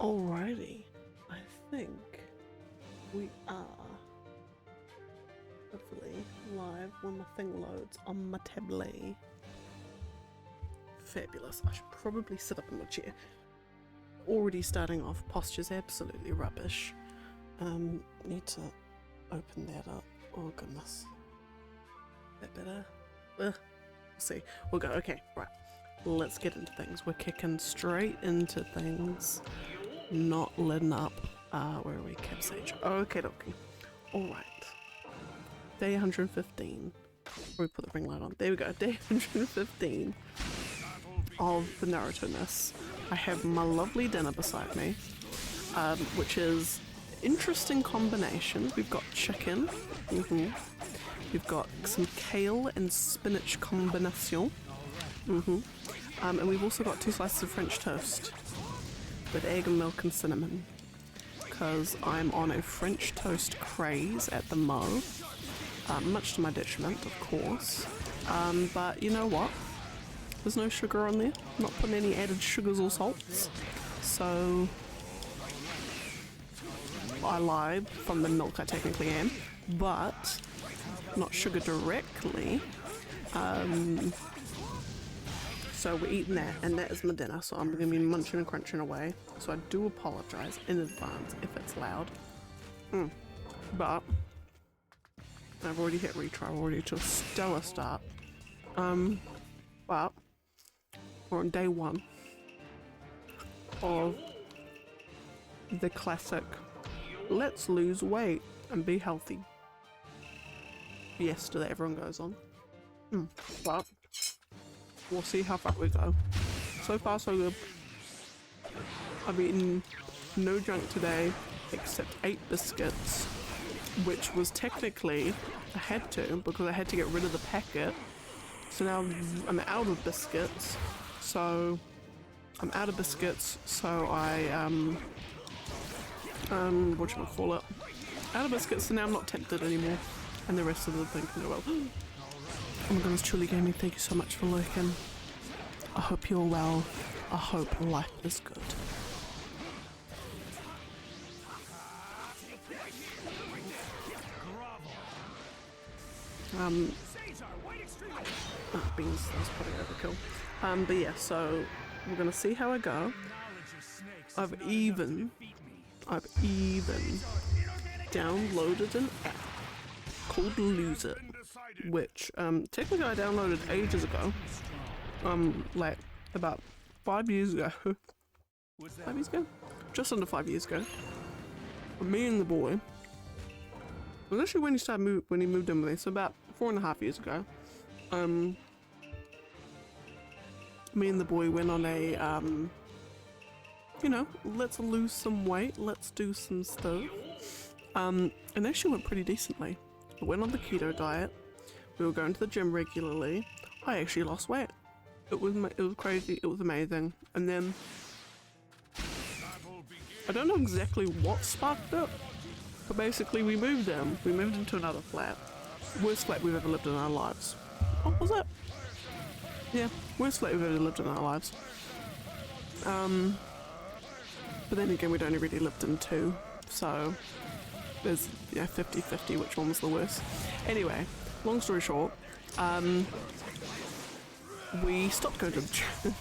Alrighty, I think we are hopefully live when my thing loads on my tablet. Fabulous. I should probably sit up in my chair. Already starting off, posture's absolutely rubbish. Need to open that up. Oh goodness. That better? We'll see. We'll go. Okay, right. Let's get into things. We're kicking straight into things. Not letting up. Where are we? Cap Sage. Okay, okay. Alright. Day 115. Where we put the ring light on. There we go. Day 115 of the Naruto-ness. I have my lovely dinner beside me, which is interesting combination. We've got chicken. We've got some kale and spinach combination. And we've also got 2 slices of French toast with egg and milk and cinnamon, because I'm on a French toast craze at the mo, much to my detriment, of course. But you know what? There's no sugar on there. I'm not putting any added sugars or salts. So I lied. From the milk I technically am, but not sugar directly. So we're eating that, and that is my dinner, so I'm going to be munching and crunching away. So I do apologise in advance if it's loud. But I've already hit retry, I've already to a stellar start. But we're on day 1 of the classic let's lose weight and be healthy fiesta that everyone goes on. But we'll see how far we go. So far so good. I've eaten no junk today except 8 biscuits, which was technically, I had to, because I had to get rid of the packet. So now I'm out of biscuits. So I'm out of biscuits, so I whatchamacallit, out of biscuits, so now I'm not tempted anymore. And the rest of the thing can go well. Oh my goodness, truly gaming, thank you so much for lurking. I hope you're well. I hope life is good. Beans, that's probably overkill. But yeah, so we're gonna see how I go. I've even downloaded an app called Lose It, which technically I downloaded ages ago, like about 5 years ago. 5 years ago? Just under 5 years ago. Me and the boy, it was actually when he moved in with me, so about 4.5 years ago. Me and the boy went on a you know, let's lose some weight, let's do some stuff. And actually went pretty decently. I went on the keto diet. We were going to the gym regularly. I actually lost weight. It was crazy. It was amazing. And then I don't know exactly what sparked it, but basically we moved in. We moved into another flat. Worst flat we've ever lived in our lives. What was it? Yeah, worst flat we've ever lived in our lives. But then again, we'd only really lived in 2, so there's 50-50 which one was the worst. Anyway, long story short, we stopped going to the gym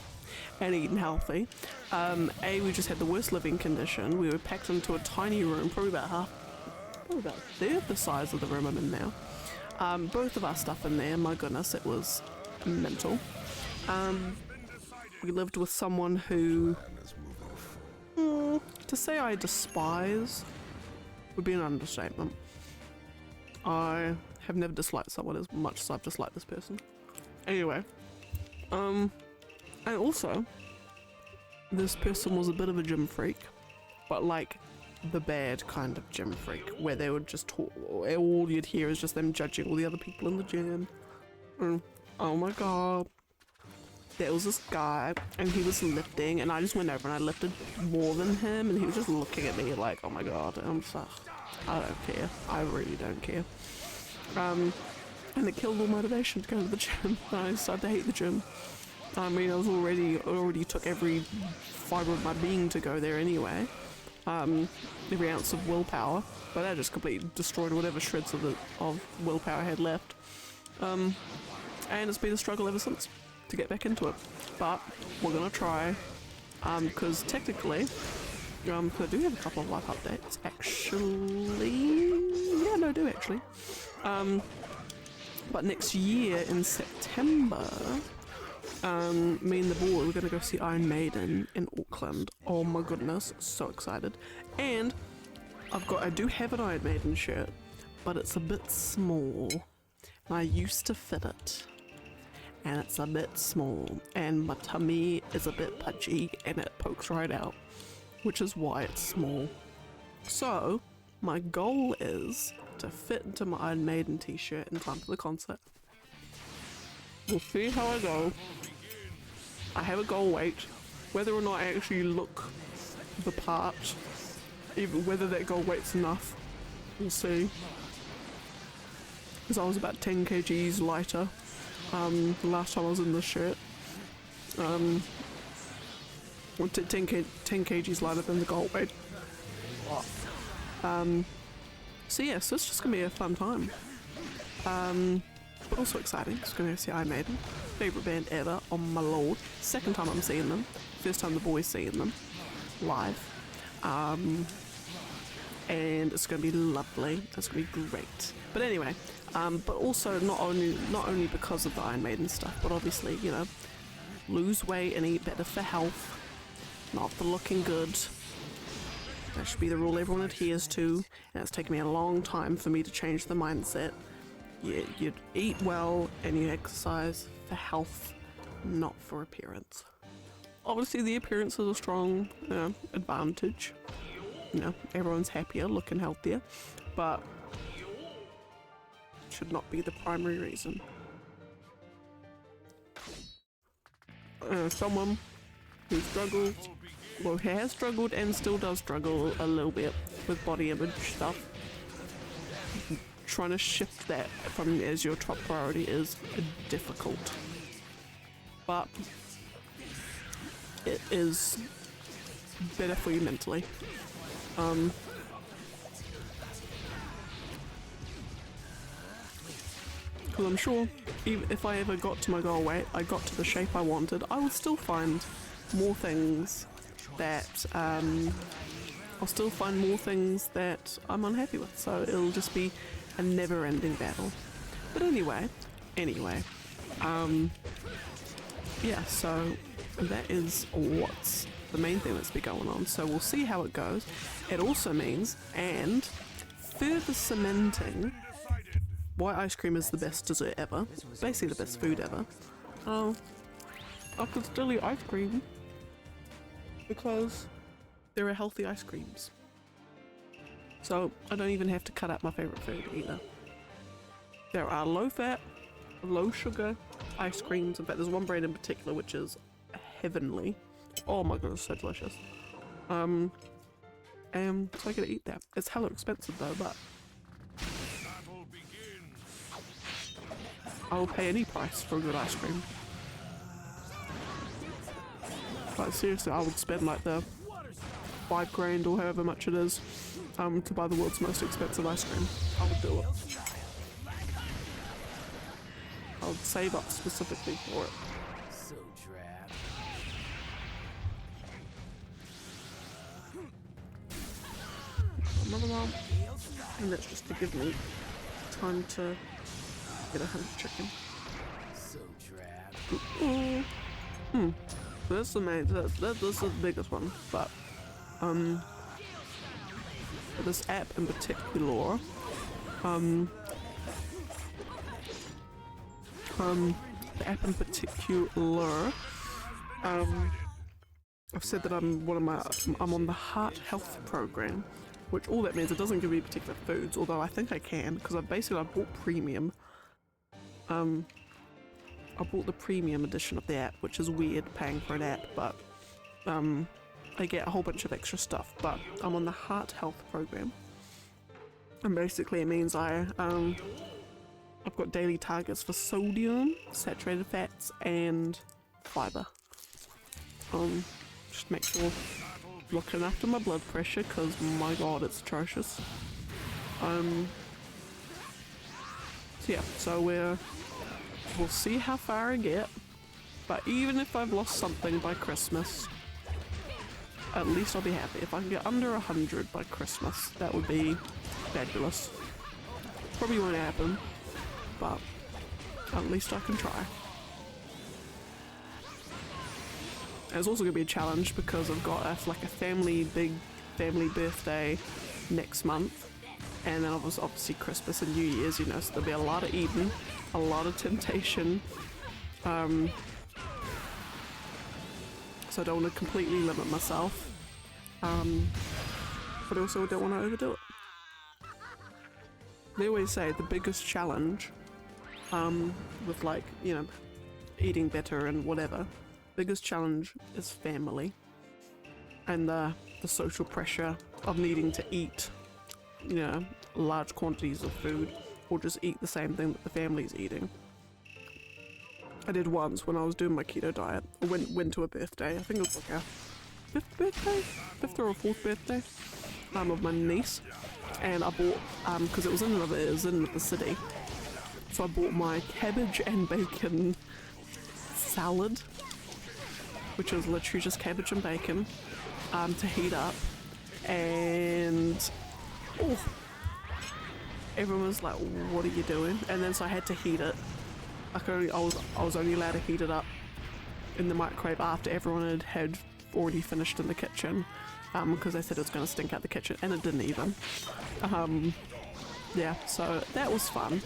and eating healthy. We just had the worst living condition. We were packed into a tiny room, probably about a third the size of the room I'm in now. Both of our stuff in there, my goodness, it was mental. We lived with someone who, to say I despise would be an understatement. I have never disliked someone as much as I've disliked this person. Anyway, and also, this person was a bit of a gym freak, but like the bad kind of gym freak, where they would just talk, all you'd hear is just them judging all the other people in the gym. Oh my god. There was this guy, and he was lifting, and I just went over and I lifted more than him, and he was just looking at me like, oh my god. And I'm just like, I don't care. I really don't care. And it killed all motivation to go to the gym. I started to hate the gym. I mean, already took every fibre of my being to go there anyway. Every ounce of willpower, but that just completely destroyed whatever shreds of willpower I had left. And it's been a struggle ever since to get back into it. But we're gonna try, because technically, I do have a couple of life updates actually. Yeah, no, I do actually. But next year in September, me and the boy, we're gonna go see Iron Maiden in Auckland. Oh my goodness, so excited. And I do have an Iron Maiden shirt, but it's a bit small. And I used to fit it, and it's a bit small, and my tummy is a bit pudgy, and it pokes right out, which is why it's small. So my goal is to fit into my Iron Maiden t-shirt in time for the concert. We'll see how I go. I have a goal weight. Whether or not I actually look the part, even whether that goal weight's enough, we'll see. Because I was about 10 kgs lighter the last time I was in this shirt. 10 kgs lighter than the goal weight. So yeah, so it's just gonna be a fun time. But also exciting. It's gonna go see Iron Maiden. Favourite band ever, oh my lord. Second time I'm seeing them. First time the boys seeing them live. And it's gonna be lovely. It's gonna be great. But anyway, but also not only because of the Iron Maiden stuff, but obviously, you know, lose weight and eat better for health, not for looking good. That should be the rule everyone adheres to, and it's taken me a long time for me to change the mindset. You eat well and you exercise for health, not for appearance. Obviously the appearance is a strong, you know, advantage. You know, everyone's happier, looking healthier, but it should not be the primary reason. Someone who struggles, well, he has struggled and still does struggle a little bit with body image stuff. Trying to shift that from as your top priority is difficult, but it is better for you mentally. Because I'm sure even if I ever got to my goal weight, I got to the shape I wanted, I would still find more things that I'll still find more things that I'm unhappy with, so it'll just be a never-ending battle. But anyway, yeah, so that is what's the main thing that's been going on, so we'll see how it goes. It also means, and further cementing why ice cream is the best dessert ever, basically the best food ever. I could still eat ice cream because there are healthy ice creams. So I don't even have to cut out my favorite food either. There are low-fat, low-sugar ice creams. In fact, there's one brand in particular which is heavenly. Oh my goodness, so delicious. And so I gotta eat that. It's hella expensive though, but I'll pay any price for a good ice cream. Like seriously, I would spend like the $5 grand or however much it is to buy the world's most expensive ice cream. I would do it. I would save up specifically for it. So drab. Another one, and that's just to give me time to get 100 chicken. So drab. So that's the main. This is the biggest one, but this app in particular, the app in particular, I've said that I'm on the heart health program, which all that means it doesn't give me particular foods, although I think I can because I bought premium. I bought the premium edition of the app, which is weird paying for an app, but I get a whole bunch of extra stuff. But I'm on the heart health program, and basically it means I've got daily targets for sodium, saturated fats, and fiber. Just make sure looking after my blood pressure, because my god, it's atrocious. So yeah, so we'll see how far I get, but even if I've lost something by Christmas, at least I'll be happy. If I can get under 100 by Christmas, that would be fabulous. Probably won't happen, but at least I can try. It's also going to be a challenge because I've got like a big family birthday next month, and then obviously Christmas and New Year's, you know, so there'll be a lot of eating, a lot of temptation. So I don't want to completely limit myself, but also I don't want to overdo it. They always say the biggest challenge with, like, you know, eating better and whatever, biggest challenge is family and the social pressure of needing to eat, you know, large quantities of food or just eat the same thing that the family's eating. I did once when I was doing my keto diet. I went to a birthday. I think it was like a fifth or fourth birthday of my niece, and I bought because it was in the city, so I bought my cabbage and bacon salad, which was literally just cabbage and bacon, to heat up, and everyone was like, "What are you doing?" And then so I had to heat it. I was only allowed to heat it up in the microwave after everyone had already finished in the kitchen, because they said it was going to stink out the kitchen, and it didn't even. Yeah, so that was fun.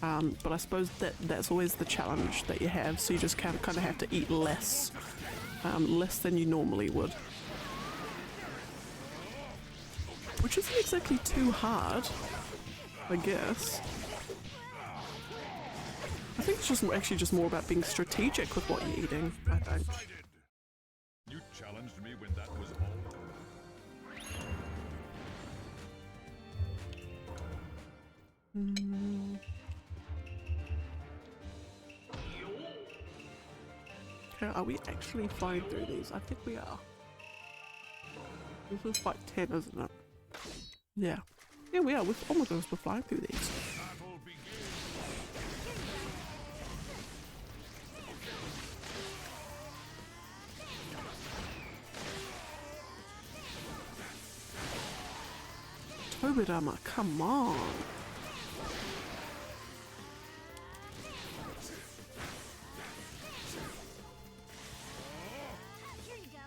But I suppose that's always the challenge that you have, so you just kind of have to eat less than you normally would. Which isn't exactly too hard, I guess. I think it's just more about being strategic with what you're eating, I think. You challenged me when that was all. Okay, are we actually flying through these? I think we are. This is fight 10, isn't it? Yeah. Yeah, we are. Oh my goodness, we're flying through these. Tobidama, come on. Here you go.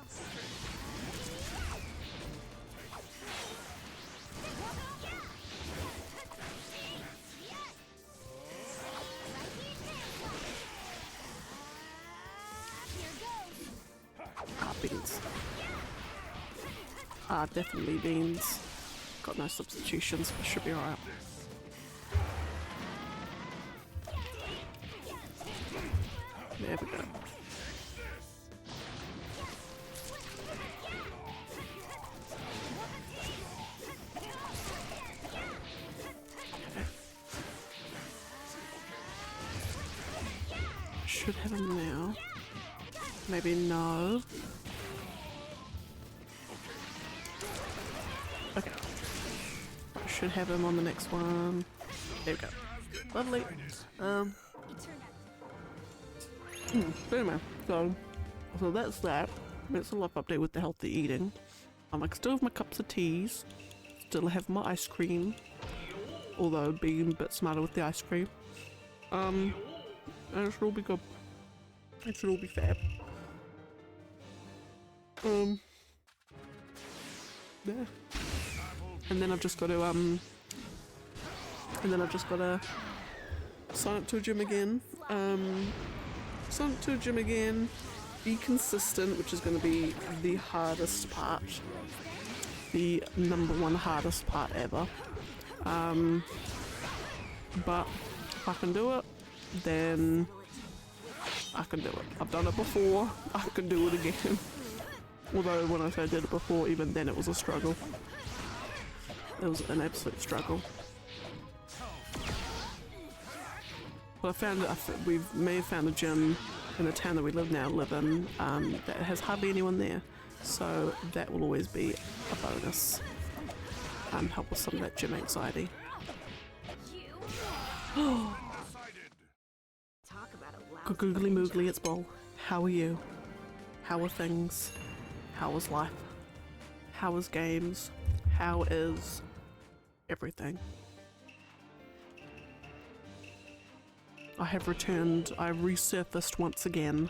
Ah, beans. Ah, definitely beans. Got no substitutions, but should be alright. There we go. Should have him now. Maybe no. Okay. Should have him on the next one. There we go. Lovely. But anyway, so that's that. It's a life update with the healthy eating. I can still have my cups of teas. Still have my ice cream. Although being a bit smarter with the ice cream. And it should all be good. It should all be fab. Yeah. And then I've just got to sign up to a gym again. Be consistent, which is going to be the hardest part. The #1 hardest part ever. But if I can do it, then I can do it. I've done it before, I can do it again. Although when I say I did it before, even then it was a struggle. It was an absolute struggle. But I found we may have found a gym in the town that we live in, that has hardly anyone there. So that will always be a bonus. Help with some of that gym anxiety. Googly moogly, it's Bull. How are you? How are things? How is life? How is games? How is everything? I have returned. I resurfaced once again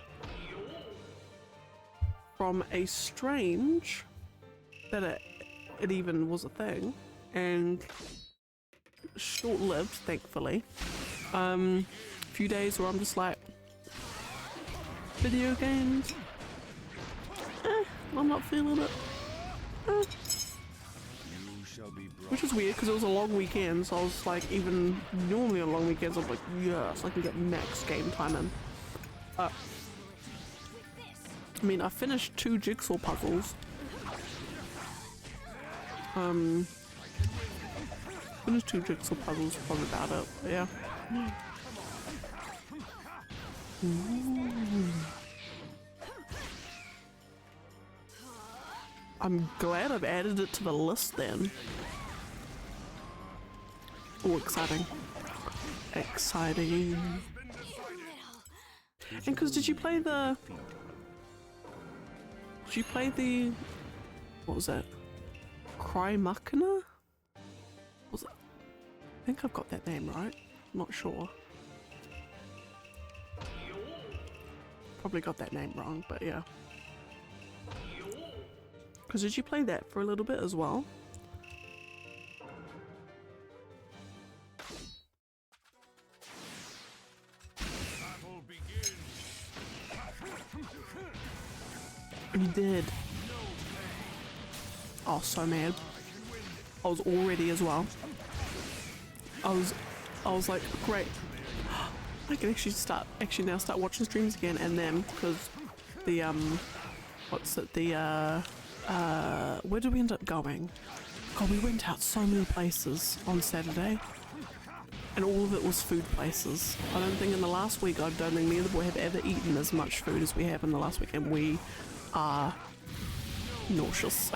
from a strange that it even was a thing, and short-lived, thankfully. Few days where I'm just like, video games, I'm not feeling it. Which is weird because it was a long weekend, so I was like, even normally on long weekends I'm like, yes, I can get max game time in. I mean, I finished 2 jigsaw puzzles. Finished 2 jigsaw puzzles, probably about it, but yeah. I'm glad I've added it to the list then. Oh, exciting. Exciting. And because did you play the... What was that? Cry Machina? Was it? I think I've got that name right. I'm not sure. Probably got that name wrong, but yeah. Because did you play that for a little bit as well? You did. Oh, so mad. I was all ready as well. I was like, great. I can actually now start watching streams again, and then because the where did we end up going? God, we went out so many places on Saturday, and all of it was food places. I don't think in the last week, I don't think me and the boy have ever eaten as much food as we have in the last week, and we are nauseous.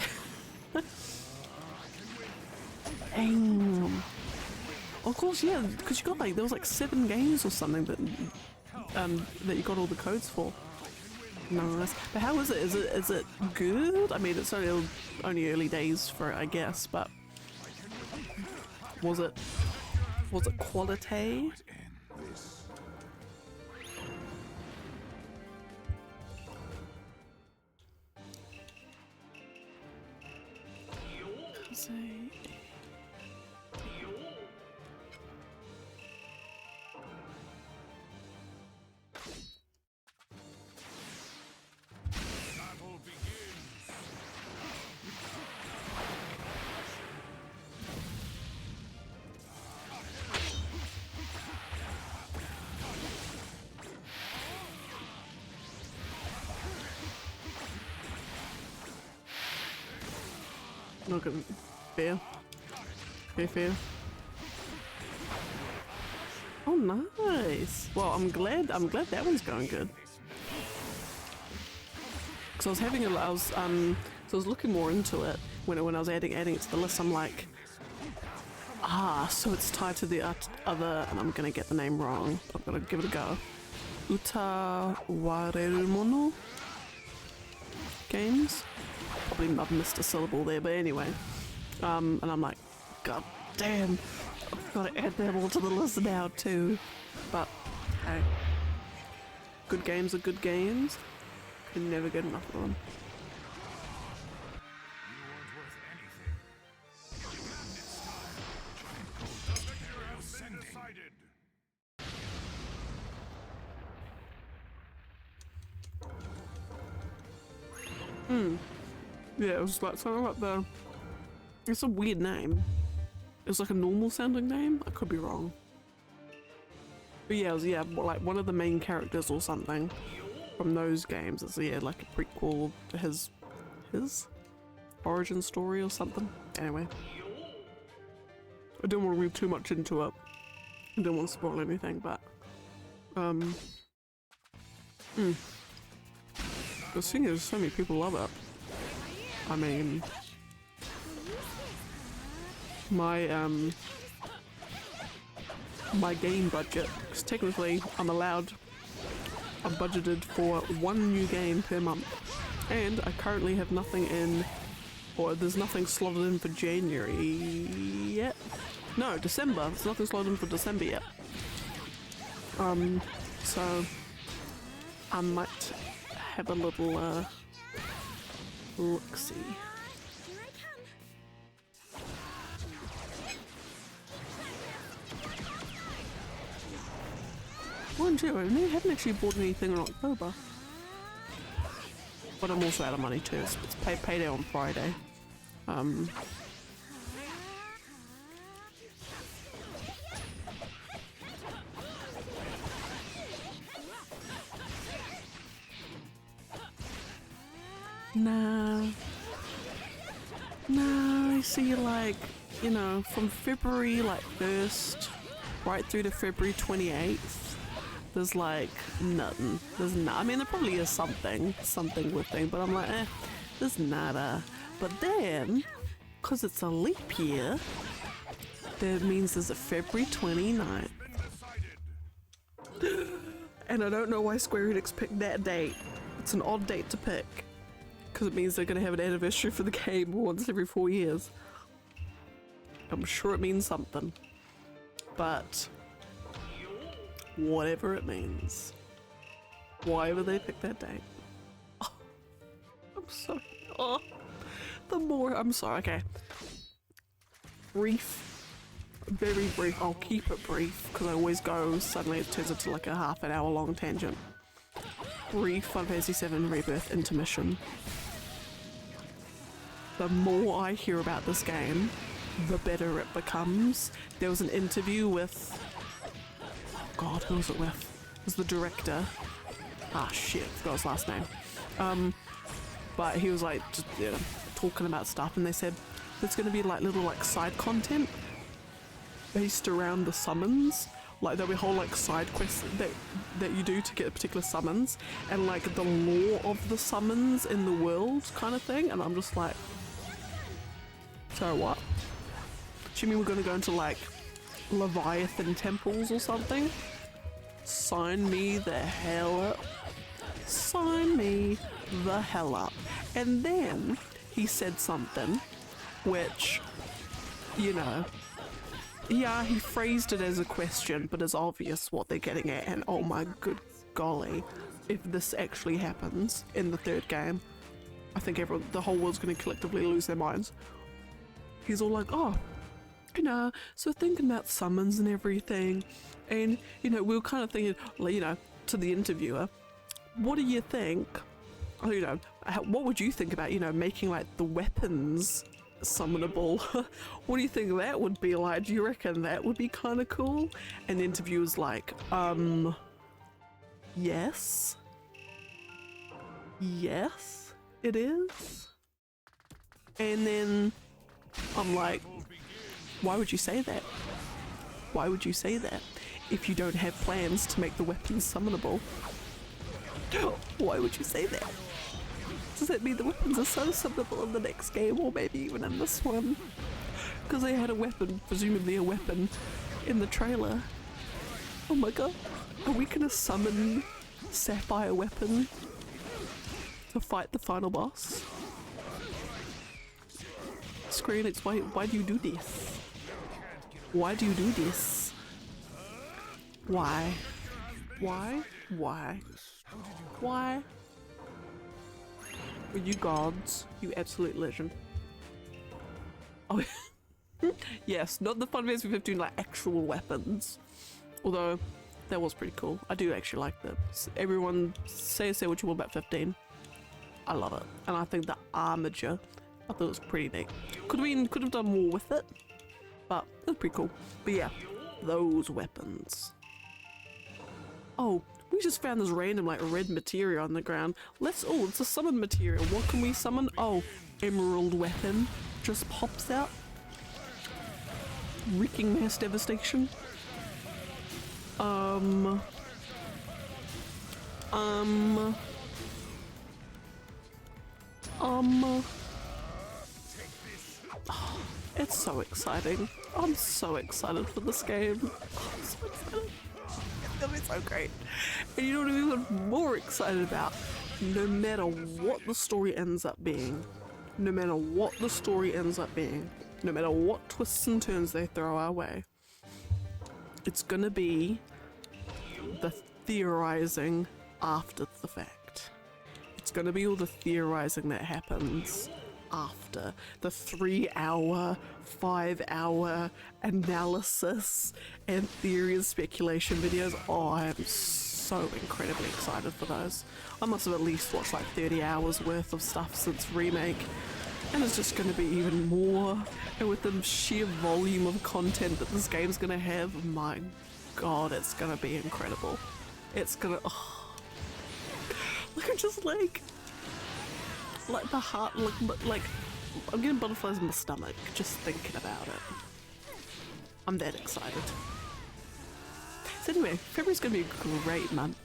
Damn. Of course, yeah, because you got like, there was like 7 games or something that you got all the codes for. Nice. But how is it? Is it good? I mean, it's only early days for it, I guess, but was it quality? Not good. Fair. Fair. Oh, nice. Well, I'm glad that one's going good. Because I was having so I was looking more into it when I was adding it to the list. I'm like, so it's tied to the other, and I'm gonna get the name wrong. I'm gonna give it a go. Utawarerumono games. Probably I've missed a syllable there, but anyway. And I'm like, god damn, I've got to add them all to the list now too. But hey, good games are good games. Can never get enough of them. Yeah, it was like something like it's a weird name. It's like a normal sounding name. I could be wrong. But yeah, it was like one of the main characters or something from those games. It's like a prequel to his origin story or something. Anyway, I didn't want to read too much into it. I didn't want to spoil anything, but The thing is, so many people love it. I mean, my my game budget, because technically I'm budgeted for 1 new game per month, and I currently have nothing in, or there's nothing slotted in for January yet. No, December. There's nothing slotted in for December yet. So I might have a little look-see. Mind you, I haven't actually bought anything in October. But I'm also out of money too. It's payday on Friday. Nah, I see, like, you know, from February like 1st right through to February 28th, there's like nothing. I mean, there probably is something with thing, but I'm like, there's nada. But then, because it's a leap year, that means there's a February 29th. And I don't know why Square Enix picked that date. It's an odd date to pick, because it means they're going to have an anniversary for the game once every 4 years. I'm sure it means something. But whatever it means. Why would they pick that date? Oh, I'm sorry. Oh, I'm sorry. Okay. Very brief. I'll keep it brief because I always go, suddenly it turns into like a half an hour long tangent. Brief Final Fantasy VII Rebirth intermission. The more I hear about this game, the better it becomes. There was an interview with, oh god, who was it with? It was the director. Ah shit, forgot his last name. But he was like, just, you know, talking about stuff, and they said there's gonna be like little like side content based around the summons. Like there'll be whole like side quests that you do to get a particular summons, and like the lore of the summons in the world kind of thing. And I'm just like, so what? Do you mean we're gonna go into like Leviathan temples or something? Sign me the hell up. Sign me the hell up. And then he said something which, you know, yeah, he phrased it as a question, but it's obvious what they're getting at. And oh my good golly, if this actually happens in the third game, I think the whole world's gonna collectively lose their minds. He's all like, oh, you know, so thinking about summons and everything, and, you know, we were kind of thinking, you know, to the interviewer, what do you think, you know, what would you think about, you know, making like the weapons summonable? What do you think that would be like? Do you reckon that would be kind of cool? And the interviewer's like, yes, it is. And then I'm like, why would you say that? Why would you say that if you don't have plans to make the weapons summonable? Why would you say that? Does that mean the weapons are so summonable in the next game, or maybe even in this one? Because they had a weapon, presumably a weapon, in the trailer. Oh my god, are we gonna summon Sapphire weapon to fight the final boss? Square Enix, why do you do this? Why do you do this? Why? Why? Why? Why? Were you gods? You absolute legend. Oh, yes, not the Final Fantasy 15 like actual weapons. Although that was pretty cool. I do actually like that. Everyone say what you want about 15. I love it, and I think the armature, I thought it was pretty neat. Could have done more with it, but it was pretty cool. But yeah, those weapons. Oh, we just found this random like red material on the ground. Oh, it's a summon material. What can we summon? Oh, emerald weapon just pops out. Wreaking mass devastation. Um, oh, it's so exciting. I'm so excited for this game. I'm so excited. It's gonna be so great. And you know what I'm even more excited about? No matter what the story ends up being, no matter what the story ends up being, no matter what twists and turns they throw our way, it's gonna be the theorizing after the fact. It's gonna be all the theorizing that happens after the 3-hour, 5-hour analysis and theory and speculation videos. Oh, I am so incredibly excited for those. I must have at least watched like 30 hours worth of stuff since remake, and it's just going to be even more. And with the sheer volume of content that this game's going to have, my god, it's going to be incredible. It's going to, oh. Look, I'm just like the heart, like I'm getting butterflies in my stomach just thinking about it. I'm that excited. So anyway, February's gonna be a great month.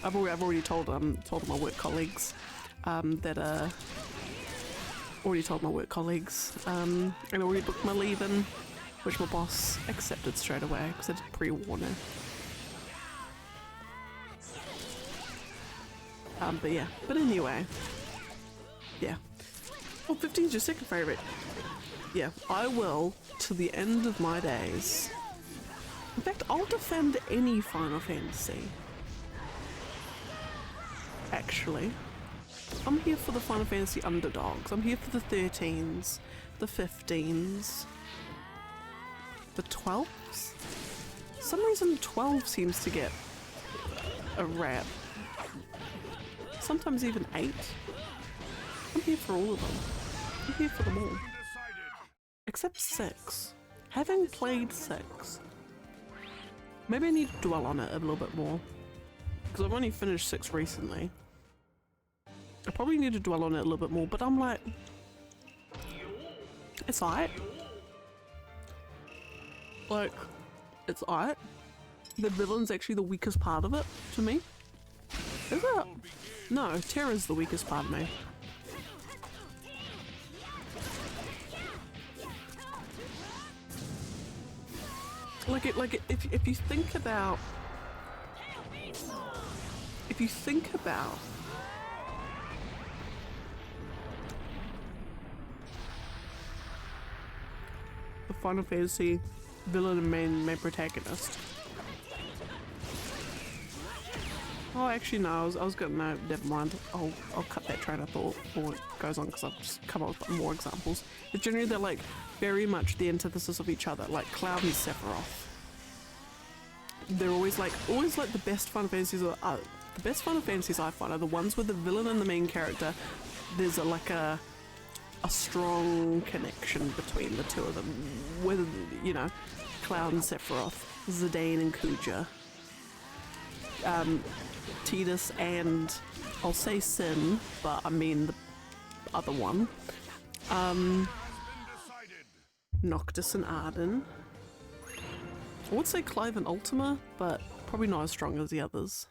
I've already told my work colleagues and I already booked my leave in, which my boss accepted straight away because I did pre-warn her. But yeah, but anyway, yeah. Oh, 15's your second favourite. Yeah, I will to the end of my days. In fact, I'll defend any Final Fantasy. Actually, I'm here for the Final Fantasy underdogs. I'm here for the 13s, the 15s, the 12s. For some reason 12 seems to get a rap. Sometimes even 8. I'm here for all of them. I'm here for them all. Except 6. Having played 6, maybe I need to dwell on it a little bit more. Because I've only finished 6 recently. I probably need to dwell on it a little bit more, but I'm like, it's alright. Like, it's alright. The villain's actually the weakest part of it, to me. Is it? No, Terra's the weakest part of me. If you think about the Final Fantasy villain and main protagonist. Oh, actually no, I was gonna, no, never mind. I'll cut that train of thought before it goes on because I've just come up with more examples. But generally they're like very much the antithesis of each other, like Cloud and Sephiroth. They're always like the best Final Fantasies are, the best Final Fantasies I find are the ones with the villain and the main character. There's a strong connection between the two of them. Whether, you know, Cloud and Sephiroth, Zidane and Kuja, Tidus and, I'll say Sin, but I mean the other one, Noctis and Arden. I would say Clive and Ultima, but probably not as strong as the others.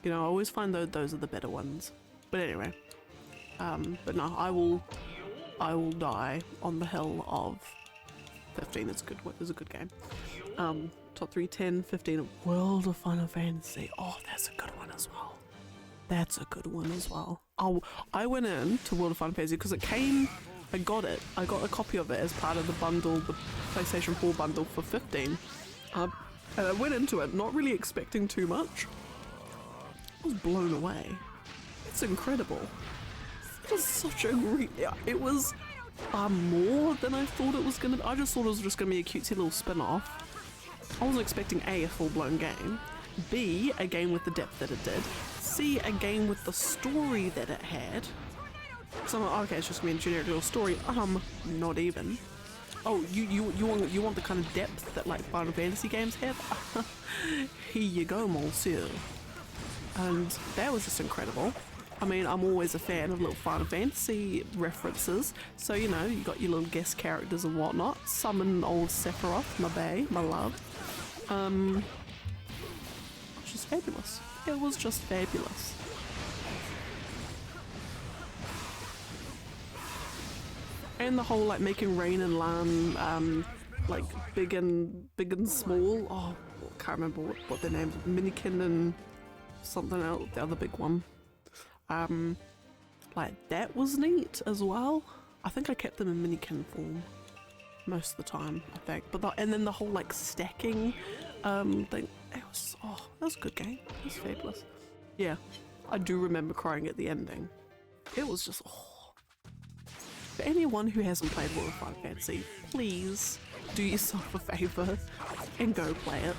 You know, I always find those are the better ones. But anyway, but no, I will die on the hill of 15. It's a good game. Top 3, 10, 15, World of Final Fantasy. Oh, that's a good one as well. That's a good one as well. Oh, I went in to World of Final Fantasy because it came, I got a copy of it as part of the bundle, the PlayStation 4 bundle for 15. And I went into it not really expecting too much. I was blown away. It's incredible. It was such a great, it was more than I thought it was gonna be. I just thought it was just gonna be a cutesy little spin-off. I wasn't expecting A, a full-blown game, B, a game with the depth that it did, C, a game with the story that it had. So I'm like, okay, it's just gonna be a generic little story. Not even. Oh, you want the kind of depth that like Final Fantasy games have? Here you go, monsieur. And that was just incredible. I mean, I'm always a fan of little Final Fantasy references, so you know, you got your little guest characters and whatnot. Summon old Sephiroth, my bae, my love. Which is fabulous. It was just fabulous. And the whole like making Rain and Lan like big and small. Oh, I can't remember what their names. Minikin and something else. The other big one. Like that was neat as well. I think I kept them in Minikin form most of the time. I think, but and then the whole like stacking thing. It was that was a good game. It was fabulous. Yeah, I do remember crying at the ending. It was just For anyone who hasn't played World of Final Fantasy, please do yourself a favour and go play it.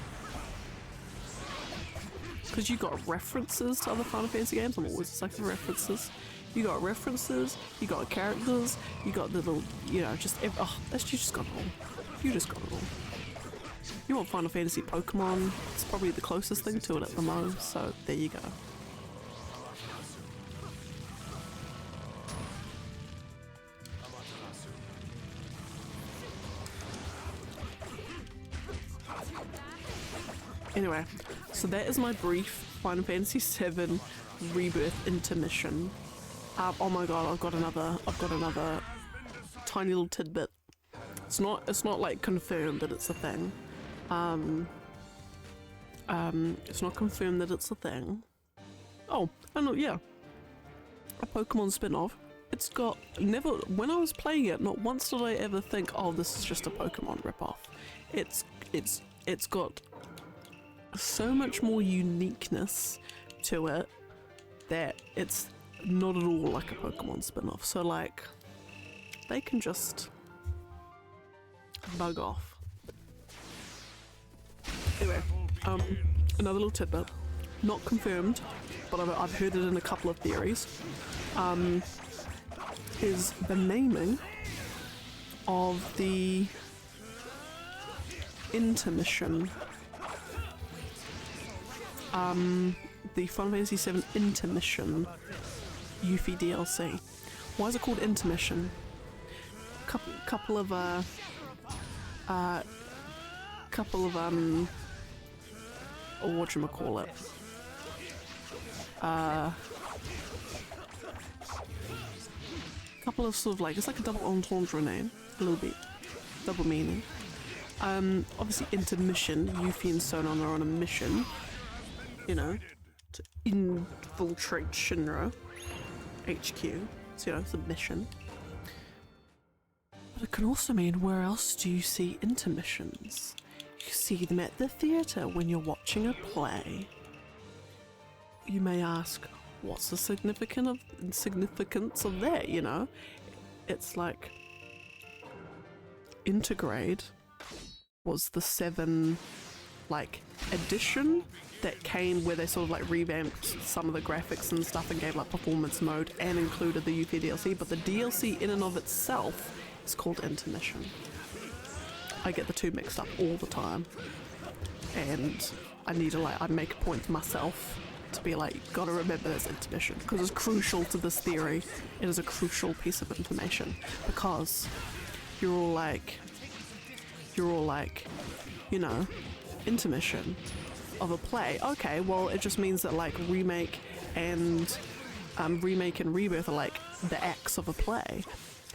Because you got references to other Final Fantasy games. I'm always excited for references. You got references, you got characters, you got the little, you know, just you just got it all. You just got it all. You want Final Fantasy Pokemon? It's probably the closest thing to it at the moment. So there you go. Anyway, so that is my brief Final Fantasy VII Rebirth intermission. Oh my god, I've got another tiny little tidbit. It's not like confirmed that it's a thing. It's not confirmed that it's a thing. Oh, I know, yeah. A Pokemon spin-off. It's got when I was playing it, not once did I ever think, oh, this is just a Pokemon ripoff. It's got so much more uniqueness to it that it's not at all like a Pokemon spin-off. So like, they can just bug off. Anyway, another little tidbit, not confirmed, but I've heard it in a couple of theories, is the naming of the intermission. The Final Fantasy VII intermission Yuffie DLC. Why is it called intermission? Couple of whatchamacallit, couple of sort of like, it's like a double entendre name, a little bit, double meaning. Obviously intermission, Yuffie and Sonon are on a mission, you know, to infiltrate Shinra HQ, so you know, it's a mission. But it can also mean, where else do you see intermissions? You see them at the theatre when you're watching a play. You may ask, what's the significance of that, you know? It's like, Intergrade was the 7 like edition that came where they sort of like revamped some of the graphics and stuff and gave like performance mode and included the Yuffie DLC, but the DLC in and of itself is called Intermission. I get the two mixed up all the time, and I need to like, I make a point to myself to be like, gotta remember this intermission, because it's crucial to this theory. It is a crucial piece of information, because you're all like, you know, intermission of a play. Okay, well, it just means that like remake and rebirth are like the acts of a play,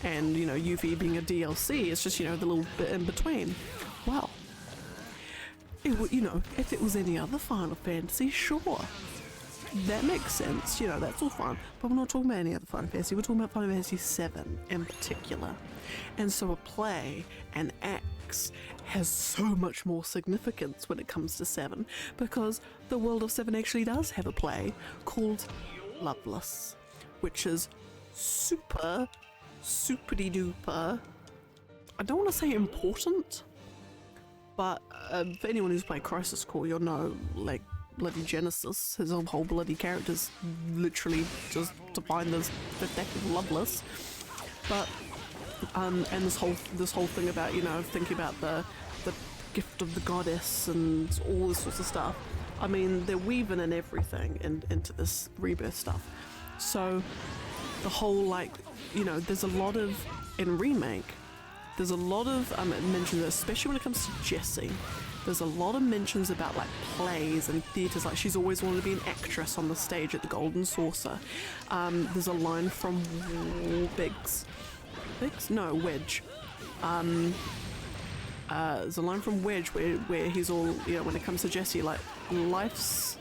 and you know, Yuffie being a DLC is just, you know, the little bit in between. Well, it would, you know, if it was any other Final Fantasy, sure, that makes sense, you know, that's all fine, but we're not talking about any other Final Fantasy, we're talking about Final Fantasy VII in particular. And so a play, an acts, has so much more significance when it comes to 7, because the world of 7 actually does have a play called Loveless, which is super duper, I don't want to say important, but for anyone who's played Crisis Core, you'll know, like, bloody Genesis, his whole bloody character's literally just defined as the deck of Loveless. But and this whole thing about, you know, thinking about the gift of the goddess and all this sorts of stuff. I mean, they're weaving in everything into this rebirth stuff. So the whole, like, you know, there's a lot of, in remake, there's a lot of, I mentioned this, especially when it comes to Jessie, there's a lot of mentions about like plays and theatres, like she's always wanted to be an actress on the stage at the Golden Saucer. There's a line from Biggs? No, Wedge. There's a line from Wedge where he's all, you know, when it comes to Jessie, like, life's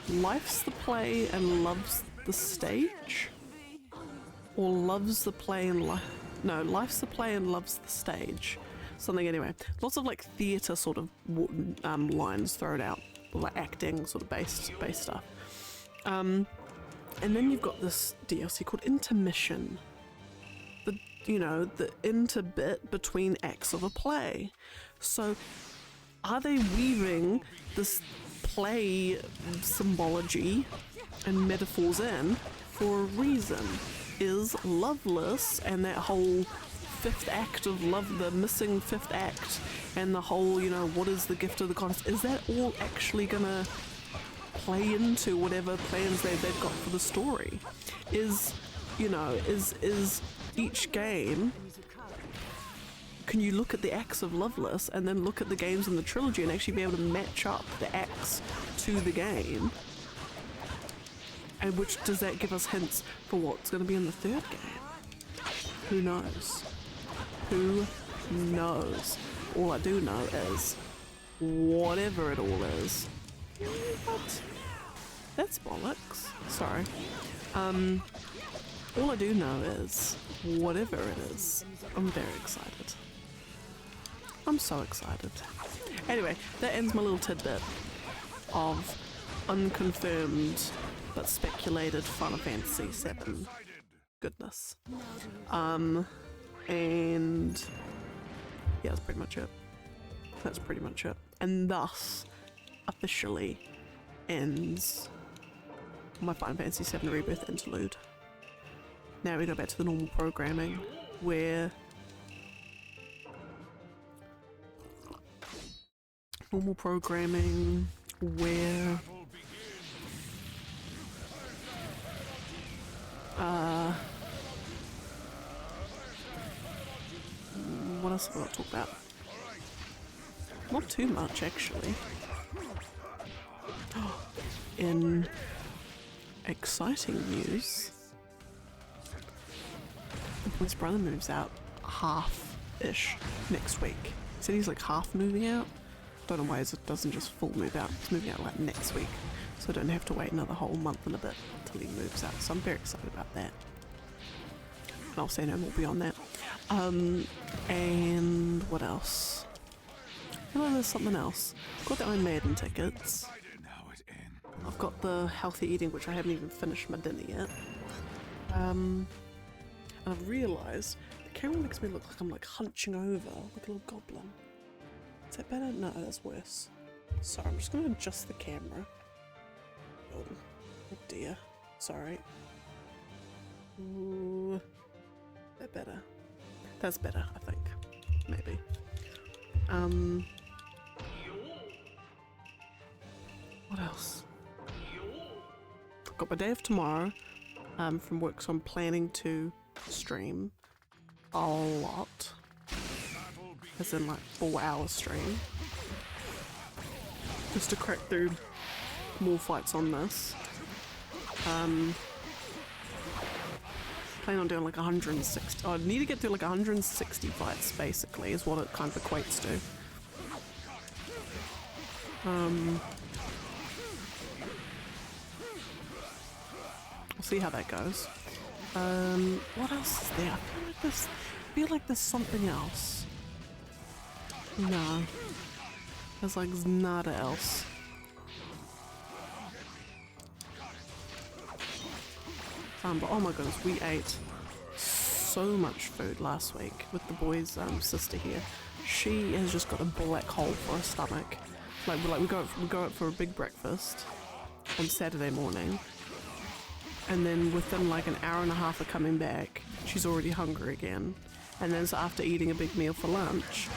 the play and love's the stage? Or love's the play and no, life's the play and love's the stage. Something anyway. Lots of like theatre sort of lines thrown out, like acting sort of based stuff. And then you've got this DLC called Intermission. You know, the interbit between acts of a play. So are they weaving this play symbology and metaphors in for a reason? Is Loveless and that whole fifth act of love, the missing fifth act, and the whole, you know, what is the gift of the goddess, is that all actually gonna play into whatever plans they've got for the story? Is, you know, is each game, can you look at the acts of Loveless and then look at the games in the trilogy and actually be able to match up the acts to the game? And which does that give us hints for what's going to be in the third game? Who knows? Who knows? All I do know is, whatever it all is, what? That's bollocks. Sorry. All I do know is, whatever it is, I'm very excited. I'm so excited. Anyway, that ends my little tidbit of unconfirmed but speculated Final Fantasy VII goodness. And yeah, that's pretty much it. That's pretty much it. And thus, officially ends my Final Fantasy VII Rebirth interlude. Now we go back to the normal programming, where what else have I got to talk about? Not too much, actually. In exciting news, the boy's brother moves out half-ish next week. He said he's like half moving out. Don't know why it doesn't just full move out. It's moving out like next week, so I don't have to wait another whole month and a bit until he moves out. So I'm very excited about that. And I'll say no more beyond that. And what else? Oh, there's something else. I've got the Iron Maiden tickets. I've got the healthy eating, which I haven't even finished my dinner yet. And I've realised the camera makes me look like I'm like hunching over like a little goblin. Is that better? No, that's worse. Sorry, I'm just going to adjust the camera. Oh dear. Sorry. Ooh. That better? That's better, I think. Maybe. What else? I've got my day off tomorrow from work, so I'm planning to stream a lot. As in like 4-hour stream. Just to crack through more fights on this. Plan on doing like 160. I need to get to like 160 fights basically is what it kind of equates to. We'll see how that goes. What else is there? I feel like there's something else. No. There's like nada else. But oh my goodness, we ate so much food last week with the boys' sister here. She has just got a black hole for her stomach. We go out for a big breakfast on Saturday morning, and then within like an hour and a half of coming back, she's already hungry again. And then so after eating a big meal for lunch,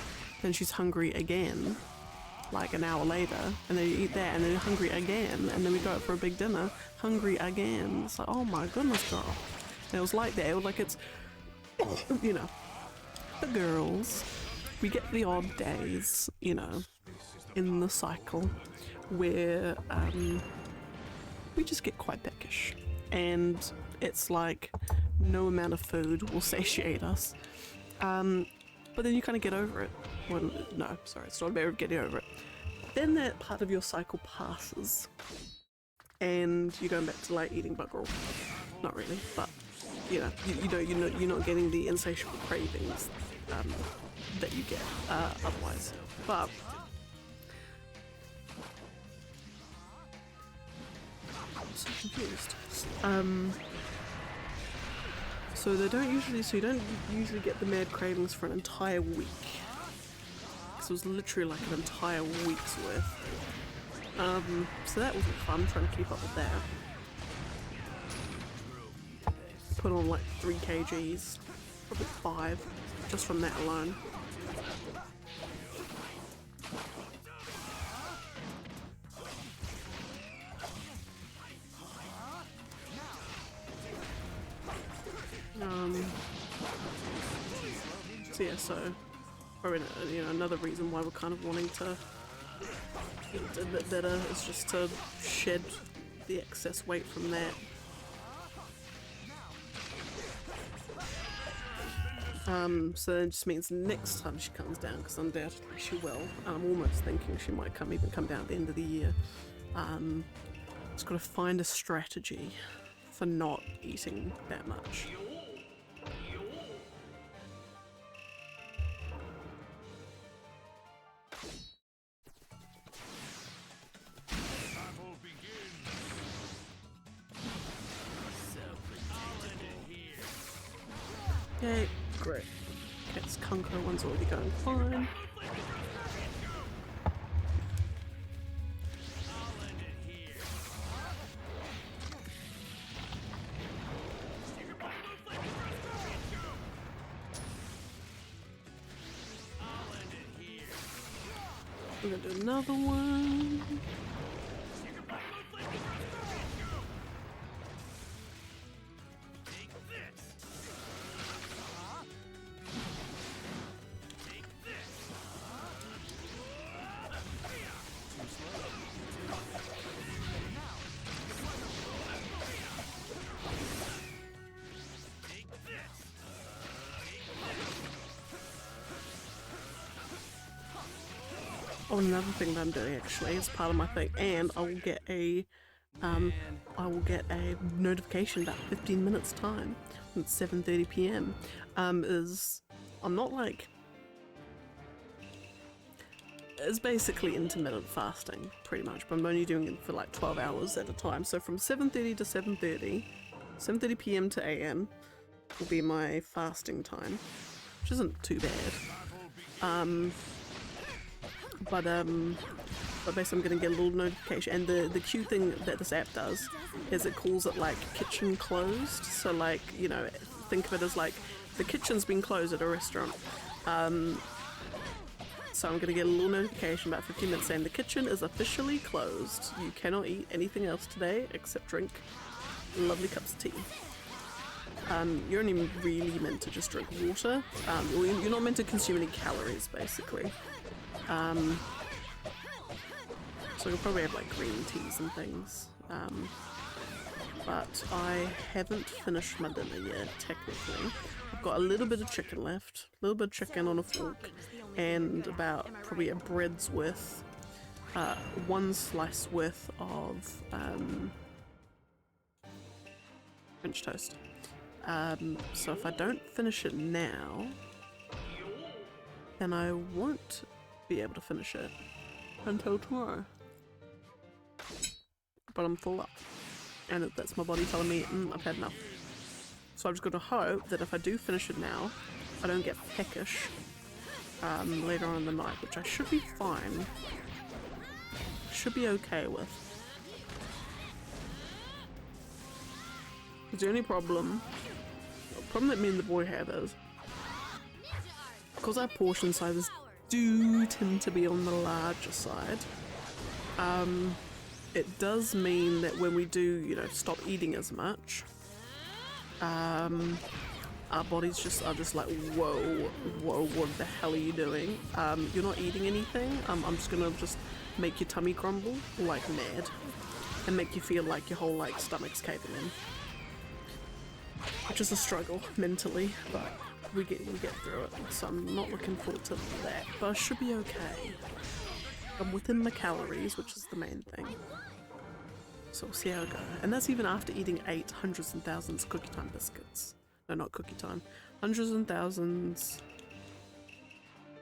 then she's hungry again, like an hour later, and then you eat that, and then you're hungry again, and then we go out for a big dinner, hungry again. It's like, oh my goodness, girl. And it was like that. It was like it's, you know, the girls we get the odd days, you know, in the cycle where we just get quite peckish, and it's like no amount of food will satiate us. But then you kind of get over it. Well, no, sorry, it's not a matter of getting over it. Then that part of your cycle passes, and you're going back to like eating bugger all. Not really, but you know, you're not getting the insatiable cravings that you get otherwise. But I'm so confused. So you don't usually get the mad cravings for an entire week. Because it was literally like an entire week's worth. So that wasn't fun, trying to keep up with that. Put on like 3 kgs, probably 5, just from that alone. So yeah, you know, another reason why we're kind of wanting to get a bit better is just to shed the excess weight from that. So that just means next time she comes down, because undoubtedly she will, and I'm almost thinking she might even come down at the end of the year. Just got to find a strategy for not eating that much. Yay, great. Okay, this Kunko one's already going fine. We're gonna do another one. Oh, another thing that I'm doing actually as part of my thing, and I will get a notification about 15 minutes time when it's 7:30 p.m. Is I'm not like, it's basically intermittent fasting pretty much, but I'm only doing it for like 12 hours at a time. So from 7:30 to 7:30 p.m. to a.m. will be my fasting time, which isn't too bad. But basically I'm gonna get a little notification, and the cute thing that this app does is it calls it like kitchen closed. So like, you know, think of it as like the kitchen's been closed at a restaurant. So I'm gonna get a little notification about 15 minutes saying the kitchen is officially closed. You cannot eat anything else today except drink lovely cups of tea. You're only really meant to just drink water. You're not meant to consume any calories basically. So you'll probably have like green teas and things. But I haven't finished my dinner yet, technically. I've got a little bit of chicken left, a little bit of chicken on a fork, and about probably a bread's worth, 1 slice worth of French toast. So if I don't finish it now, then I won't be able to finish it until tomorrow. But I'm full up, and that's my body telling me I've had enough. So I've just got to hope that if I do finish it now, I don't get peckish later on in the night, which I should be fine. Should be okay with. The only problem that me and the boy have is, because our portion sizes do tend to be on the larger side, it does mean that when we do, you know, stop eating as much, our bodies just are just like, whoa, what the hell are you doing? You're not eating anything. I'm just gonna just make your tummy grumble like mad and make you feel like your whole like stomach's caving in. Which is a struggle mentally, but we get through it. So I'm not looking forward to that, but I should be okay. I'm within my calories, which is the main thing. So we'll see how I go. And that's even after eating 8 hundreds and thousands cookie time biscuits. No, not cookie time. Hundreds and thousands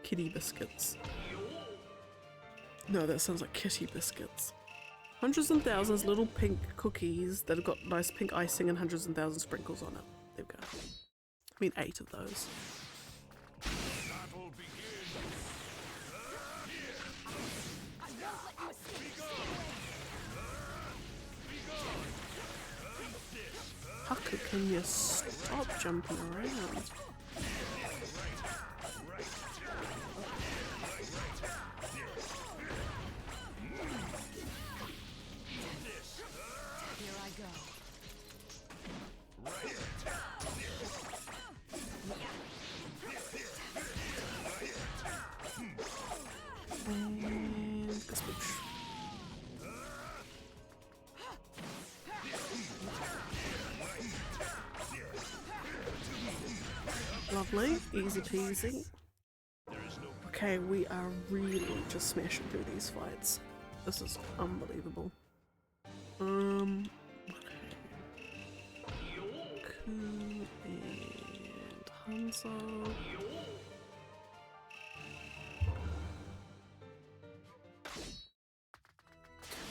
kitty biscuits. No, that sounds like kitty biscuits. Hundreds and thousands little pink cookies that have got nice pink icing and hundreds and thousands sprinkles on it. There we go. I mean 8 of those. Haku, can you stop jumping around? Lovely, easy peasy. Okay, we are really just smashing through these fights. This is unbelievable. Okay. Ku and Hanzo.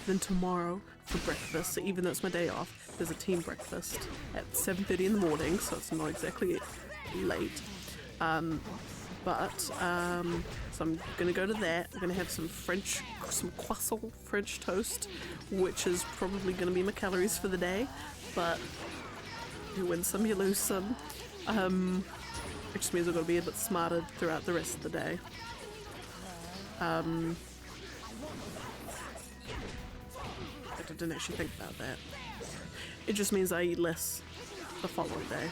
Then tomorrow for breakfast, so even though it's my day off, there's a team breakfast at 7:30 in the morning, so it's not exactly late. So I'm gonna go to that. I'm gonna have some croissant French toast, which is probably gonna be my calories for the day, but you win some, you lose some. Which just means I've got to be a bit smarter throughout the rest of the day. I didn't actually think about that. It just means I eat less the following day.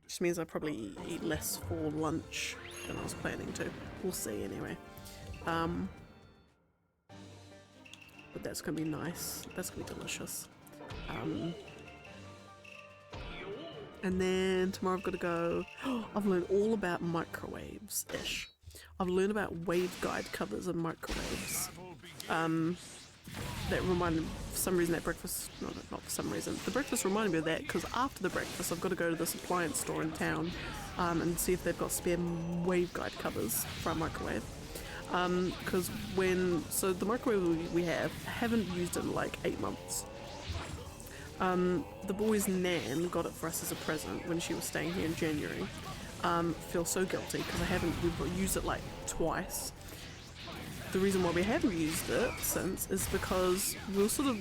Just means I probably eat less for lunch than I was planning to. We'll see anyway. But that's gonna be nice. That's gonna be delicious. And then tomorrow I've got to go. I've learned all about microwaves-ish. I've learned about waveguide covers and microwaves. That reminded me, for some reason, that breakfast, no, not for some reason, the breakfast reminded me of that, because after the breakfast I've got to go to this appliance store in town and see if they've got spare waveguide covers for our microwave. Because so the microwave we have, I haven't used it in like 8 months. The boys' nan got it for us as a present when she was staying here in January. Feel so guilty because we've used it like twice. The reason why we haven't used it since is because we'll sort of,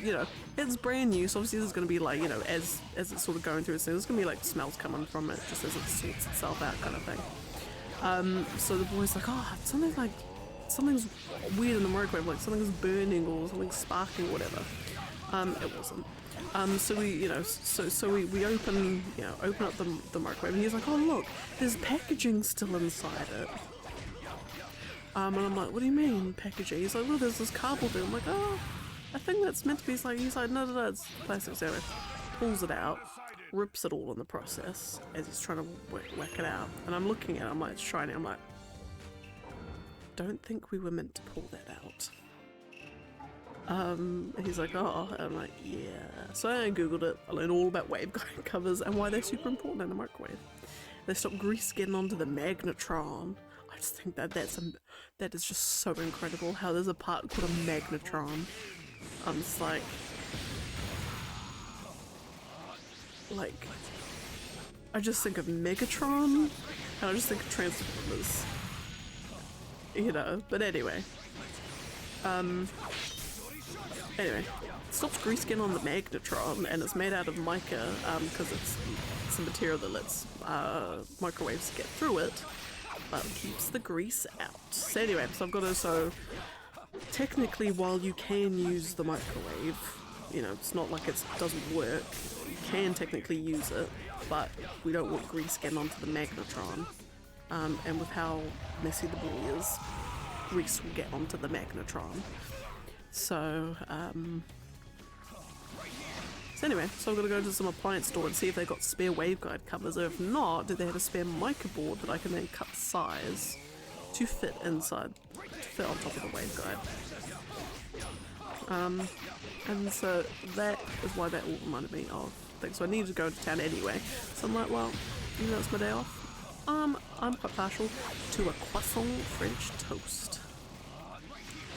it's brand new, so obviously there's going to be like, as it's sort of going through its thing, there's going to be like smells coming from it just as it sorts itself out kind of thing. So the boys like, oh, something's weird in the microwave, like something's burning or something's sparking or whatever. It wasn't. So we open up the microwave and he's like, oh look, there's packaging still inside it. And I'm like, what do you mean packaging? He's like, well, there's this cardboard thing. I'm like, oh, I think that's meant to be. He's like, no, it's plastic. So pulls it out, rips it all in the process as he's trying to whack it out. And I'm looking at it, I'm like, it's shiny. I'm like, don't think we were meant to pull that out. He's like, oh, and I'm like, yeah. So I googled it. I learned all about waveguide covers and why they're super important in the microwave. They stop grease getting onto the magnetron. I just think that is just so incredible how there's a part called a magnetron. I'm just like I just think of Megatron and I just think of Transformers, but anyway, it stops grease getting on the magnetron and it's made out of mica because it's a material that lets microwaves get through it. But keeps the grease out. So anyway, so I've got to, technically while you can use the microwave, it's not like it doesn't work, you can technically use it, but we don't want grease getting onto the magnetron. And with how messy the ball is, grease will get onto the magnetron. So, so anyway, so I'm gonna go to some appliance store and see if they got spare waveguide covers, or if not, do they have a spare mica board that I can then cut size to fit inside, to fit on top of the waveguide. And so that is why that all reminded me of things. So I needed to go to town anyway. So I'm like, well, you know, it's my day off. I'm quite partial to a croissant French toast.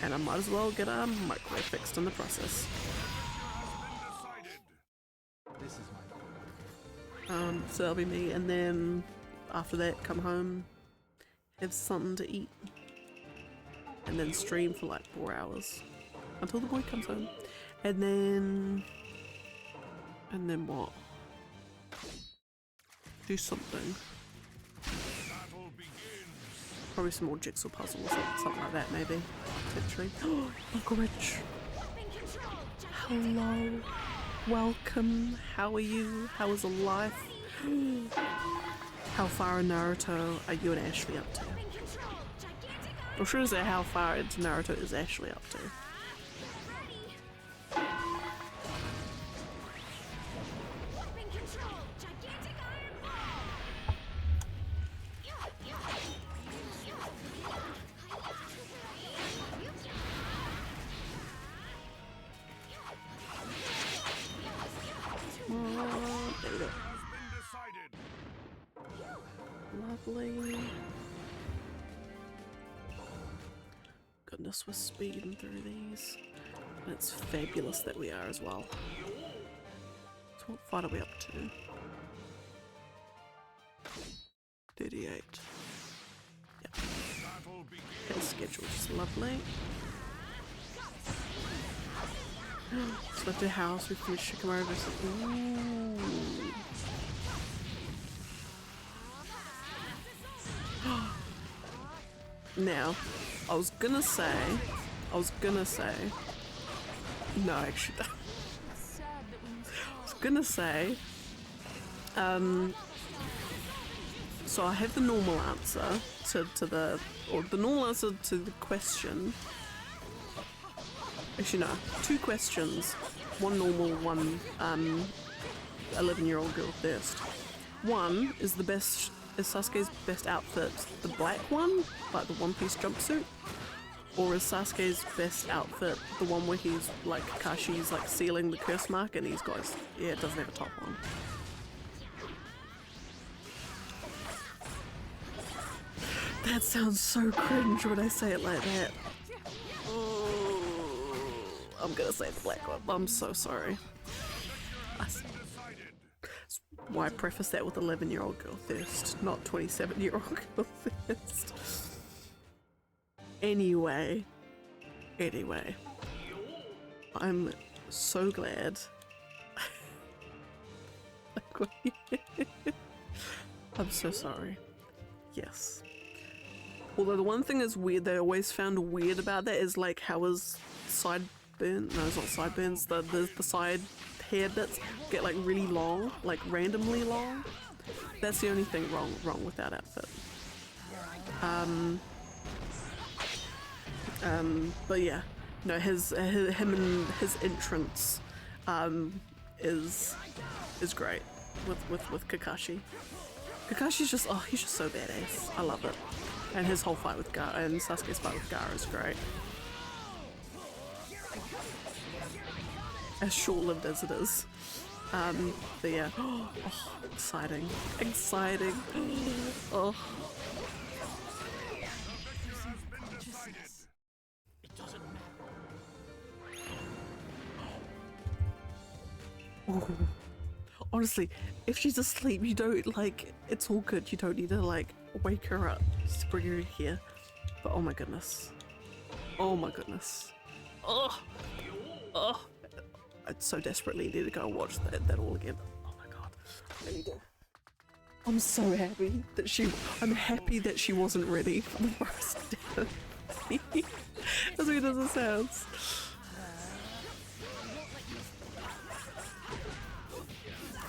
And I might as well get a microwave fixed in the process. So that'll be me, and then after that come home, have something to eat, and then stream for like 4 hours until the boy comes home, and then what? Do something. Probably some more jigsaw puzzles or something like that, maybe. Potentially. Oh, Uncle Rich. Hello. Welcome. How are you? How is life? How far in Naruto are you and Ashley up to? I'm sure to say how far into Naruto is Ashley up to. There we go. Lovely. Goodness, we're speeding through these. And it's fabulous that we are as well. So what fight are we up to? 38. Yep. His schedule is lovely. So left the house, we finished Shikamaru versus... Ooh. Now, I was gonna say, no, actually, I was gonna say, so I have the normal answer to the normal answer to the question. Actually, no, 2 questions, one normal, one 11-year-old girl first. One is Sasuke's best outfit the black one, like the one-piece jumpsuit? Or is Sasuke's best outfit the one where he's like Kakashi's like sealing the curse mark and he's got, yeah, it doesn't have a top on. That sounds so cringe when I say it like that. Oh, I'm gonna say the black one. I'm so sorry. That's why I preface that with 11-year-old girl first, not 27-year-old girl first. Anyway, I'm so glad. I'm so sorry. Yes. Although the one thing is weird, they always found weird about that is like how his sideburn, no, it's not sideburns, the side hair bits get like really long, like randomly long. That's the only thing wrong with that outfit. But yeah, no, him and his entrance is great with Kakashi. Kakashi's just, oh, he's just so badass. I love it. And his whole fight with Gaara, and Sasuke's fight with Gaara is great. As short-lived as it is. But yeah, oh, exciting. Oh. Ooh. Honestly, if she's asleep, you don't, like, it's all good. You don't need to, like, wake her up just to bring her here. But oh my goodness. Oh my goodness. Oh. Oh. I so desperately need to go and watch that all again. Oh my god. I really do. I'm so happy that I'm happy that she wasn't ready for the first death. As weird as it sounds.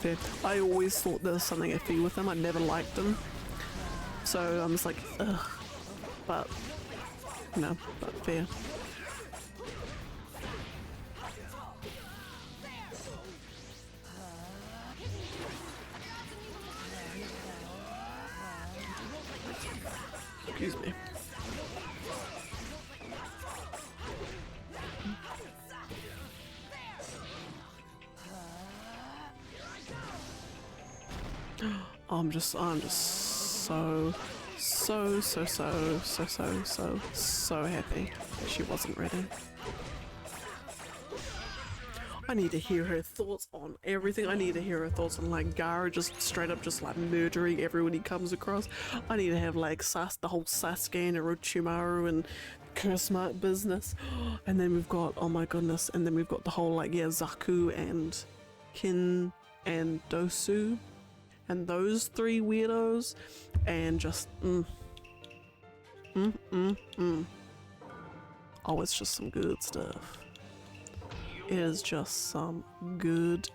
fair. I always thought there was something iffy with him. I never liked him. So I'm just like, ugh. But, you know, but fair. Excuse me. I'm just so happy that she wasn't ready. I need to hear her thoughts on everything. I need to hear her thoughts on like Gaara just straight up just like murdering everyone he comes across. I need to have like the whole Sasuke and Orochimaru and curse mark business. And then we've got, oh my goodness, and then we've got the whole like, yeah, Zaku and Kin and Dosu. And those three weirdos, and just, oh, it's just some good stuff. It is just some good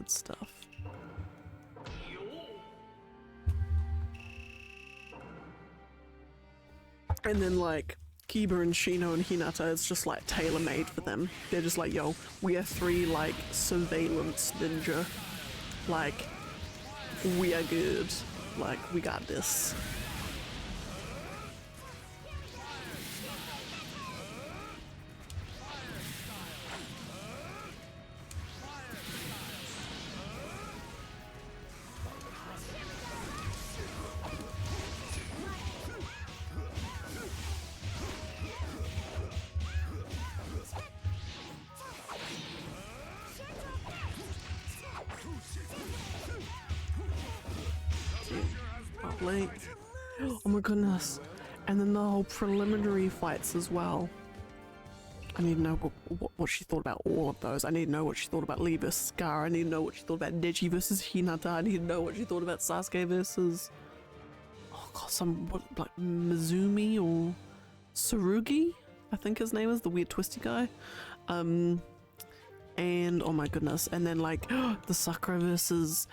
stuff. And then like, Kiba and Shino and Hinata, it's just like tailor-made for them. They're just like, yo, we are three like surveillance ninja. Like, we are good. Like, we got this. Lovely. Oh my goodness. And then the whole preliminary fights as well. I need to know what she thought about all of those. I need to know what she thought about Lee versus Gaara. I need to know what she thought about Neji versus Hinata. I need to know what she thought about Sasuke versus... oh god, like Mizumi or Tsurugi? I think his name is, the weird twisty guy. And oh my goodness, and then like the Sakura versus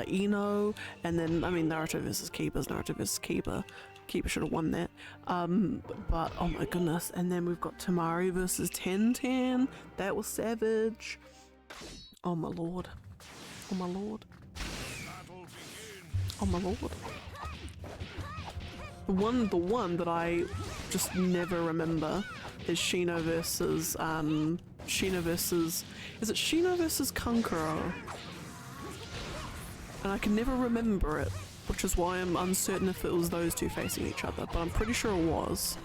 Ino, and then I mean Naruto versus Kiba's Naruto versus Kiba. Kiba should have won that. But oh my goodness, and then we've got Tamari versus Tenten. That was savage. Oh my lord. Oh my lord. Oh my lord. The one that I just never remember is Shino versus is it Shino versus Kankuro? And I can never remember it, which is why I'm uncertain if it was those two facing each other, but I'm pretty sure it was.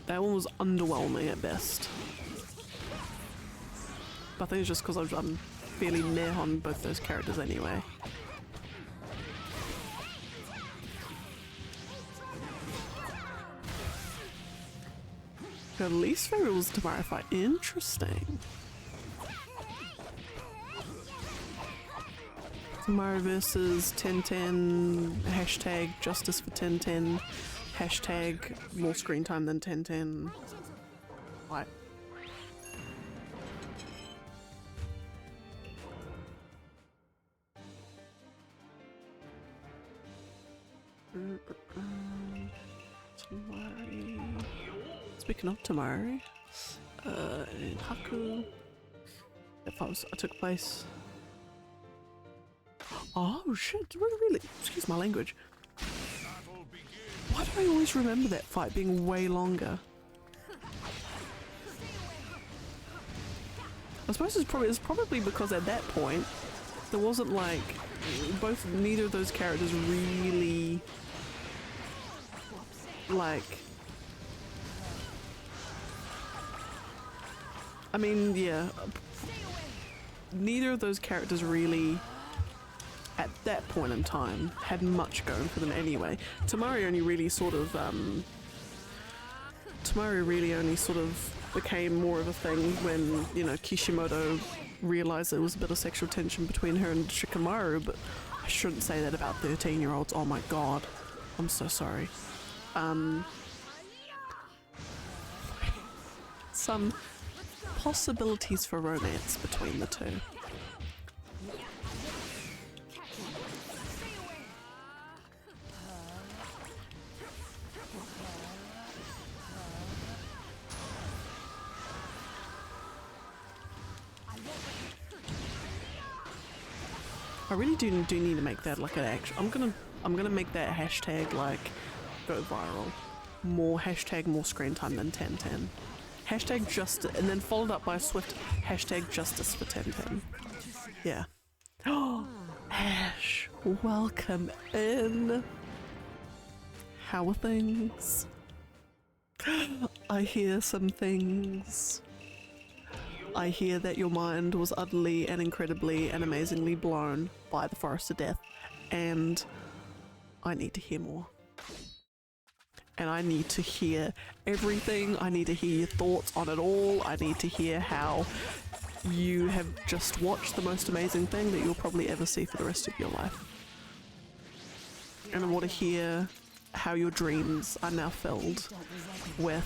That one was underwhelming at best. But I think it's just because I'm fairly meh on both those characters anyway. Her least favorite was Tamari fight. Interesting. Tamari versus Tenten. Hashtag justice for Tenten. Hashtag more screen time than Tenten. What? Tamari. Speaking of Tamari, and Haku, I took place. Oh shit! Really? Excuse my language. Why do I always remember that fight being way longer? I suppose it's probably because at that point there wasn't like neither of those characters really like. I mean, yeah, neither of those characters really, at that point in time, had much going for them anyway. Tamari only really sort of, became more of a thing when, you know, Kishimoto realized there was a bit of sexual tension between her and Shikamaru, but I shouldn't say that about 13-year-olds. Oh my god. I'm so sorry. Some possibilities for romance between the two. I really do need to make that like an action. I'm gonna make that hashtag like go viral. More hashtag more screen time than 1010. Hashtag justice, and then followed up by a swift hashtag justice for 1010. Yeah. Oh, Ash, welcome in. How are things? I hear some things. I hear that your mind was utterly and incredibly and amazingly blown by the Forest of Death, and I need to hear more. And I need to hear everything. I need to hear your thoughts on it all. I need to hear how you have just watched the most amazing thing that you'll probably ever see for the rest of your life. And I want to hear how your dreams are now filled with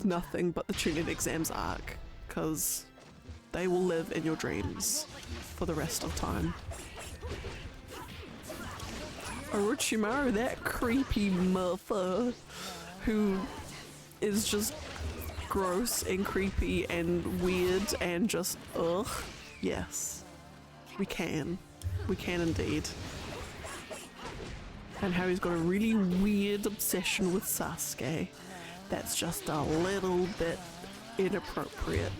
nothing but the Tune-In Exams arc, because they will live in your dreams for the rest of time. Orochimaru, that creepy mother who is just gross and creepy and weird and just ugh. Yes, we can indeed. And how he's got a really weird obsession with Sasuke that's just a little bit inappropriate.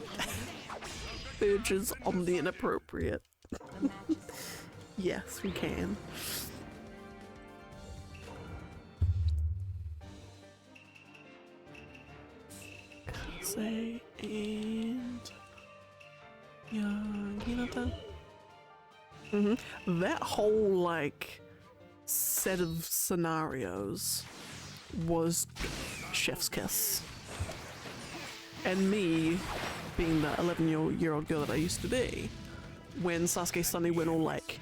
Verges on the inappropriate. Yes, we can. Say and Hinata. That whole like set of scenarios was chef's kiss. And me, being the 11-year-old girl that I used to be, when Sasuke suddenly went all like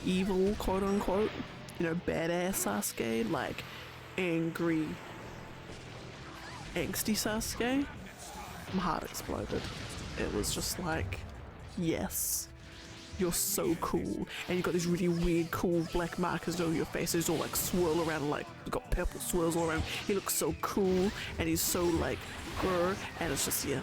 evil, quote unquote, you know, badass Sasuke, like angry, angsty Sasuke, my heart exploded. It was just like, yes, you're so cool, and you've got these really weird, cool black markers over your face. It's all like swirl around, like got purple swirls all around. He looks so cool, and he's so like, grr, and it's just yeah.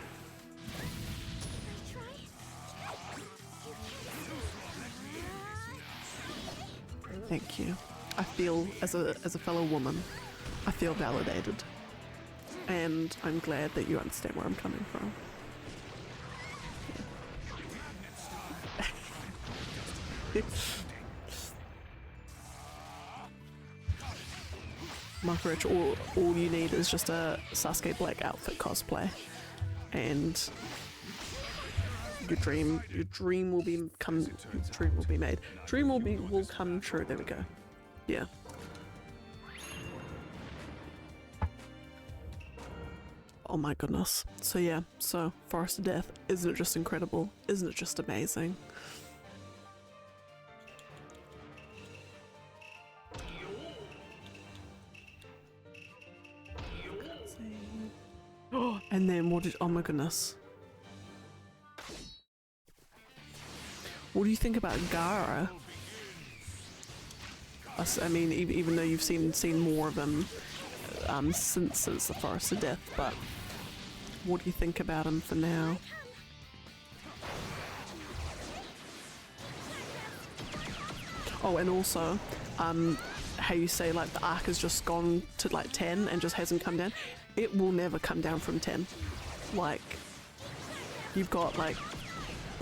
Thank you. I feel as a fellow woman, I feel validated, and I'm glad that you understand where I'm coming from. Marco Rich, all you need is just a Sasuke Black outfit cosplay, and your dream will be made. Dream will come true. There we go. Yeah. Oh my goodness. So yeah, so Forest of Death, isn't it just incredible? Isn't it just amazing? Oh, and then what did, oh my goodness. What do you think about Gaara? I mean, even though you've seen more of him since the Forest of Death, but what do you think about him for now? Oh, and also, how you say like the arc has just gone to like 10 and just hasn't come down. It will never come down from 10. Like, you've got like,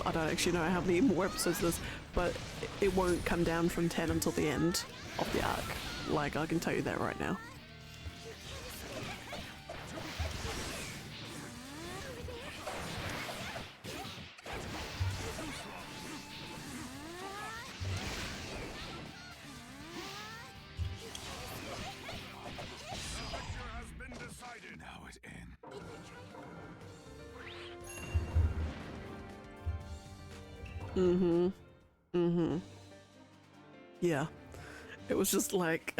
I don't actually know how many more episodes there's, but it won't come down from 10 until the end of the arc. Like, I can tell you that right now. Yeah, it was just like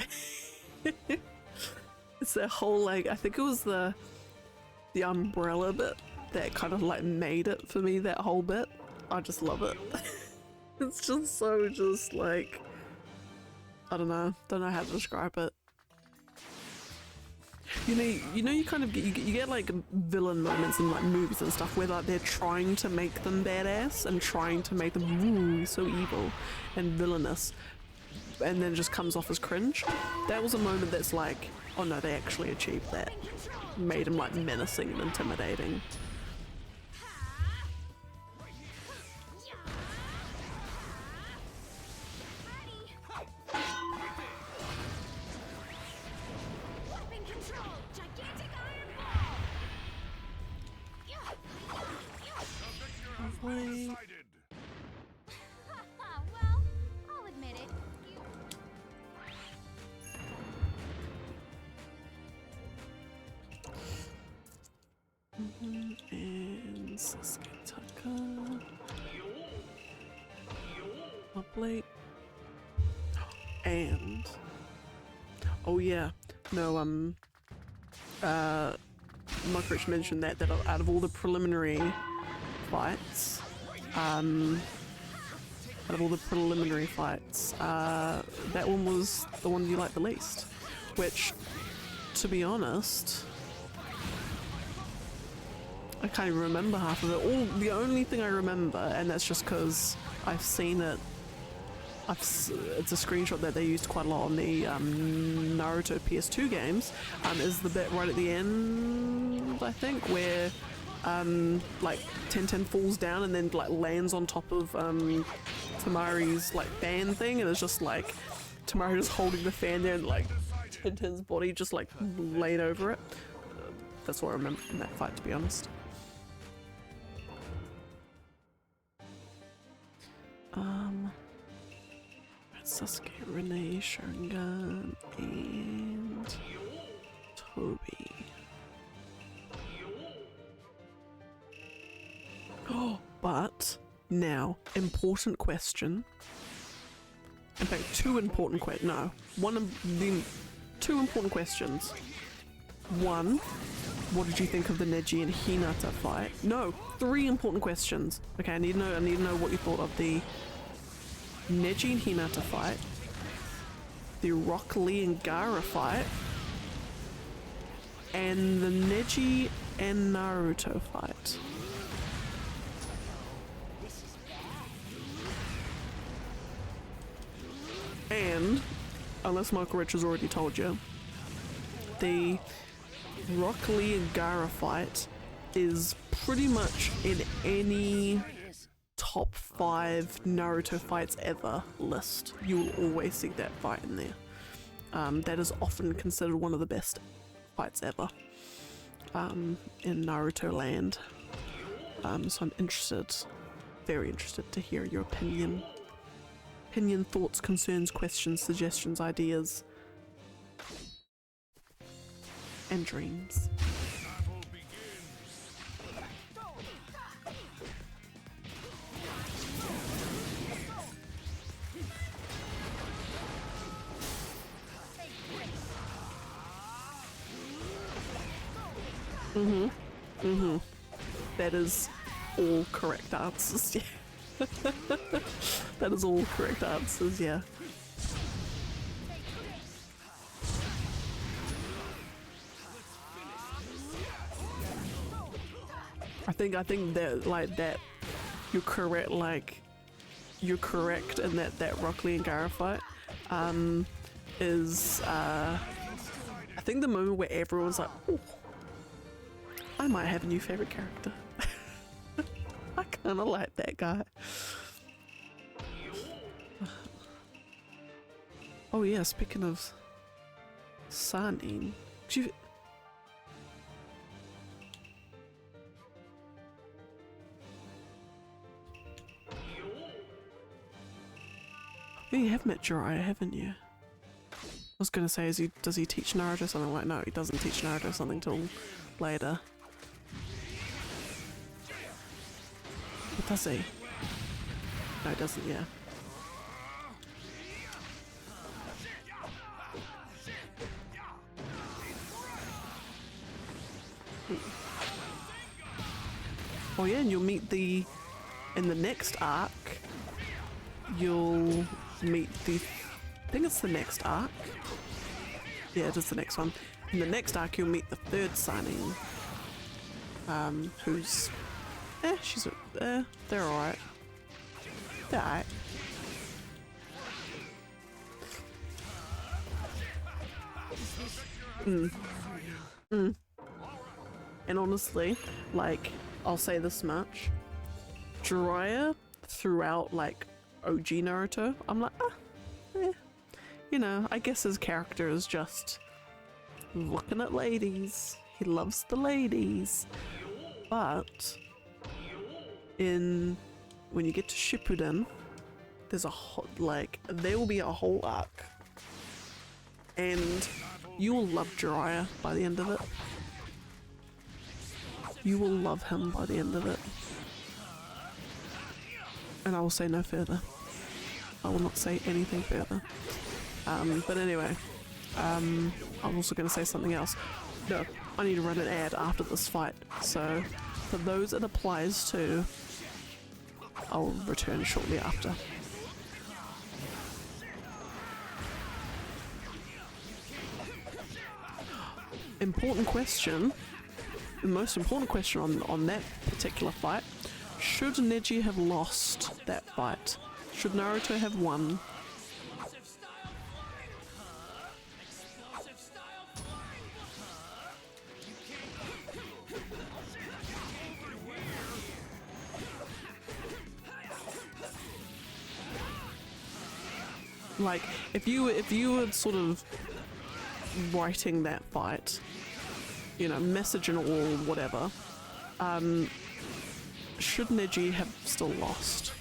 it's that whole like, I think it was the umbrella bit that kind of like made it for me, that whole bit. I just love it. It's just so just like, I don't know how to describe it. you kind of you get like villain moments in like movies and stuff where like they're trying to make them badass and trying to make them ooh so evil and villainous, and then it just comes off as cringe. That was a moment that's like, oh no, they actually achieved that, made him like menacing and intimidating. Lovely. Well, I'll admit it. And Sasuke Tucker. Lovely. And oh yeah, no Mockridge mentioned that out of all the preliminary fights, that one was the one you liked the least, which, to be honest, I can't even remember half of it. The only thing I remember, and that's just because I've seen it, it's a screenshot that they used quite a lot on the Naruto PS2 games, is the bit right at the end, I think, where like Tenten falls down and then like lands on top of Tamari's like fan thing, and it's just like Tamari just holding the fan there and like Tenten's body just like laid over it. That's what I remember from that fight, to be honest. Sasuke, Renee, Sharingan, and Toby. Oh, but now, important question. In fact, two important two important questions. One, what did you think of the Neji and Hinata fight? No, three important questions. Okay, I need to know what you thought of the Neji and Hinata fight, the Rock Lee and Gaara fight, and the Neji and Naruto fight. And, unless Michael Rich has already told you, the Rock Lee and Gaara fight is pretty much in any top 5 Naruto fights ever list. You will always see that fight in there. That is often considered one of the best fights ever in Naruto land. So I'm interested, very interested to hear your opinion, thoughts, concerns, questions, suggestions, ideas, and dreams. That is all correct answers, yeah. That is all correct answers, yeah. I think that like that you're correct, like you're correct in that Rock Lee and Gaara fight is I think the moment where everyone's like, oh, I might have a new favorite character. I kind of like that guy. Oh yeah, speaking of Sanin, you have met Jiraiya, haven't you? I was gonna say, does he teach Naruto something? Like, no, he doesn't teach Naruto something till later. But does he? No, he doesn't, yeah. Oh yeah, and you'll meet in the next arc, you'll meet I think it's the next arc. Yeah, it is the next one. In the next arc, you'll meet the third signing, who's, they're alright. They're alright. And honestly, like, I'll say this much, Jiraiya throughout, like, OG Naruto, I'm like, you know, I guess his character is just looking at ladies. He loves the ladies. But when you get to Shippuden, there's there will be a whole arc. And you will love Jiraiya by the end of it. You will love him by the end of it. And I will say no further. I will not say anything further. But anyway, I'm also going to say something else. No, I need to run an ad after this fight. So for those it applies to, I'll return shortly after. Important question. The most important question on that particular fight. Should Neji have lost that fight? Should Naruto have won? Like, if you were sort of writing that fight, you know, message and all, whatever, should Neji have still lost?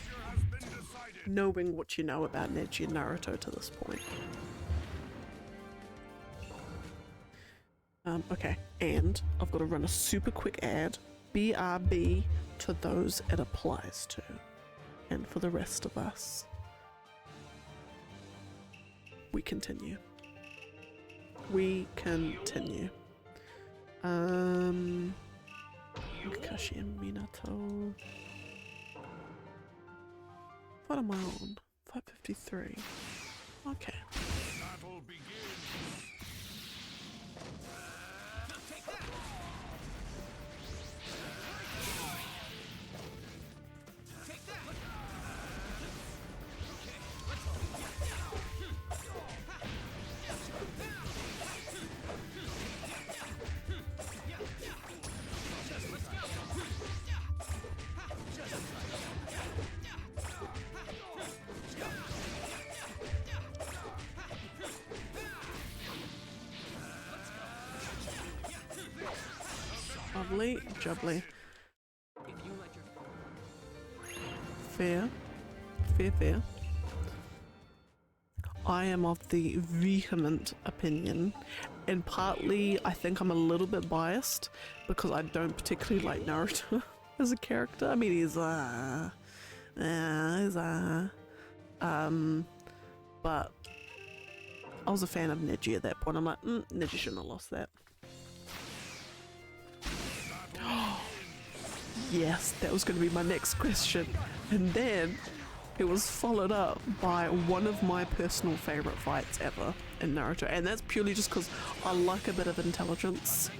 Knowing what you know about Neji and Naruto to this point. Okay, and I've got to run a super quick ad. BRB to those it applies to. And for the rest of us, we continue. We continue. Kakashi and Minato. What am I on? 553. Okay. Battle begins. Lovely, jubbly. Fair. Fair, fair. I am of the vehement opinion, and partly I think I'm a little bit biased because I don't particularly like Naruto as a character. I mean, he's but I was a fan of Neji at that point. I'm like, Neji shouldn't have lost that. Yes, that was going to be my next question. And then it was followed up by one of my personal favorite fights ever in Naruto. And that's purely just because I like a bit of intelligence,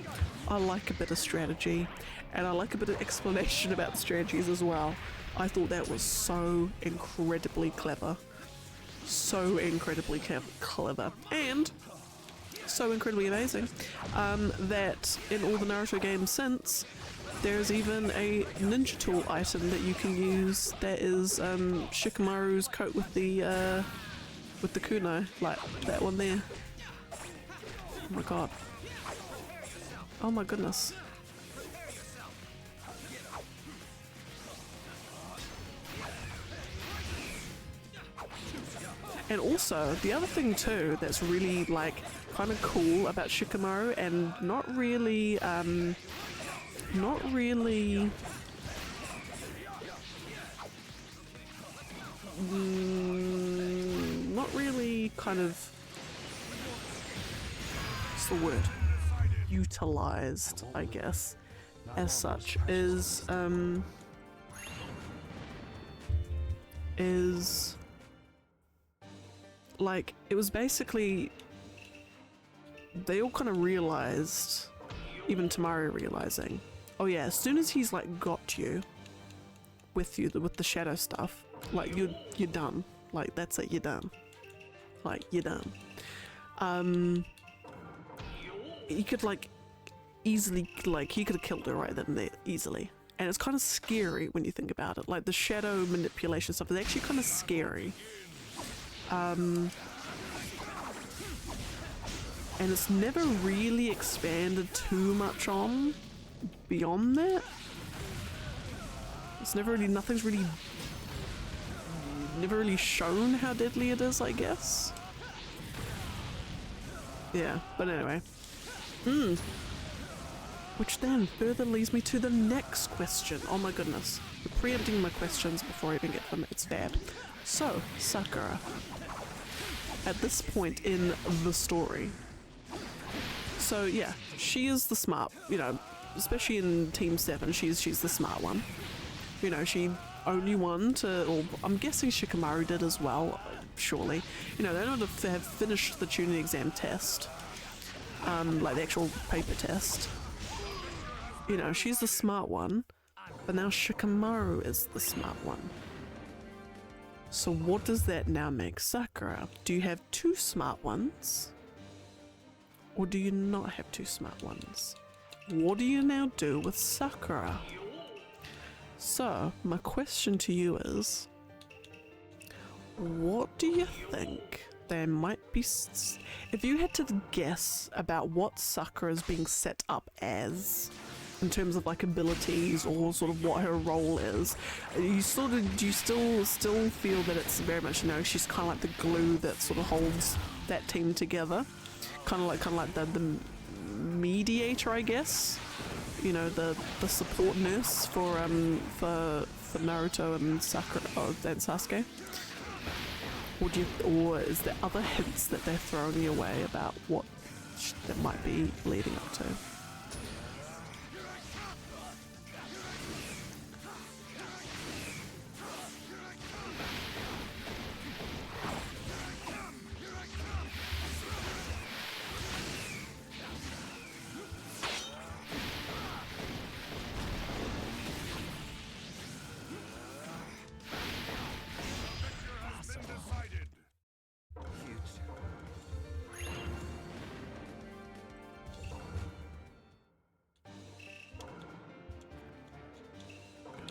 I like a bit of strategy, and I like a bit of explanation about the strategies as well. I thought that was so incredibly clever. So incredibly clever. And so incredibly amazing that in all the Naruto games since, there's even a ninja tool item that you can use that is Shikamaru's coat with the kunai, like that one there. Oh my god. Oh my goodness. And also, the other thing too that's really like kind of cool about Shikamaru and not really kind of, what's the word, utilized, I guess, as such, is like, it was basically they all kind of realized, even Tamari realizing, oh yeah, as soon as he's like got you with the shadow stuff, like you're done. Like that's it, you're done. Like you're done. He could like easily, like he could have killed her right then and there easily. And it's kind of scary when you think about it. Like the shadow manipulation stuff is actually kind of scary. And it's never really expanded too much on beyond that. It's never really, nothing's really, never really shown how deadly it is, I guess. Yeah, but anyway. Which then further leads me to the next question. Oh my goodness. You're preempting my questions before I even get to them. It's bad. So, Sakura. At this point in the story. So yeah, she is the smart, you know, especially in Team 7, she's the smart one. You know, she only won to, or I'm guessing Shikamaru did as well, surely. You know, they don't have finished the tuning exam test. Like the actual paper test. You know, she's the smart one, but now Shikamaru is the smart one. So what does that now make Sakura? Do you have two smart ones? Or do you not have two smart ones? What do you now do with Sakura? So, my question to you is, what do you think there might be, if you had to guess about what Sakura is being set up as, in terms of like abilities or sort of what her role is, you sort of, do you still feel that it's very much, you know, she's kind of like the glue that sort of holds that team together, kind of like the mediator, I guess, you know, the support nurse for Naruto and Sakura and Sasuke, or is there other hints that they're throwing your way about what that might be leading up to?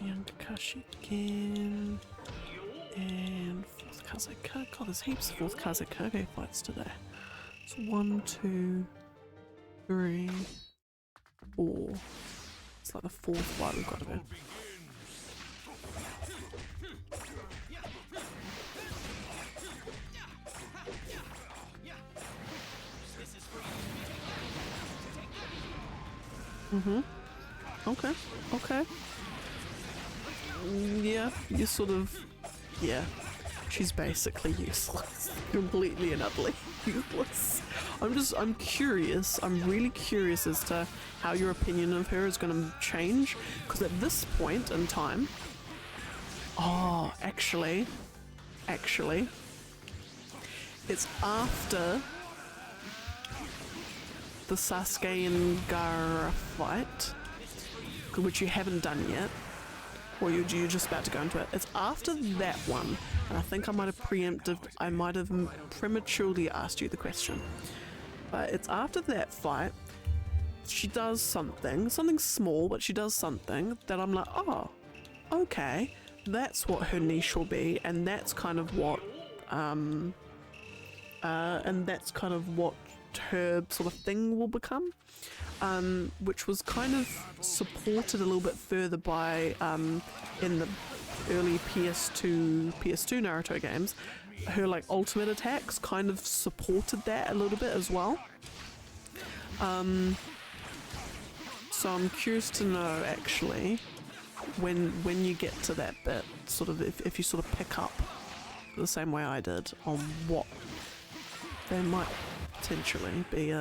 Young Kakashi again, and fourth Kazekage. God, there's heaps of fourth Kazekage fights today. So 1, 2, 3, 4. It's like the fourth fight we've got to go. Okay, okay. Yeah, you sort of, yeah, she's basically useless. Completely and utterly useless. I'm curious, I'm really curious as to how your opinion of her is going to change, because at this point in time, oh, actually, it's after the Sasuke and Gaara fight, which you haven't done yet, or you're just about to go into it. It's after that one, and I think I might have prematurely asked you the question. But it's after that fight, she does something small, but she does something that I'm like, oh, okay, that's what her niche will be, and that's kind of what, her sort of thing will become. Which was kind of supported a little bit further by in the early PS2 Naruto games. Her like ultimate attacks kind of supported that a little bit as well. So I'm curious to know actually when you get to that bit, sort of if you sort of pick up the same way I did on what they might potentially be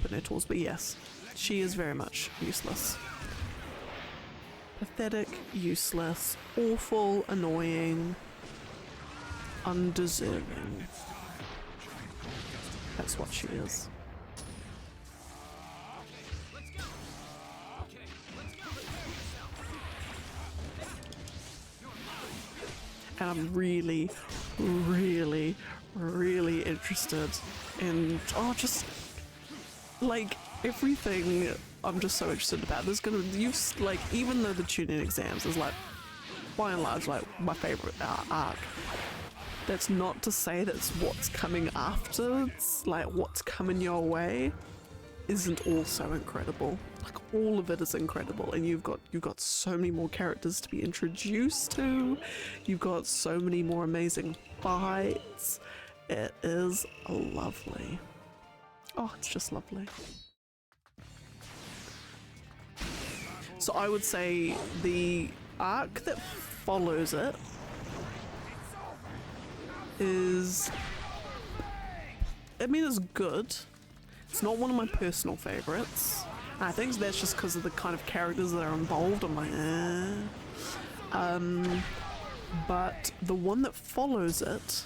put her towards, but yes, she is very much useless. Pathetic, useless, awful, annoying, undeserving. That's what she is. and I'm really, really, really interested in just like everything. I'm just so interested about. There's gonna like, even though the tuning exams is like by and large like my favorite arc, that's not to say that's what's coming afterwards. Like what's coming your way isn't also incredible. Like all of it is incredible, and you've got so many more characters to be introduced to. You've got so many more amazing fights. It is lovely. Oh, it's just lovely. So I would say the arc that follows it is, I mean, it's good. It's not one of my personal favorites. I think that's just because of the kind of characters that are involved. I'm like, but the one that follows it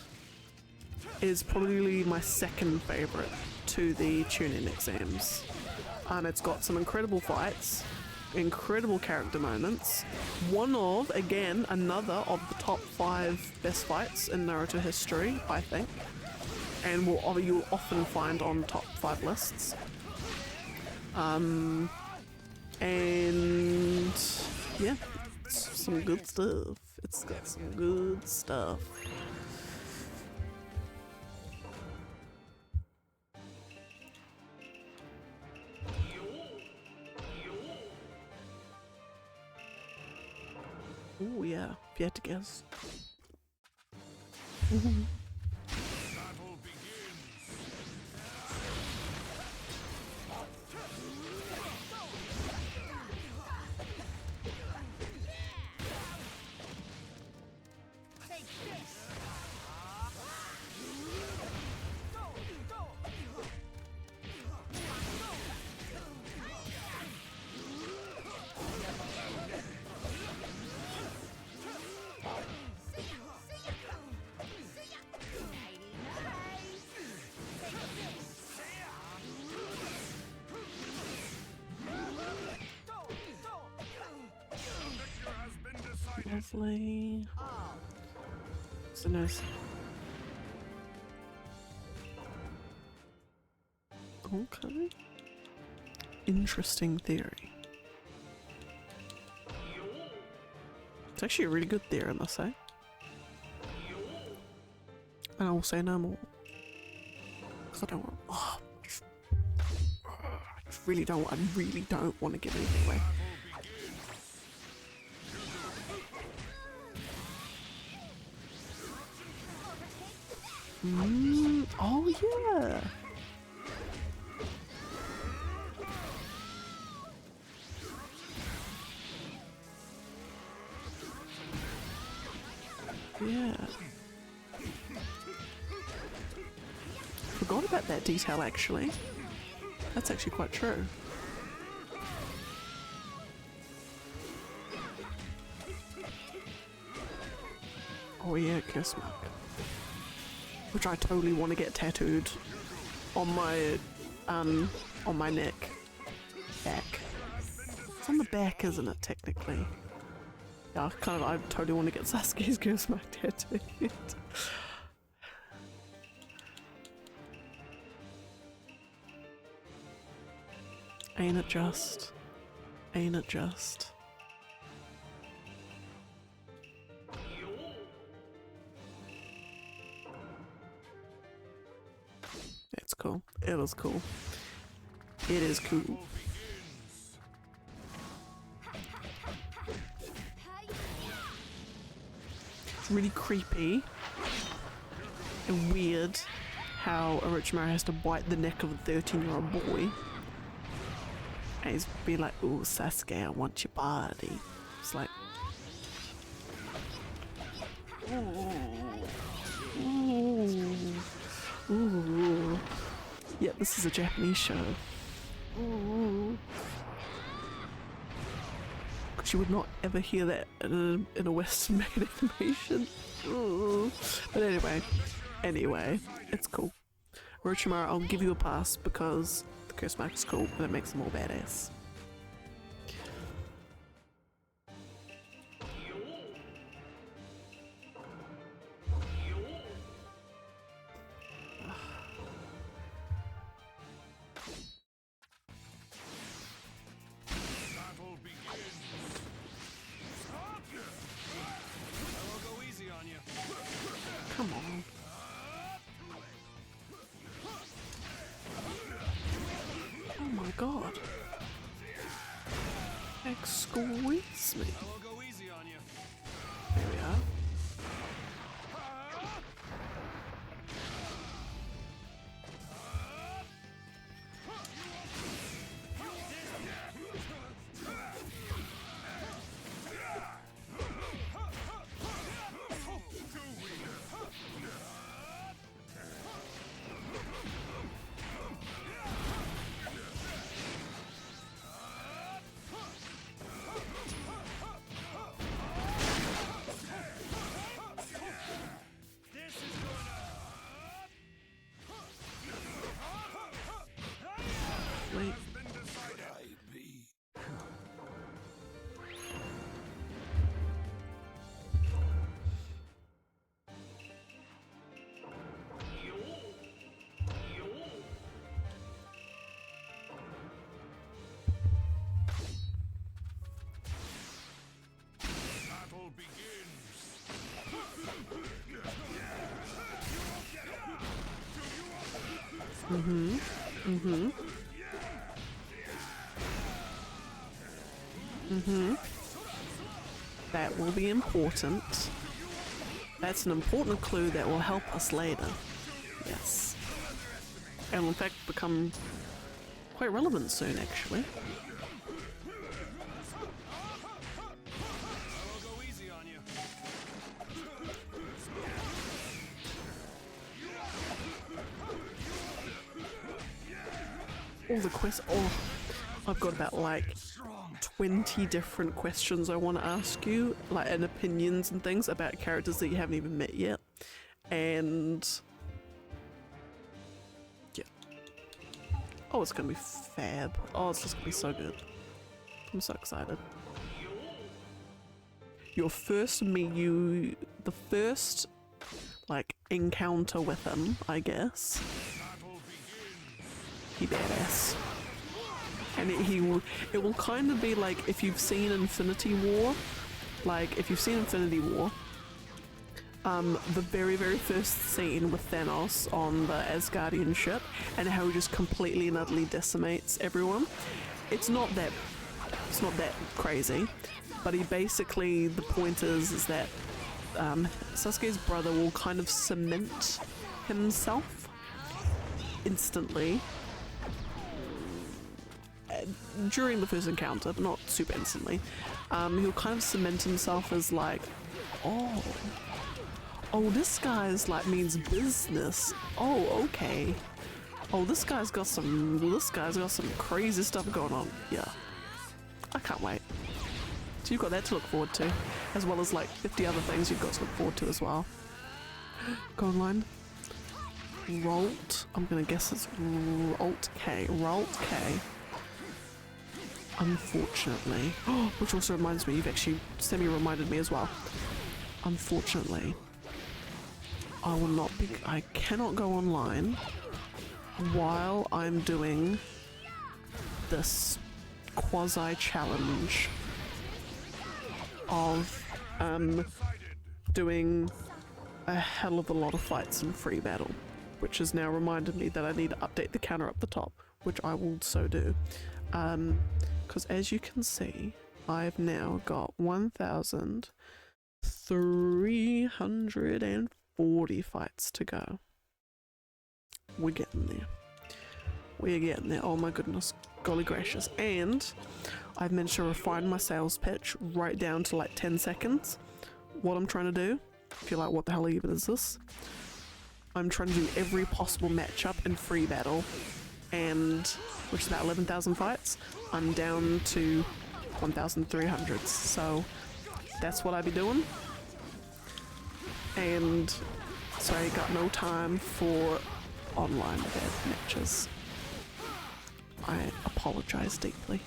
is probably my second favorite to the tune-in exams. It's got some incredible fights, incredible character moments. One of, again, another of the top 5 best fights in Naruto history, I think. And you'll often find on top 5 lists. And yeah, it's some good stuff. It's got some good stuff. Oh yeah, if you had to guess. Battle begins. Take this. Victor has been decided. Lovely. So nice. Okay. Interesting theory. It's actually a really good theory, I must say. And I will say no more. Because I don't want. Oh, I really don't want to give anything away. Oh yeah. Yeah. Forgot about that detail actually. That's actually quite true. Oh yeah, kiss mark. Which I totally want to get tattooed on my neck. Back. It's on the back, isn't it, technically? Yeah, I totally want to get Sasuke's curse mark tattooed. Ain't it just? Ain't it just? It's cool. It is cool. It is cool. It's really creepy and weird how Orochimaru has to bite the neck of a 13-year-old boy. And he's be like, "Ooh, Sasuke, I want your body." It's like, ooh. Yeah, this is a Japanese show. Ooh. Because you would not ever hear that in a Western made animation. Ooh. But anyway, it's cool. Orochimaru, I'll give you a pass because the curse mark is cool and it makes them all badass. squeeze me. I will go easy on you. There we are. Wait. Battle begins. That will be important. That's an important clue that will help us later. Yes. And will in fact become quite relevant soon, actually. I will go easy on you. All the quests. Oh, I've got about like 20 different questions I want to ask you, like, and opinions and things about characters that you haven't even met yet. And yeah. Oh, it's gonna be fab. Oh, it's just gonna be so good. I'm so excited. The first like encounter with him, I guess. He badass. And it will kind of be like if you've seen Infinity War, the very first scene with Thanos on the Asgardian ship and how he just completely and utterly decimates everyone. It's not that crazy, but he basically, the point is that Sasuke's brother will kind of cement himself instantly during the first encounter, but not super instantly. He'll kind of cement himself as like, oh, this guy's like means business. Oh, okay. Oh, this guy's got some crazy stuff going on. Yeah, I can't wait. So you've got that to look forward to, as well as like 50 other things you've got to look forward to as well. Go online. Rolt. I'm gonna guess it's Rolt K. Rolt K. Unfortunately, which also reminds me, you've actually semi-reminded me as well. Unfortunately, I cannot go online while I'm doing this quasi-challenge of doing a hell of a lot of fights in free battle, which has now reminded me that I need to update the counter up the top, which I will so do. Because as you can see, I've now got 1,340 fights to go. We're getting there. We're getting there. Oh my goodness, golly gracious. And I've managed to refine my sales pitch right down to like 10 seconds. What I'm trying to do, if you're like, what the hell even is this? I'm trying to do every possible matchup in free battle, and which is about 11,000 fights. I'm down to 1,300, so that's what I be doing. And so I got no time for online bad matches. I apologize deeply.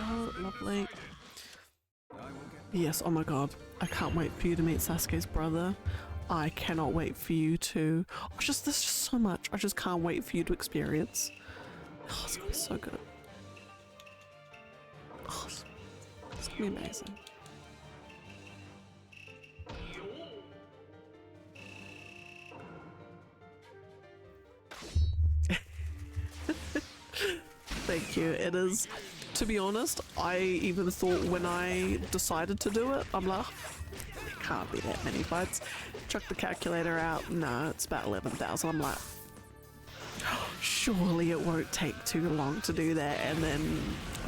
go. Lovely. Yes, oh my god. I can't wait for you to meet Sasuke's brother. I cannot wait for you to... Oh, there's just so much. I just can't wait for you to experience. Oh, it's gonna be so good. Oh, it's gonna be amazing. Thank you. It is, to be honest, I even thought when I decided to do it, I'm like, it can't be that many fights. Chuck the calculator out. No, it's about 11,000. I'm like, surely it won't take too long to do that. And then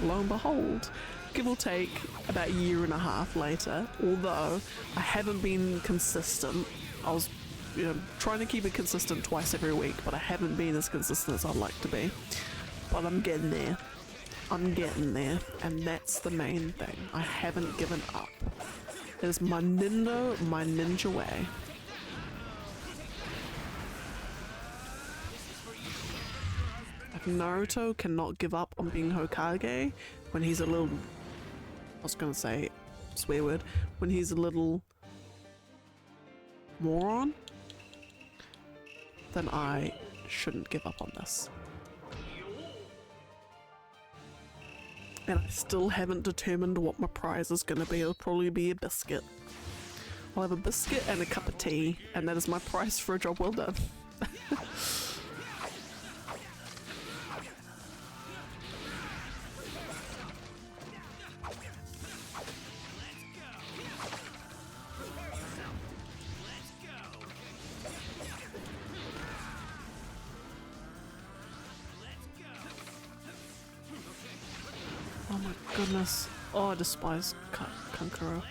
lo and behold, give or take about a year and a half later, although I haven't been consistent. I was, you know, trying to keep it consistent twice every week, but I haven't been as consistent as I'd like to be. But I'm getting there. I'm getting there, and that's the main thing. I haven't given up. It is my ninja way. If Naruto cannot give up on being Hokage when he's a little... I was gonna say swear word. When he's a little moron, then I shouldn't give up on this. And I still haven't determined what my prize is going to be. It'll probably be a biscuit. I'll have a biscuit and a cup of tea, and that is my price for a job well done. Oh my goodness. Oh, I despise Kankuro.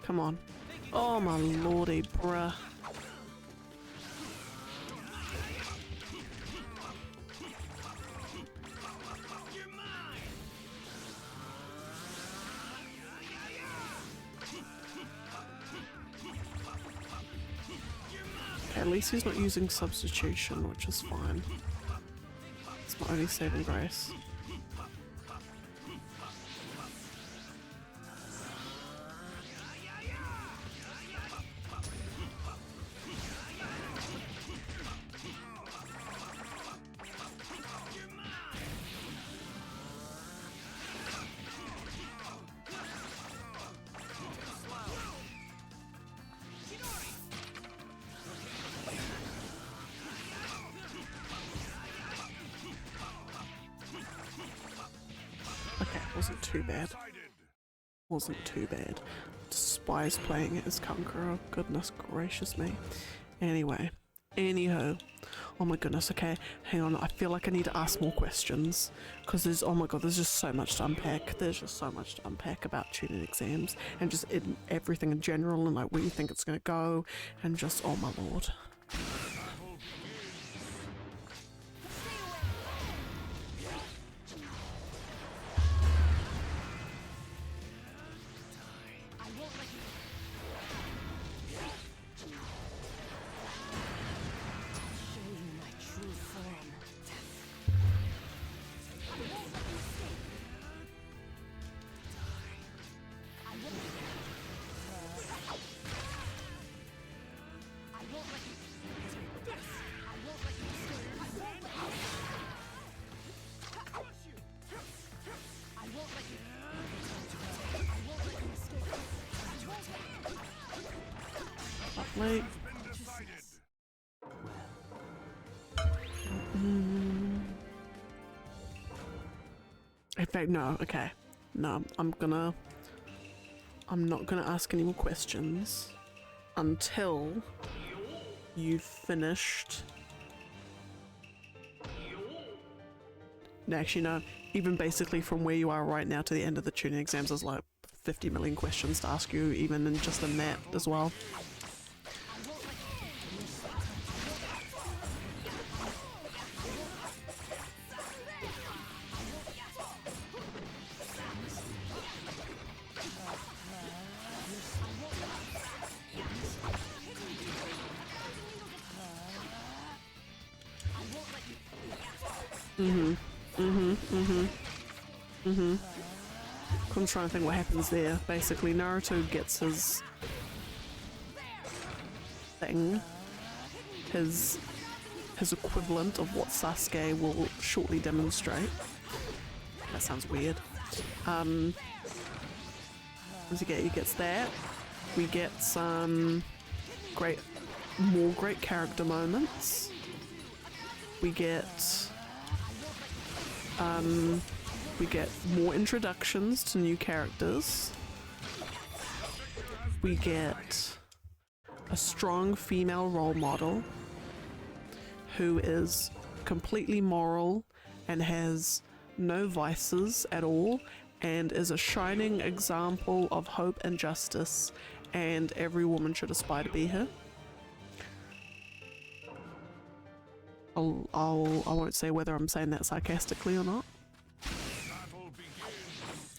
Come on. Oh my lordy, bruh. Okay, at least he's not using substitution, which is fine. It's my only saving grace. Wasn't too bad. Wasn't too bad. Despise playing it as Kankuro. Goodness gracious me. Anyway. Anyhow. Oh my goodness, okay. Hang on, I feel like I need to ask more questions. Because there's, oh my god, there's just so much to unpack. There's just so much to unpack about tuning exams. And just everything in general and like where you think it's going to go. And just, oh my lord. Like, in fact, no, okay. No, I'm not gonna ask any more questions until you've finished. No, actually, no. Even basically from where you are right now to the end of the tuning exams, there's like 50 million questions to ask you, even in just in that as well. I'm trying to think what happens there. Basically, Naruto gets his thing, his equivalent of what Sasuke will shortly demonstrate. That sounds weird. What does he get? He gets that. We get some more great character moments. We get more introductions to new characters. We get a strong female role model who is completely moral and has no vices at all and is a shining example of hope and justice, and every woman should aspire to be her. I won't say whether I'm saying that sarcastically or not.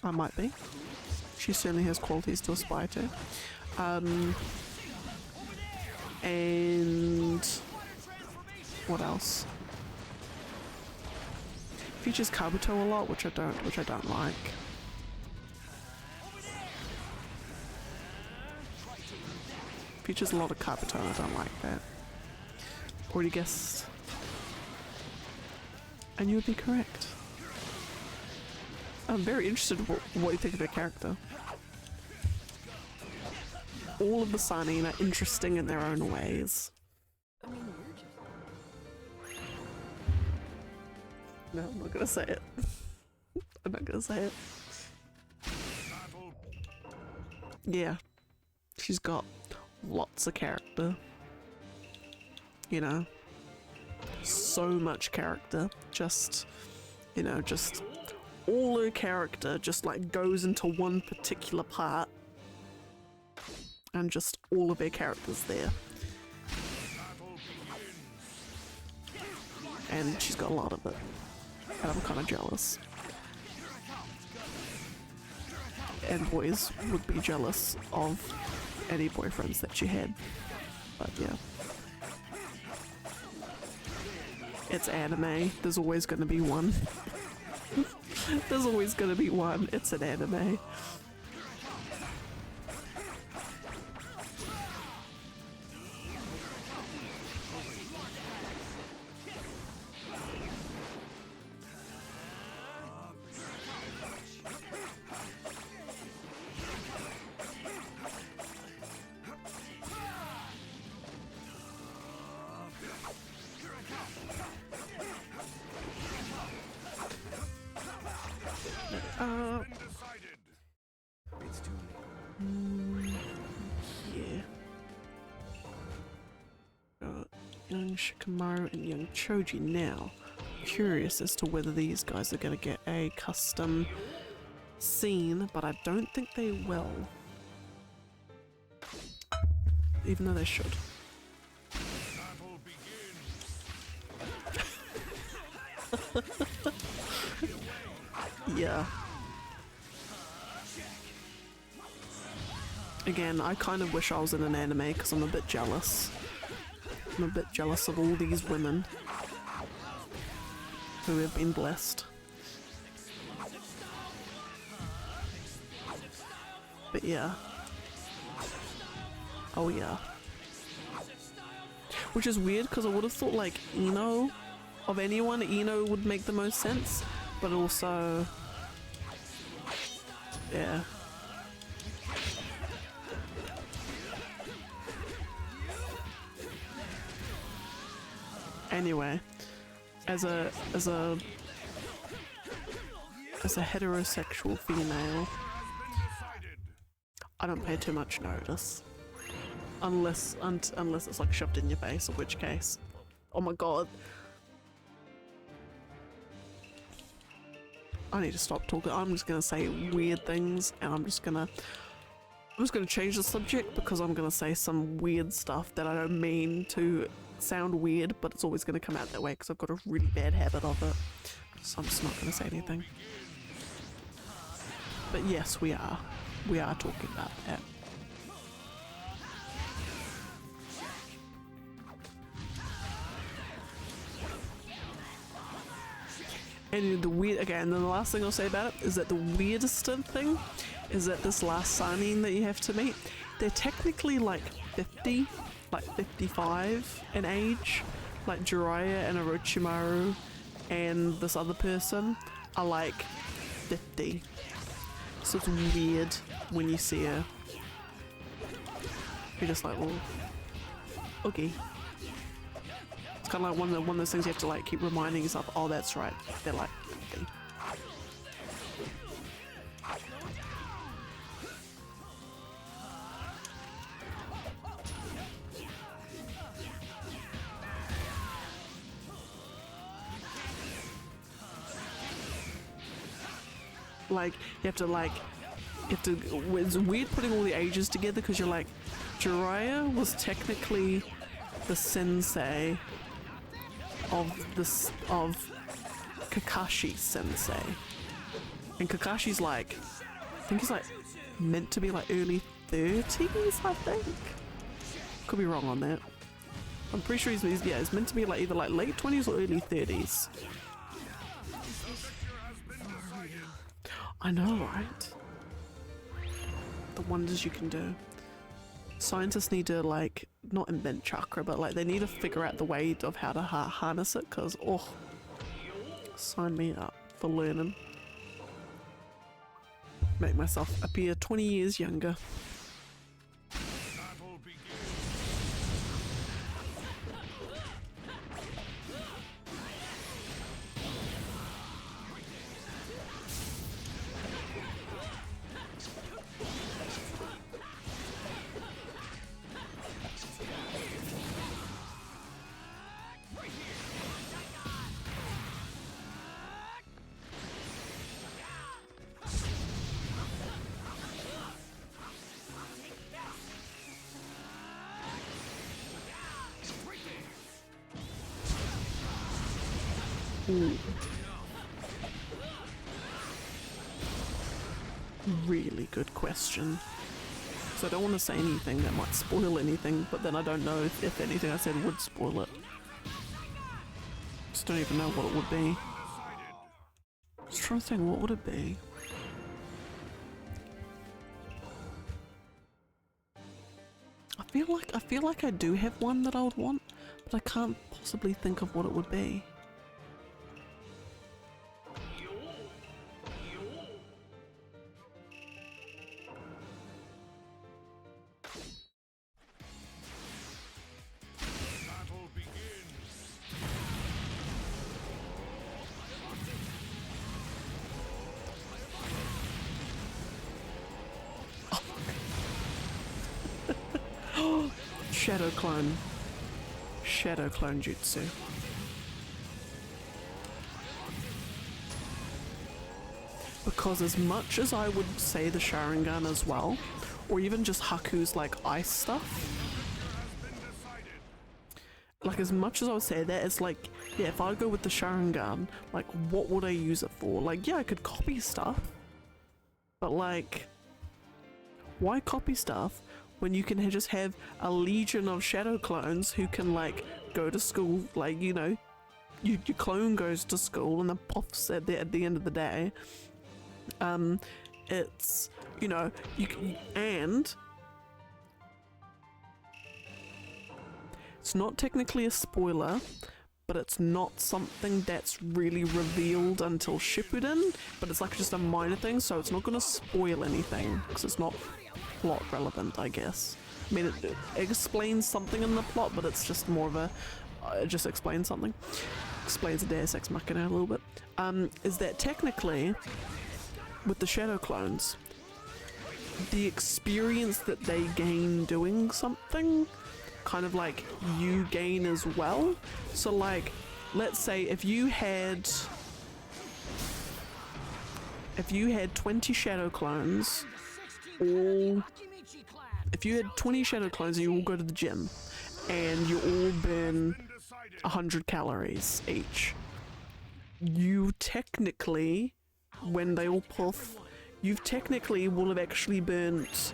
I might be. She certainly has qualities to aspire to. And what else? Features Kabuto a lot, which I don't like. Features a lot of Kabuto, and I don't like that. Already guessed. And you would be correct. I'm very interested in what you think of their character. All of the Sanin are interesting in their own ways. No, I'm not gonna say it. I'm not gonna say it. Yeah, she's got lots of character. You know, so much character. Just, you know, just all her character just like goes into one particular part. And just all of her characters there. And she's got a lot of it. And I'm kind of jealous. And boys would be jealous of any boyfriends that she had. But yeah. It's anime. There's always going to be one. There's always going to be one. It's an anime. Yeah. Got young Shikamaru and young Choji now. Curious as to whether these guys are going to get a custom scene, but I don't think they will. Even though they should. Yeah. Again, I kind of wish I was in an anime because I'm a bit jealous. I'm a bit jealous of all these women who have been blessed. But yeah. Oh yeah. Which is weird because I would have thought like Ino, of anyone, Ino would make the most sense. But also, yeah. Anyway, as a heterosexual female, I don't pay too much notice, unless it's like shoved in your face, in which case, oh my god. I need to stop talking. I'm just gonna say weird things, and I'm just gonna change the subject because I'm gonna say some weird stuff that I don't mean to sound weird, but it's always gonna come out that way because I've got a really bad habit of it. So I'm just not gonna say anything. But yes, we are talking about that. And the weird, again, then the last thing I'll say about it is that the weirdest thing is that this last signing that you have to meet, they're technically like 50, like 55 in age. Like Jiraiya and Orochimaru and this other person are like 50. So it's weird when you see her. You're just like, well, okay. It's kind of like one of those things you have to like keep reminding yourself, oh, that's right, they're like 50. Like, it's weird putting all the ages together because you're like, Jiraiya was technically the sensei of Kakashi's sensei. And Kakashi's like, I think he's like meant to be like early 30s, I think. Could be wrong on that. I'm pretty sure he's meant to be like either like late 20s or early 30s. I know, right? The wonders you can do. Scientists need to like not invent chakra, but like they need to figure out the way of how to harness it, because oh, sign me up for learning. Make myself appear 20 years younger. Ooh. Really good question. So I don't want to say anything that might spoil anything, but then I don't know if anything I said would spoil it. Just don't even know what it would be. Just trying to think, what would it be? I feel like I do have one that I would want, but I can't possibly think of what it would be. Shadow clone jutsu. Because as much as I would say the Sharingan as well, or even just Haku's like ice stuff, like as much as I would say that, it's like, yeah, if I go with the Sharingan, like what would I use it for? Like, yeah, I could copy stuff, but like, why copy stuff when you can just have a legion of shadow clones who can like go to school, like, you know, your clone goes to school and then puffs at the end of the day. It's, you know, and it's not technically a spoiler, but it's not something that's really revealed until Shippuden, but it's like just a minor thing, so it's not going to spoil anything because it's not plot relevant, I guess. I mean, it explains something in the plot, but it's just more of a it just explains something. Explains the Deus Ex Machina a little bit. Is that technically with the shadow clones, the experience that they gain doing something, kind of like you gain as well. So like, let's say if you had 20 shadow clones, all if you had 20 shadow clones and you all go to the gym and you all burn 100 calories each, you technically, when they all puff, you technically will have actually burnt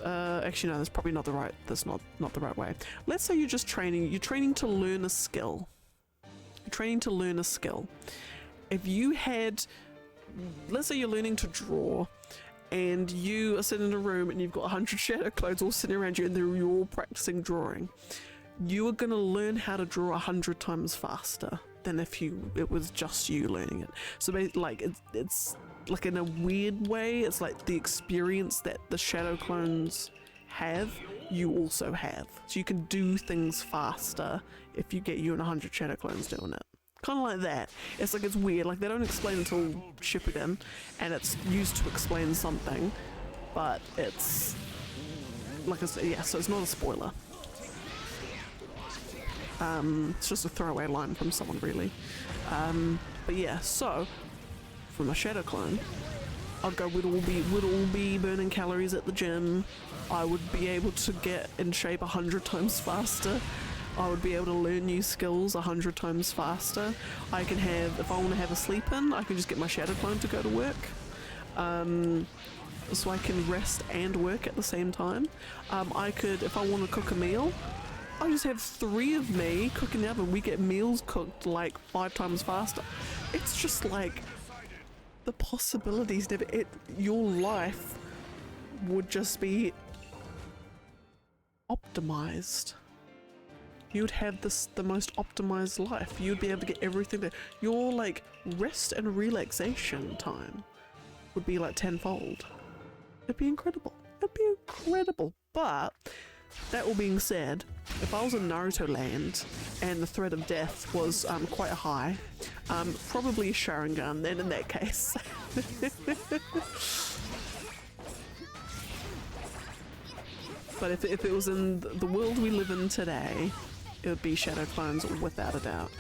actually no, that's probably not the right, that's not the right way. Let's say you're just training, you're training to learn a skill. You're training to learn a skill. if you had, let's say you're learning to draw, and you are sitting in a room and you've got 100 shadow clones all sitting around you and you're all practicing drawing, you are going to learn how to draw 100 times faster than if it was just you learning it. So like it's like, in a weird way, it's like the experience that the shadow clones have, you also have. So you can do things faster if you get you and 100 shadow clones doing it. Kind of like that. It's like, it's weird, like they don't explain until Shippuden, and it's used to explain something, but it's like, yeah, so it's not a spoiler. It's just a throwaway line from someone, really. But yeah, so from a shadow clone, I'd go, would all be burning calories at the gym. I would be able to get in shape 100 times faster. I would be able to learn new skills 100 times faster. I can have, if I want to have a sleep in, I can just get my shadow clone to go to work. So I can rest and work at the same time. I could, if I want to cook a meal, I just have 3 of me cooking the oven. We get meals cooked like 5 times faster. It's just like, the possibilities, your life would just be optimized. You'd have the most optimized life. You'd be able to get everything there. Your like rest and relaxation time would be like tenfold. It'd be incredible. It'd be incredible. But that all being said, if I was in Naruto land and the threat of death was quite high, probably a Sharingan then in that case. But if it was in the world we live in today, it would be shadow clones without a doubt.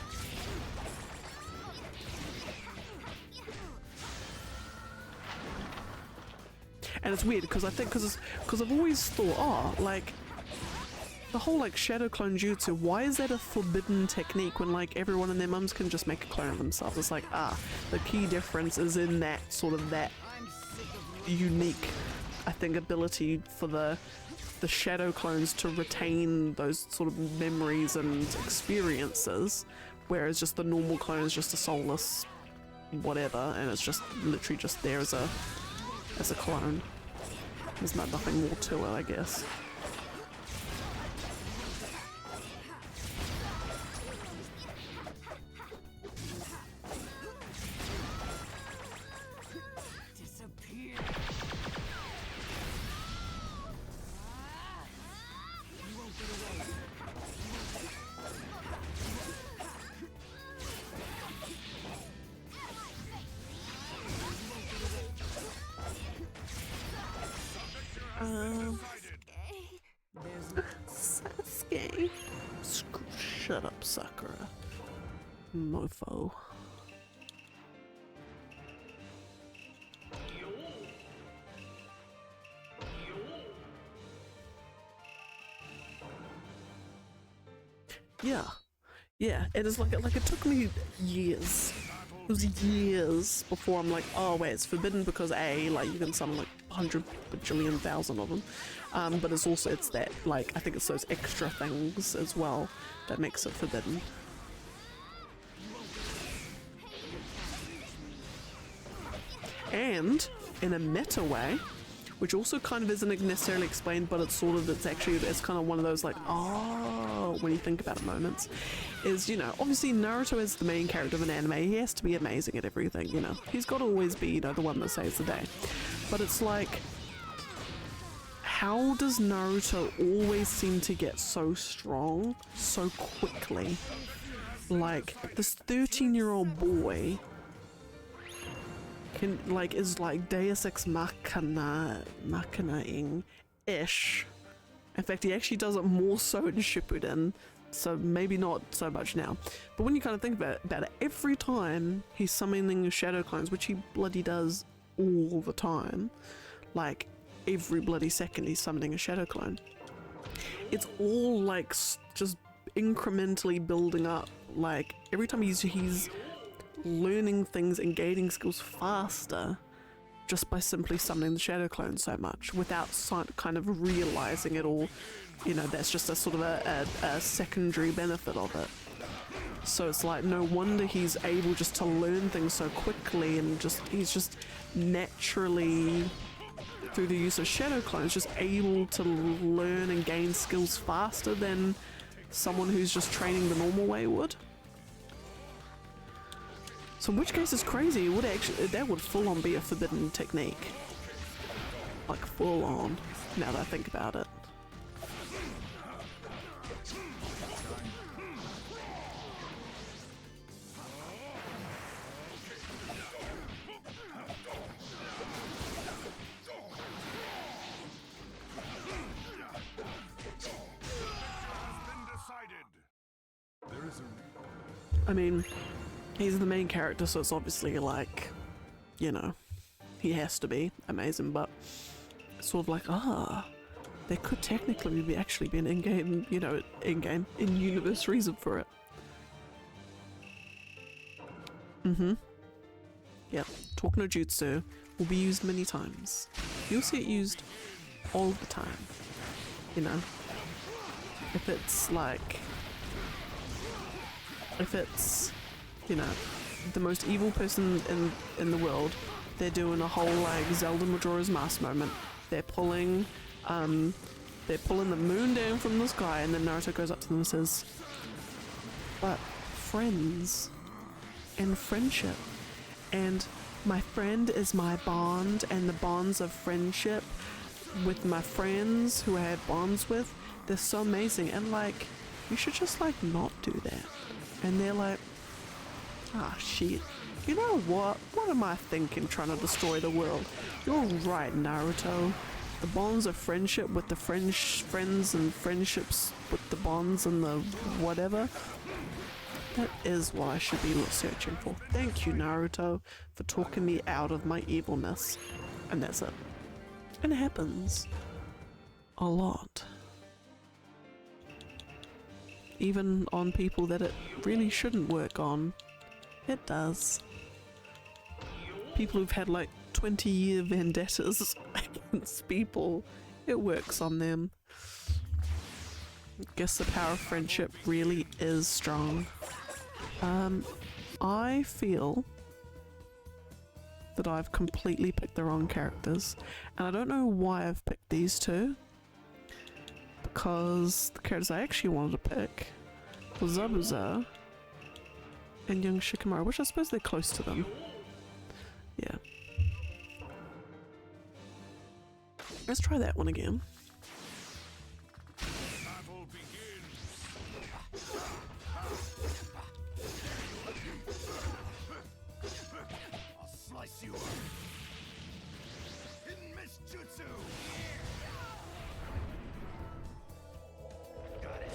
And it's weird because I think because I've always thought, oh, like the whole like shadow clone jutsu, why is that a forbidden technique when like everyone and their mums can just make a clone of themselves? It's like, the key difference is in that sort of that unique, I think, ability for the shadow clones to retain those sort of memories and experiences, whereas just the normal clone is just a soulless whatever, and it's just literally just there as a clone. There's nothing more to it, I guess. Sasuke. Shut up, Sakura. Mofo. Yeah, it is like it took me years. It was years before I'm like, oh wait, it's forbidden because A, like you can summon like 100 bajillion thousand of them, but it's that, like, I think it's those extra things as well that makes it forbidden. And in a meta way, which also kind of isn't necessarily explained, but it's kind of one of those like, oh, when you think about it moments, is, you know, obviously Naruto is the main character of an anime. He has to be amazing at everything, you know. He's got to always be, you know, the one that saves the day. But it's like, how does Naruto always seem to get so strong so quickly? Like, this 13-year-old boy is like Deus Ex Machina-ing-ish. In fact, he actually does it more so in Shippuden, so maybe not so much now. But when you kind of think about it, every time he's summoning shadow clones, which he bloody does all the time, like every bloody second he's summoning a shadow clone, it's all like just incrementally building up. Like every time he's learning things and gaining skills faster just by simply summoning the shadow clone so much without kind of realizing it all. You know, that's just a sort of a secondary benefit of it. So it's like no wonder he's able just to learn things so quickly, and he's just naturally, through the use of shadow clones, just able to learn and gain skills faster than someone who's just training the normal way would. So in which case it's crazy, it would actually, that would full on be a forbidden technique. Like full on, now that I think about it. I mean, he's the main character, so it's obviously like, you know, he has to be amazing, but it's sort of like, there could technically be actually be an in-game, you know, in-universe reason for it. Yep, talk no jutsu will be used many times. You'll see it used all the time, you know. If it's like, you know, the most evil person in the world, they're doing a whole like Zelda Majora's Mask moment. They're pulling the moon down from the sky, and then Naruto goes up to them and says, "But friends and friendship, and my friend is my bond, and the bonds of friendship with my friends who I have bonds with, they're so amazing, and like, you should just like not do that." And they're like, "Ah, shit. You know what? What am I thinking trying to destroy the world? You're right, Naruto. The bonds of friendship with the friends and friendships with the bonds and the whatever. That is what I should be searching for. Thank you, Naruto, for talking me out of my evilness." And that's it. And it happens a lot. Even on people that it really shouldn't work on, it does. People who've had like 20-year vendettas against people, it works on them. I guess the power of friendship really is strong. I feel that I've completely picked the wrong characters, and I don't know why I've picked these two, because the characters I actually wanted to pick were Zabuza and young Shikamaru, which I suppose they're close to them. Yeah. Let's try that one again. Battle begins. I'll slice you up. Hidden Mist Jutsu. Got it.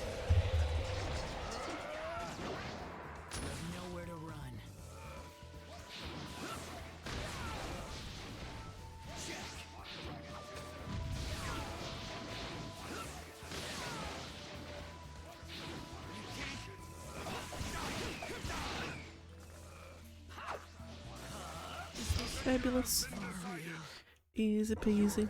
Nowhere to run. Fabulous. Easy peasy.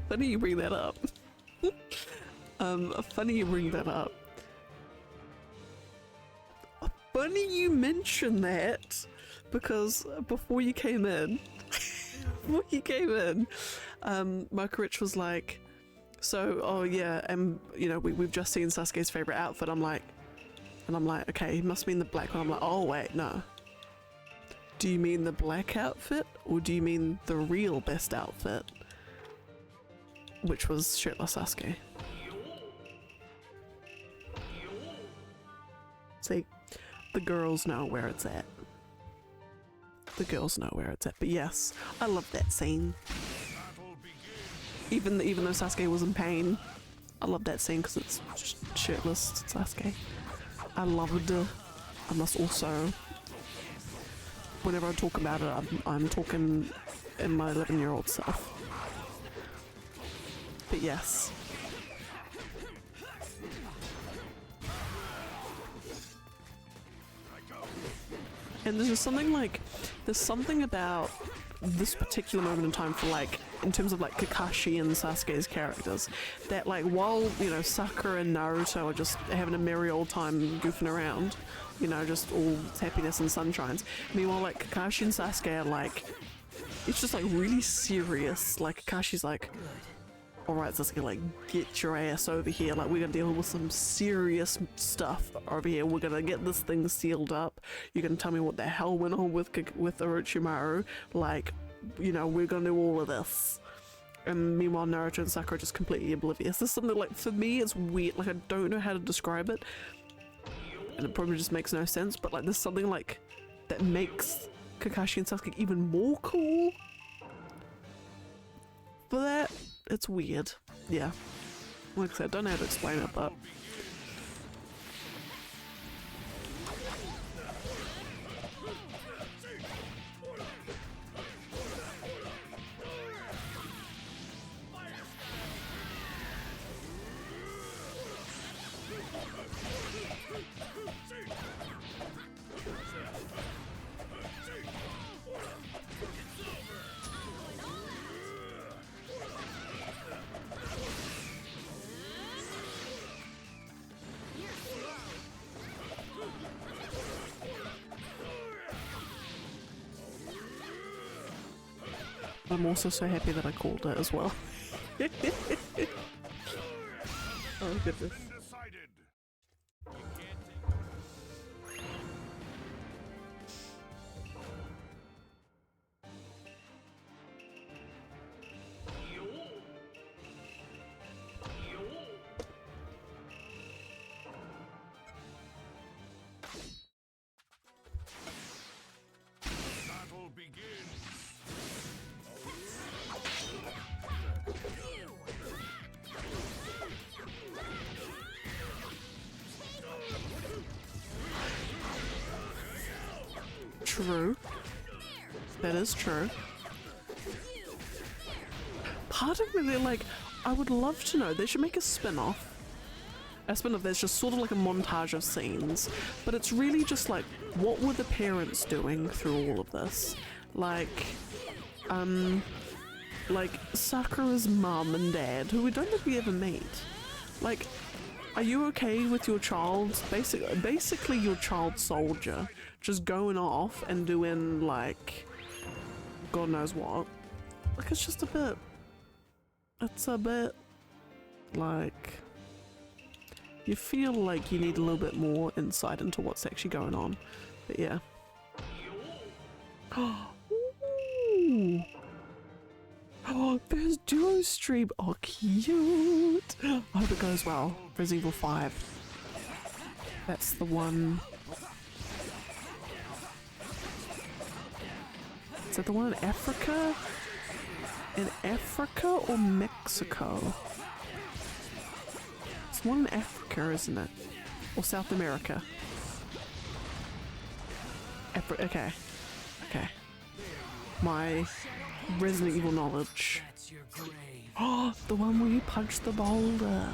Funny you bring that up. Funny you bring that up. Funny you mention that, because before you came in, Marco Rich was like, "So, oh yeah, and you know, we've just seen Sasuke's favorite outfit." I'm like, okay, he must mean the black one. I'm like, oh wait, no. Do you mean the black outfit, or do you mean the real best outfit? Which was shirtless Sasuke. See, the girls know where it's at. The girls know where it's at. But yes, I love that scene. Even though Sasuke was in pain, I love that scene because it's shirtless Sasuke. I loved it. I must also, whenever I talk about it, I'm talking in my 11-year-old self. But yes. And there's just something like, there's something about this particular moment in time for like in terms of like Kakashi and Sasuke's characters, that like while, you know, Sakura and Naruto are just having a merry old time goofing around, you know, just all happiness and sunshines, meanwhile like Kakashi and Sasuke are like, it's just like really serious. Like Kakashi's like, alright Sasuke, like get your ass over here, like we're gonna deal with some serious stuff over here, we're gonna get this thing sealed up, you're gonna tell me what the hell went on with Orochimaru, like, you know, we're gonna do all of this. And meanwhile Naruto and Sakura are just completely oblivious. This is something like, for me it's weird, like I don't know how to describe it and it probably just makes no sense, but like there's something like that makes Kakashi and Sasuke even more cool for that. It's weird. Yeah. Like I said, I don't know how to explain it, but I'm also so happy that I called it as well. Oh goodness. Decided. Battle begins. True. That is true. Part of me, like, I would love to know, they should make a spin-off. A spin-off that's just sort of like a montage of scenes, but it's really just like, what were the parents doing through all of this? Like Sakura's mum and dad, who we don't think we ever meet. Like, are you okay with your child, basically your child soldier, just going off and doing like, God knows what? Like, it's just a bit, it's a bit like, you feel like you need a little bit more insight into what's actually going on. But yeah. Ooh. Oh, there's duo stream. Oh, cute. I hope it goes well. Resident Evil 5. That's the one. Is that the one in Africa? In Africa or Mexico? It's one in Africa, isn't it? Or South America? Okay. Okay. My Resident Evil knowledge. Oh, the one where you punch the boulder.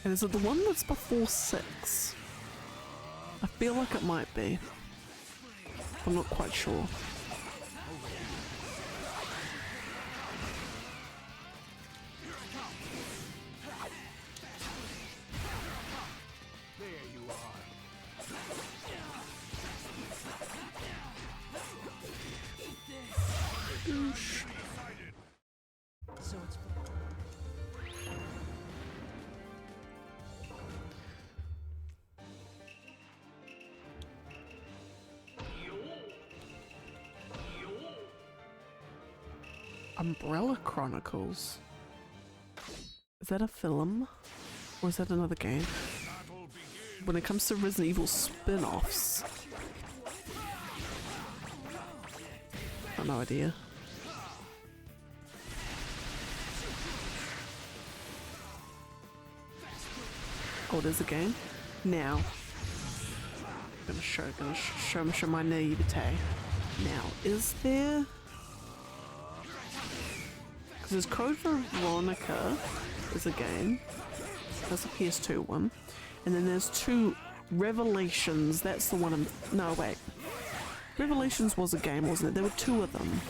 And is it the one that's before 6? I feel like it might be. I'm not quite sure. Umbrella Chronicles. Is that a film? Or is that another game? When it comes to Resident Evil spin-offs, I have no idea. Oh, there's a game? Now. Gonna show my naivete. Now, is there... There's Code Veronica is a game. That's a PS2 one. And then there's 2 Revelations, that's the one no wait. Revelations was a game, wasn't it? There were two of them.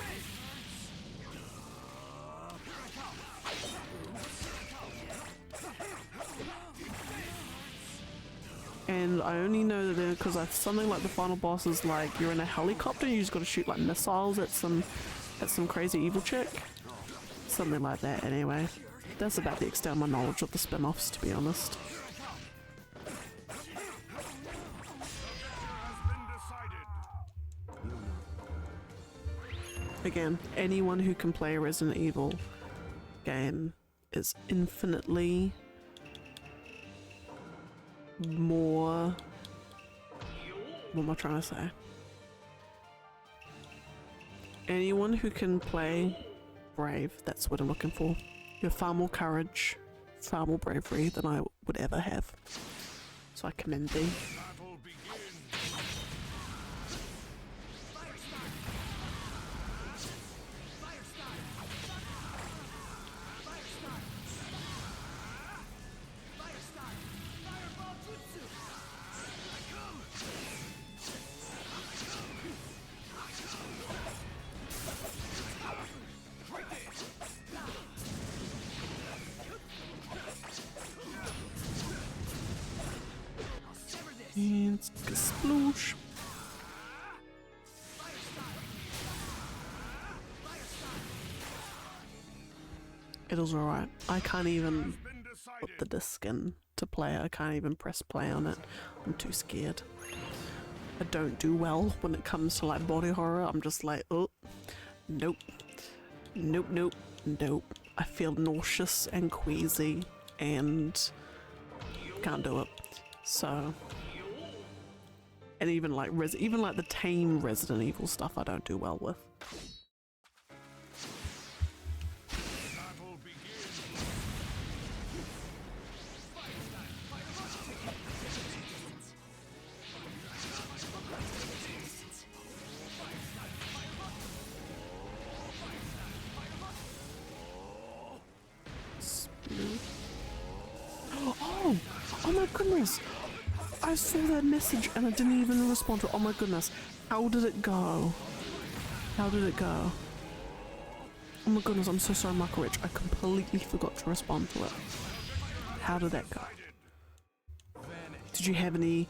And I only know that because something like the final boss is like you're in a helicopter and you just gotta shoot like missiles at some crazy evil chick. Something like that anyway. That's about the extent of my knowledge of the spin-offs, to be honest. Again, anyone who can play a Resident Evil game is infinitely more... What am I trying to say? Anyone who can play brave, that's what I'm looking for. You have far more courage, far more bravery than I would ever have. So I commend thee. And sploosh. It was alright. I can't even put the disc in to play. I can't even press play on it. I'm too scared. I don't do well when it comes to like body horror. I'm just like, oh, nope. Nope, nope, nope. I feel nauseous and queasy and can't do it. So... And even like the tame Resident Evil stuff I don't do well with. Oh my goodness! I saw that message and I didn't even respond to it. Oh my goodness. How did it go? How did it go? Oh my goodness, I'm so sorry, Michael Rich. I completely forgot to respond to it. How did that go? Did you have any...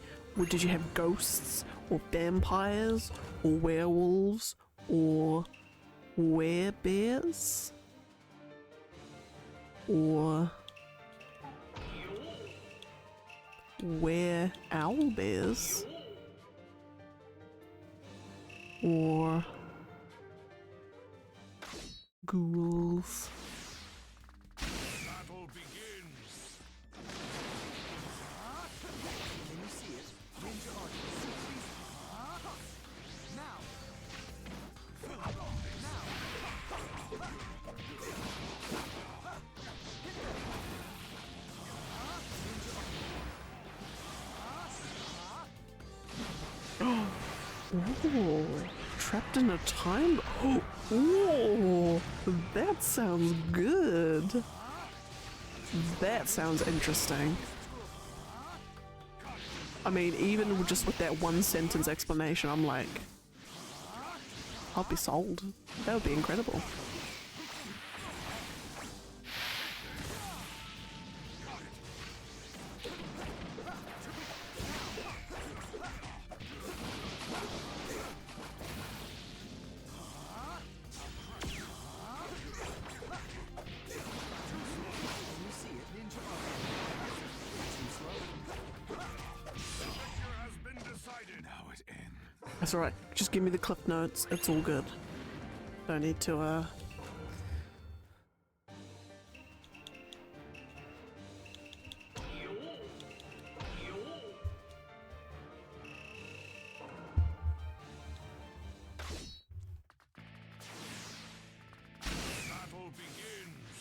Did you have ghosts? Or vampires? Or werewolves? Or werebears? Or... owl bears, or ghouls. Battle begins. Can you see it? Ninja artist. Now. Oh, trapped in a time. Oh, that sounds good. That sounds interesting. I mean, even just with that one sentence explanation, I'm like, I'll be sold. That would be incredible. That's alright, just give me the cliff notes, it's all good. Don't need to, Battle begins.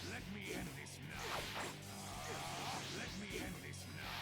Let me end this now. Let me end this now.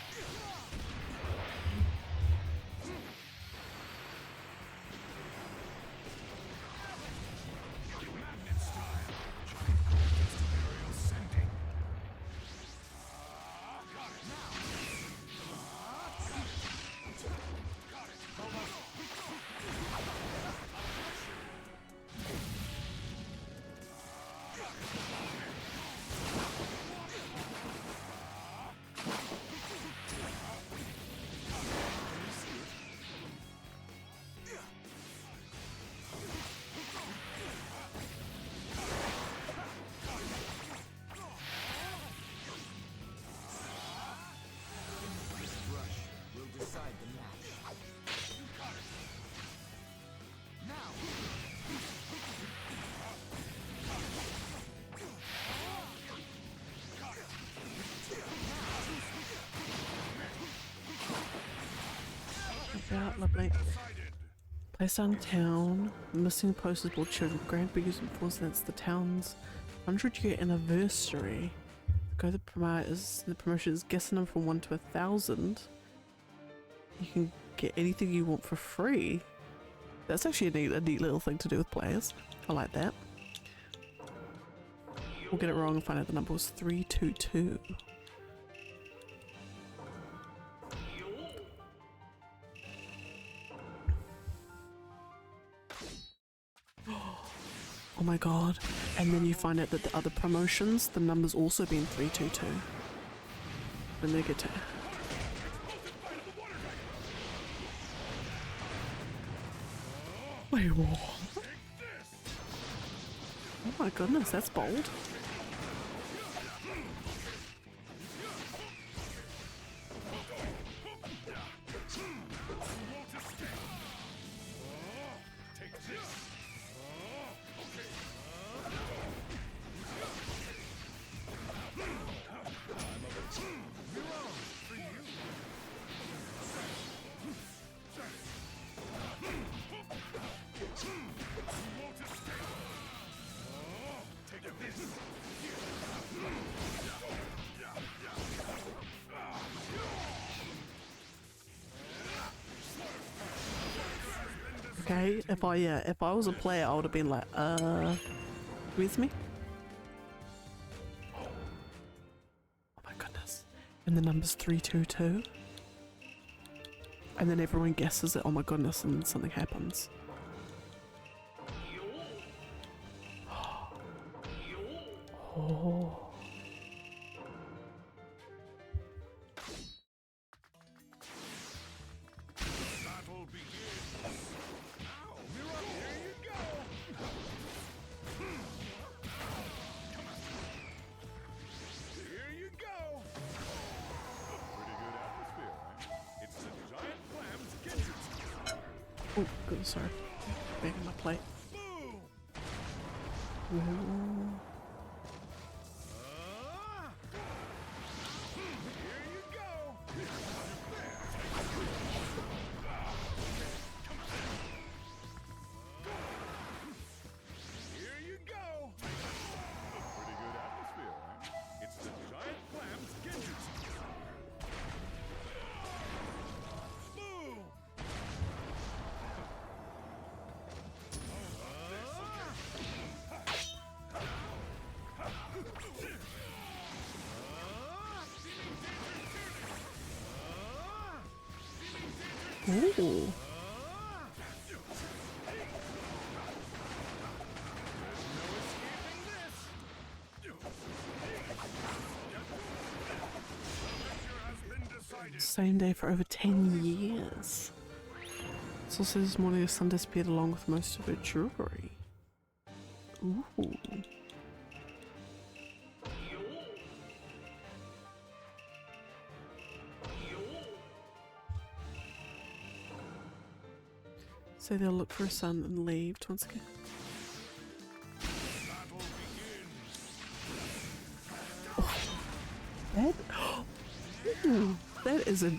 Yeah, lovely. Place downtown. Missing posters board children. Grand biggest enforce that's the town's 100-year anniversary. Go the promotion is guessing them from 1 to 1,000. You can get anything you want for free. That's actually a neat little thing to do with players. I like that. We'll get it wrong and find out the number was 322. Oh my god. And then you find out that the other promotions, the number's also been 322. And they get to... Wait, what? Oh my goodness, that's bold. Okay, if I was a player, I would have been like, with me? Oh my goodness. And the number's 322. And then everyone guesses it, oh my goodness, and then something happens. Oh. Oh, good, sorry. Banging my plate. Ooh. Ooh. Same day for over 10 years. It's also this morning the sun disappeared along with most of her jewelry. Ooh. So they'll look for a sun and leave once again. Oh, that, ooh, that is a...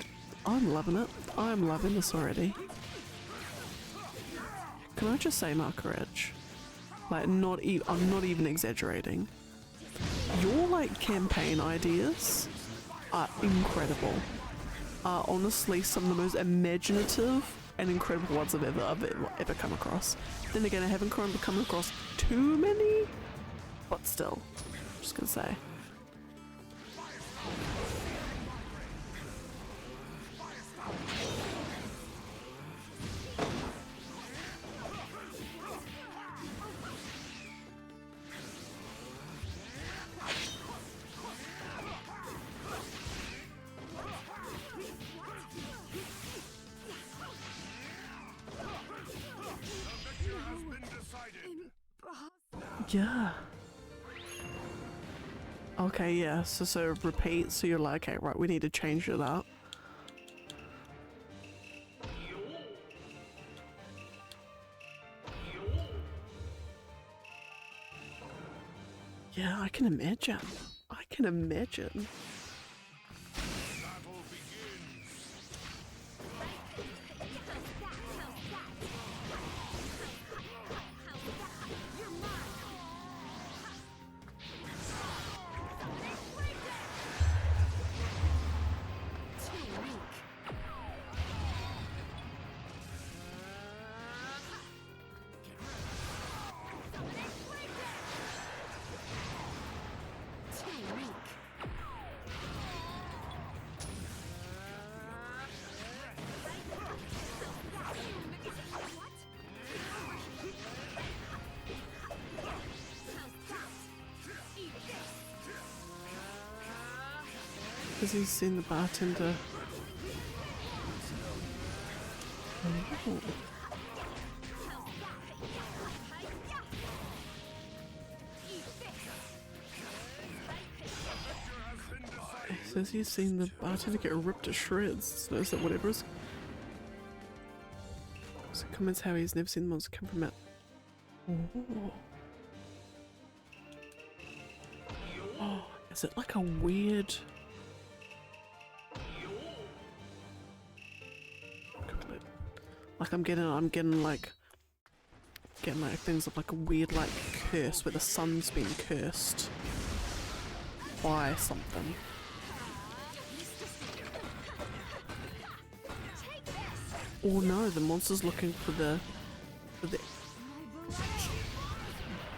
I'm loving it. I'm loving this already. Can I just say, Marker Edge? Like, I'm not even exaggerating. Your, like, campaign ideas are incredible. Are honestly some of the most imaginative and incredible ones I've ever come across. Then again, I haven't come across too many, but still, just gonna say. Yeah. Okay, yeah, so repeat, so you're like, okay, right, we need to change it up. Yeah, I can imagine. I can imagine. Because he's seen the bartender. Oh. He says he's seen the bartender get ripped to shreds. So is that whatever is. So comments how he's never seen the monster come from out. Oh. Oh, is it like a weird? Like I'm getting like things of like a weird like curse where the sun's been cursed by something. Or no, the monster's looking for the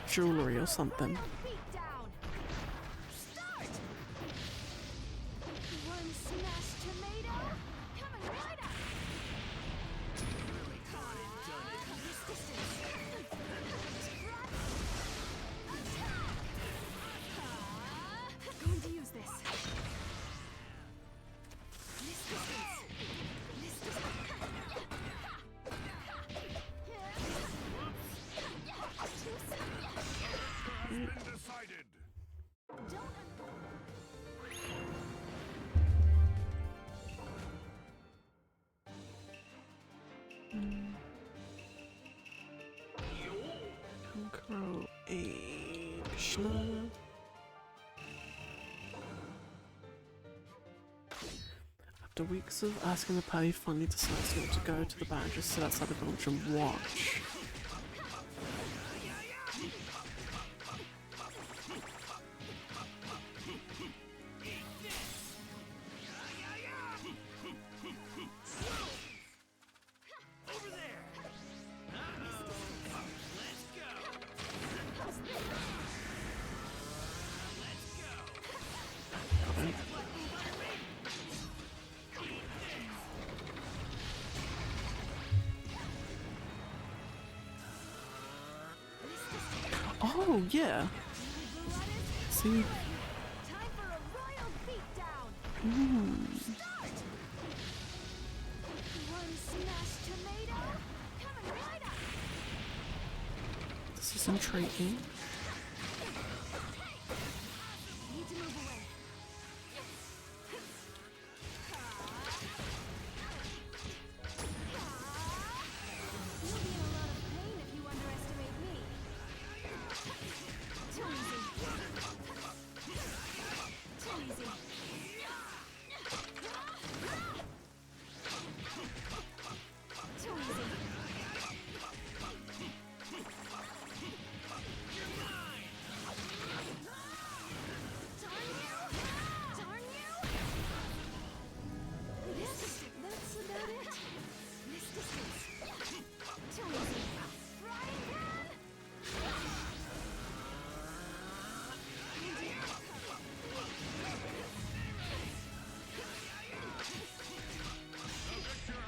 jewelry or something. After weeks of asking the party, finally decides not to go to the bar and just sit outside the village and watch. Oh, yeah. See? This is intriguing.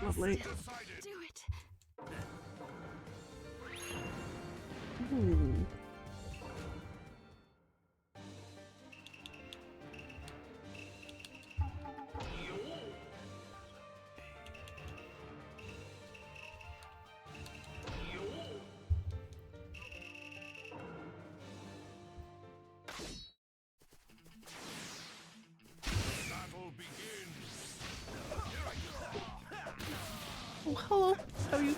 Lovely. Do it. Ooh. Battle begins. Oh, hello. How are you?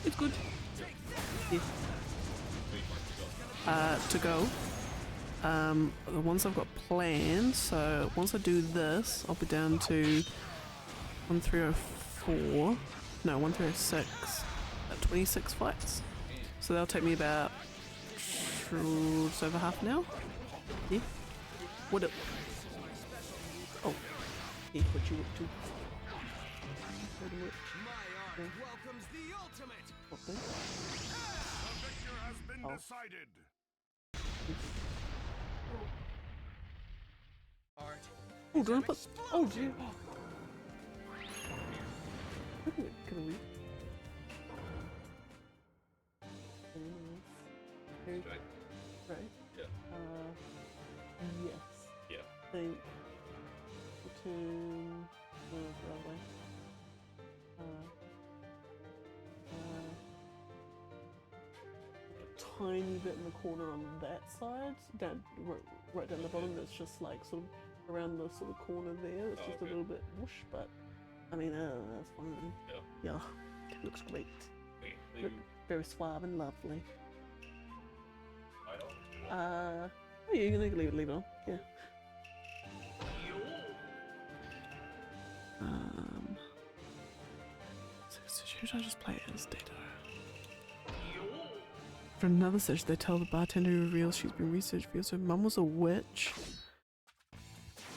It's good. Yeah. To go. The ones I've got planned, so once I do this, I'll be down to 1304. No, 1306. 26 fights. So that'll take me about just over half an hour. Yeah. What it? Oh. Yeah, what you up to? My art welcomes the ultimate. What thing? The victor has been Oh. decided. Art. Oh, do I put? Oh, dear. Can we? Right. Yeah. Yes. Yeah. Think tiny bit in the corner on that side, down right down the bottom. It's just like sort of around the sort of corner there. It's just a little bit whoosh, but I mean, that's fine. Yeah, it looks great. Look, very suave and lovely. Oh, yeah, you can leave it on. Yeah. So should I just play as Dato? For another session, they tell the bartender who reveals she's been researched for so mum was a witch.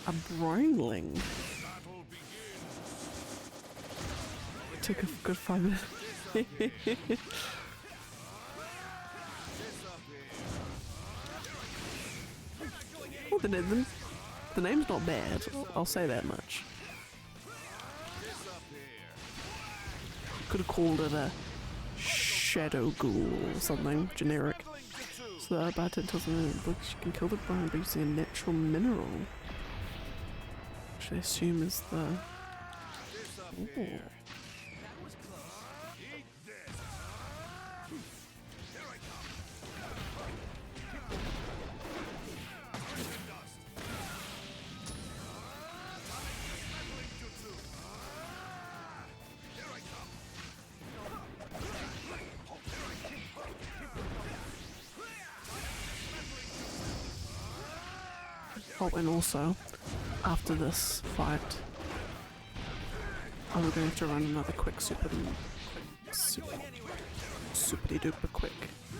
A broingling. It took a good 5 minutes. Well, the name's not bad, I'll say that much. Could have called it a shadow ghoul or something generic. So the bartender tells them in the book she can kill the brine by using a natural mineral, which I assume is the... Ooh. Oh, and also, after this fight, I'm going to have to run another quick superdy duper quick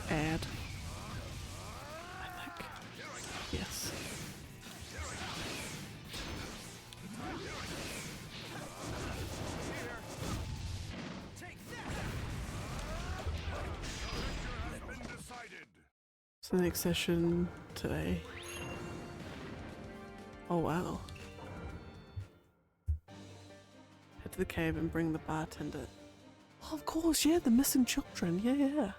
ad. I think. Yes. So the next session today. Oh wow. Head to the cave and bring the bartender. Oh, of course, yeah, the missing children. Yeah.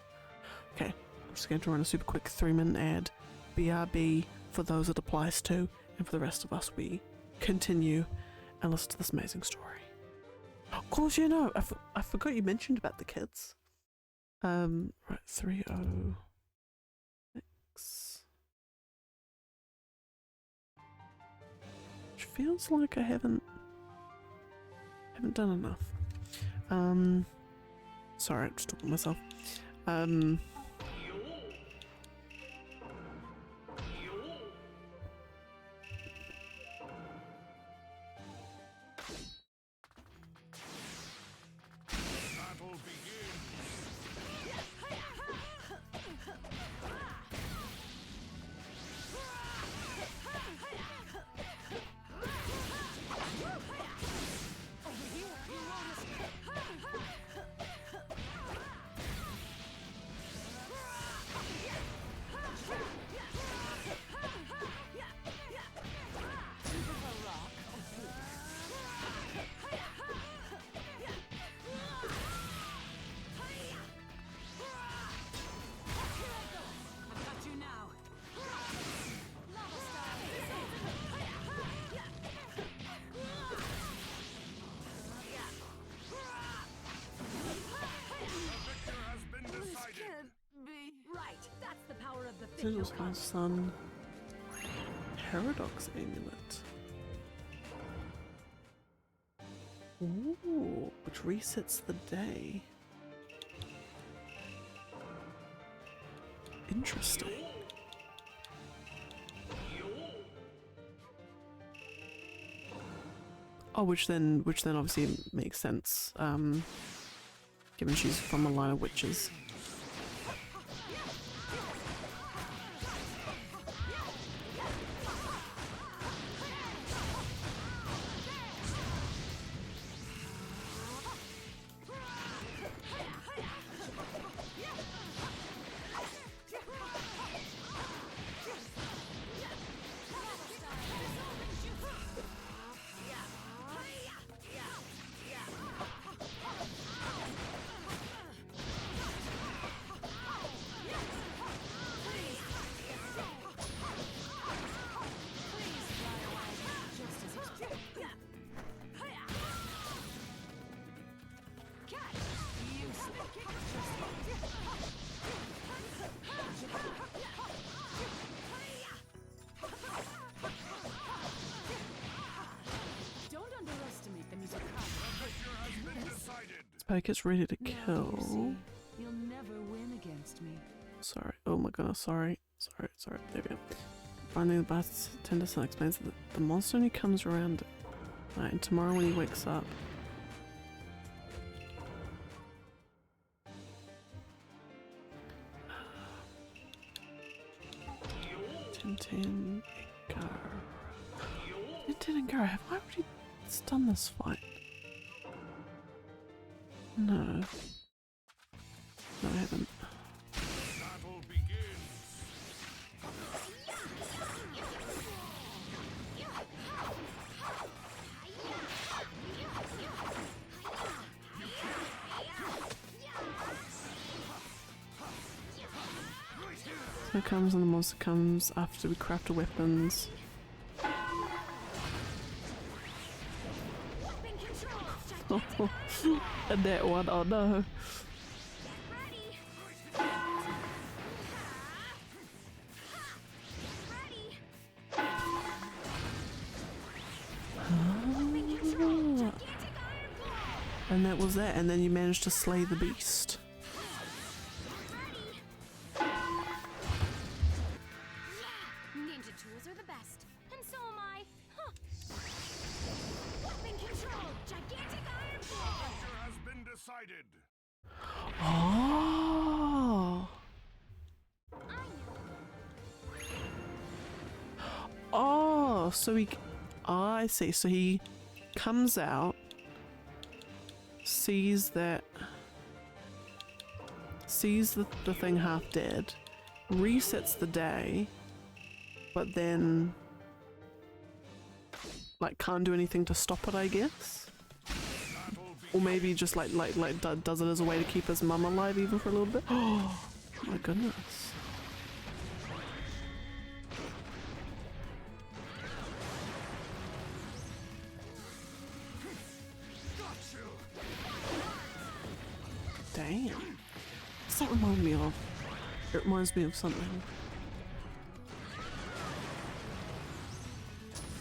Okay, I'm just going to run a super quick 3-minute ad. BRB for those it applies to, and for the rest of us, we continue and listen to this amazing story. Of course, yeah, no, I forgot you mentioned about the kids. Right, 306. Feels like I haven't done enough. Sorry, I'm just talking to myself. Sigil's Sun Paradox Amulet. Ooh, which resets the day. Interesting. Oh, which then obviously makes sense, given she's from a line of witches. Poke is ready to Now you kill. see, you'll never win against me. Sorry. Oh my goodness. Sorry. Sorry. There we go. Finding the bartender son explains that the monster only comes around at night, and tomorrow when he wakes up. Tintin and Gara. Have I already done this fight? No. No, I haven't. Battle begins. So it comes and the monster comes after we craft the weapons. Oh, and that one, oh no. Ah. And that was that, and then you managed to slay the beast. Ninja tools are the best, and so am I. Huh. Weapon control, gigantic iron ball. Victor has been decided. Oh. I know. Oh, so he... Oh, I see. So he comes out, sees that... Sees the thing half dead, resets the day, but then... Like, can't do anything to stop it, I guess? Or maybe just does it as a way to keep his mum alive even for a little bit? Oh my goodness. Damn. What's that remind me of? It reminds me of something.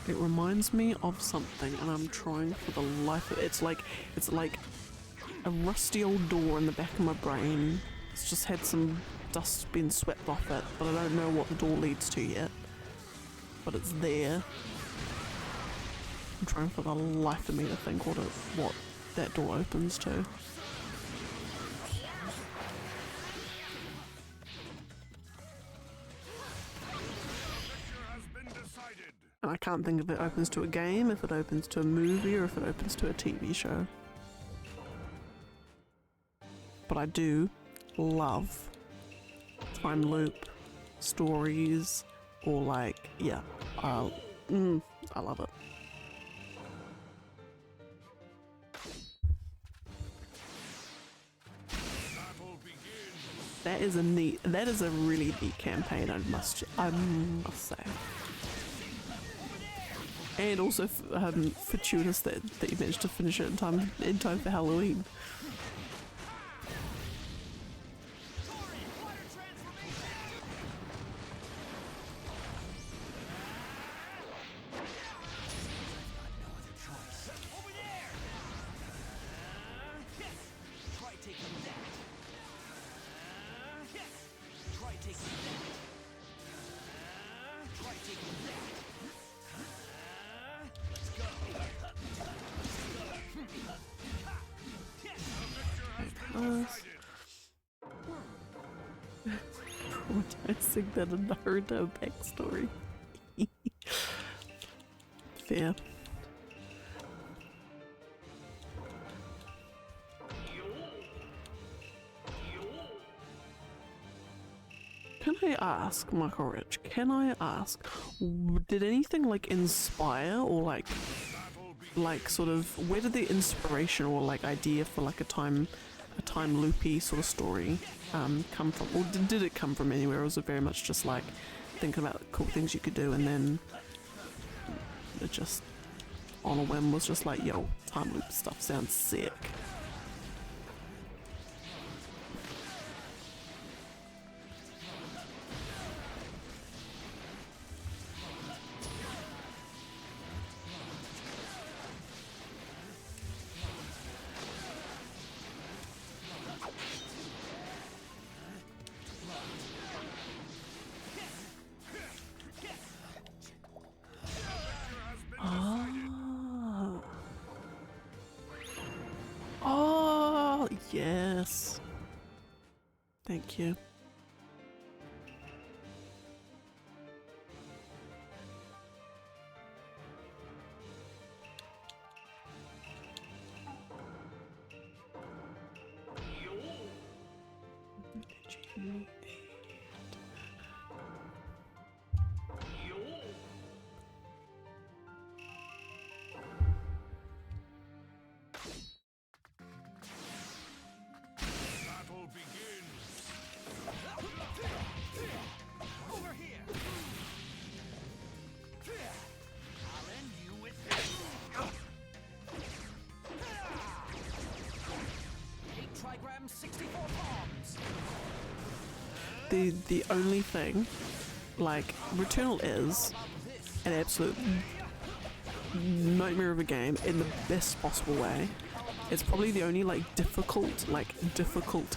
It reminds me of something, and I'm trying for the life of it. It's like a rusty old door in the back of my brain. It's just had some dust being swept off it, but I don't know what the door leads to yet. But it's there. I'm trying for the life of me to think what that door opens to. And I can't think if it opens to a game, if it opens to a movie, or if it opens to a TV show. But I do love time loop stories, or like, yeah, I love it. That is a really neat campaign, I must say. And also fortuitous that you managed to finish it in time for Halloween. Traumatizing that a Naruto backstory. Fair. Can I ask, Michael Rich, did anything like inspire or like sort of, where did the inspiration or like idea for like a time loopy sort of story come from? Or did it come from anywhere, or was it very much just like thinking about cool things you could do and then it just on a whim was just like, yo, time loop stuff sounds sick? Yes. Thank you. Battle begins. Over here. I'll end you with this. 8 trigrams, 64 bombs. The only thing, like, Returnal is an absolute nightmare of a game in the best possible way. It's probably the only difficult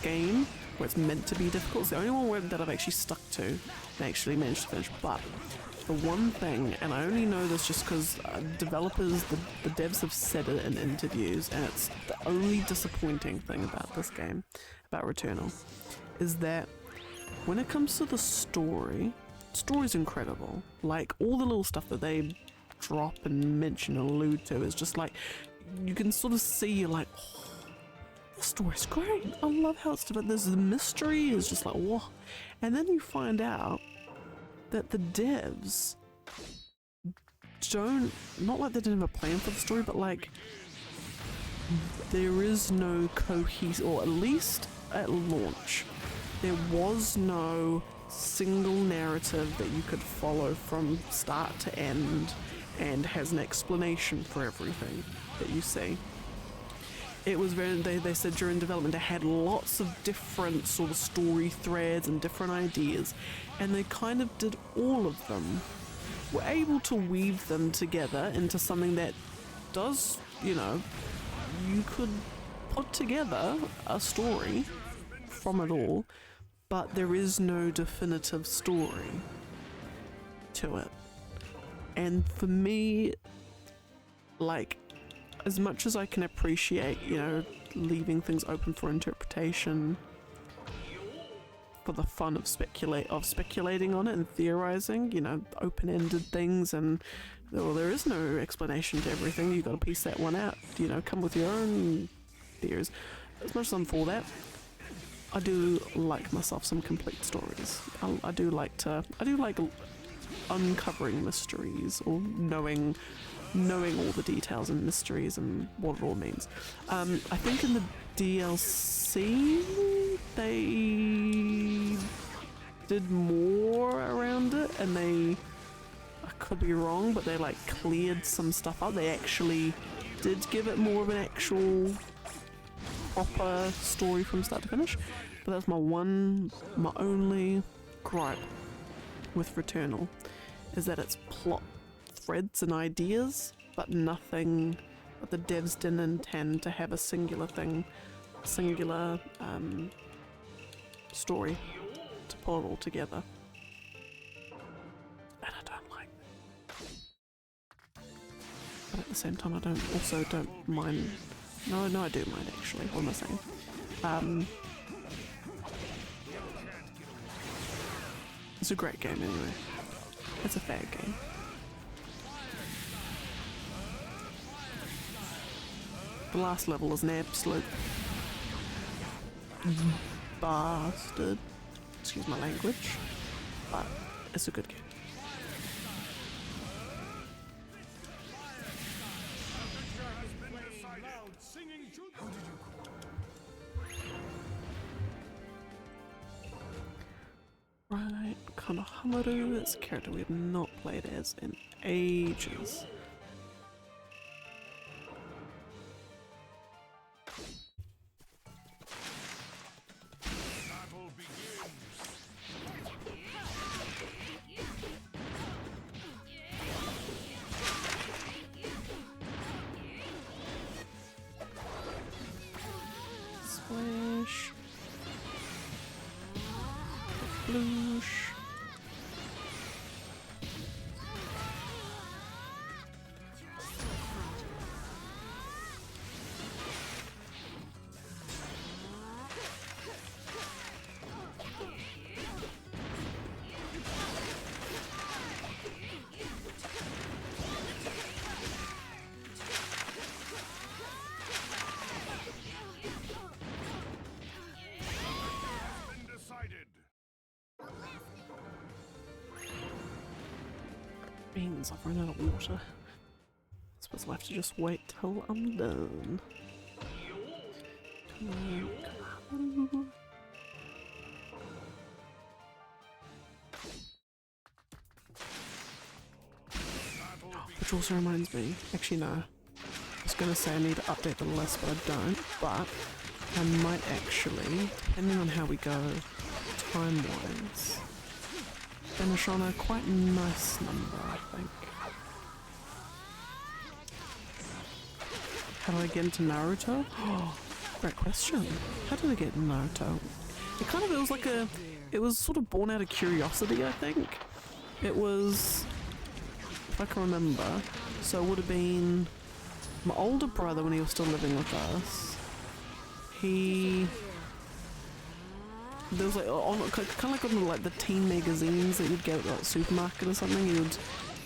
game where it's meant to be difficult. It's the only one that I've actually stuck to and actually managed to finish. But the one thing, and I only know this just because developers, the devs have said it in interviews, and it's the only disappointing thing about this game, about Returnal, is that when it comes to the story's incredible. Like, all the little stuff that they drop and mention and allude to is just like, you can sort of see, you're like, oh, the story's great. I love how it's developed. There's the mystery is just like, whoa. And then you find out that the devs not like they didn't have a plan for the story, but like, there is no cohesive, or at least at launch, there was no single narrative that you could follow from start to end and has an explanation for everything that you see. It was they said during development they had lots of different sort of story threads and different ideas, and they kind of did all of them, were able to weave them together into something that does, you know, you could put together a story from it all, but there is no definitive story to it. And for me, like, as much as I can appreciate, you know, leaving things open for interpretation for the fun of speculating on it and theorizing, you know, open-ended things, and well, there is no explanation to everything, you gotta piece that one out, you know, come with your own theories. As much as I'm for that, I do like myself some complete stories. I do like uncovering mysteries, or knowing all the details and mysteries and what it all means. I think in the DLC they did more around it, and I could be wrong, but they like cleared some stuff up. They actually did give it more of an actual proper story from start to finish. But that's my only gripe with Returnal, is that it's plot threads and ideas, but nothing, but the devs didn't intend to have a singular story to pull it all together. And I don't like that. But at the same time, I don't mind. No, I do mind actually. What am I saying? It's a great game anyway. It's a fair game. The last level is an absolute bastard. Excuse my language. But it's a good game. Right, Konohamaru is a character we have not played as in ages. Battle begins. Splash. Sploosh. Beans, I've run out of water. I suppose I'll have to just wait till I'm done. Come on. Which also reminds me, actually no, I was going to say I need to update the list but I don't, but I might actually, depending on how we go time-wise, finish on a quite nice number, I think. How did I get into Naruto? Oh, great question. How did I get into Naruto? It was like it was sort of born out of curiosity, I think. It was, if I can remember, so it would have been my older brother when he was still living with us. There was like kind of like on like the teen magazines that you'd get at like the supermarket or something. You would,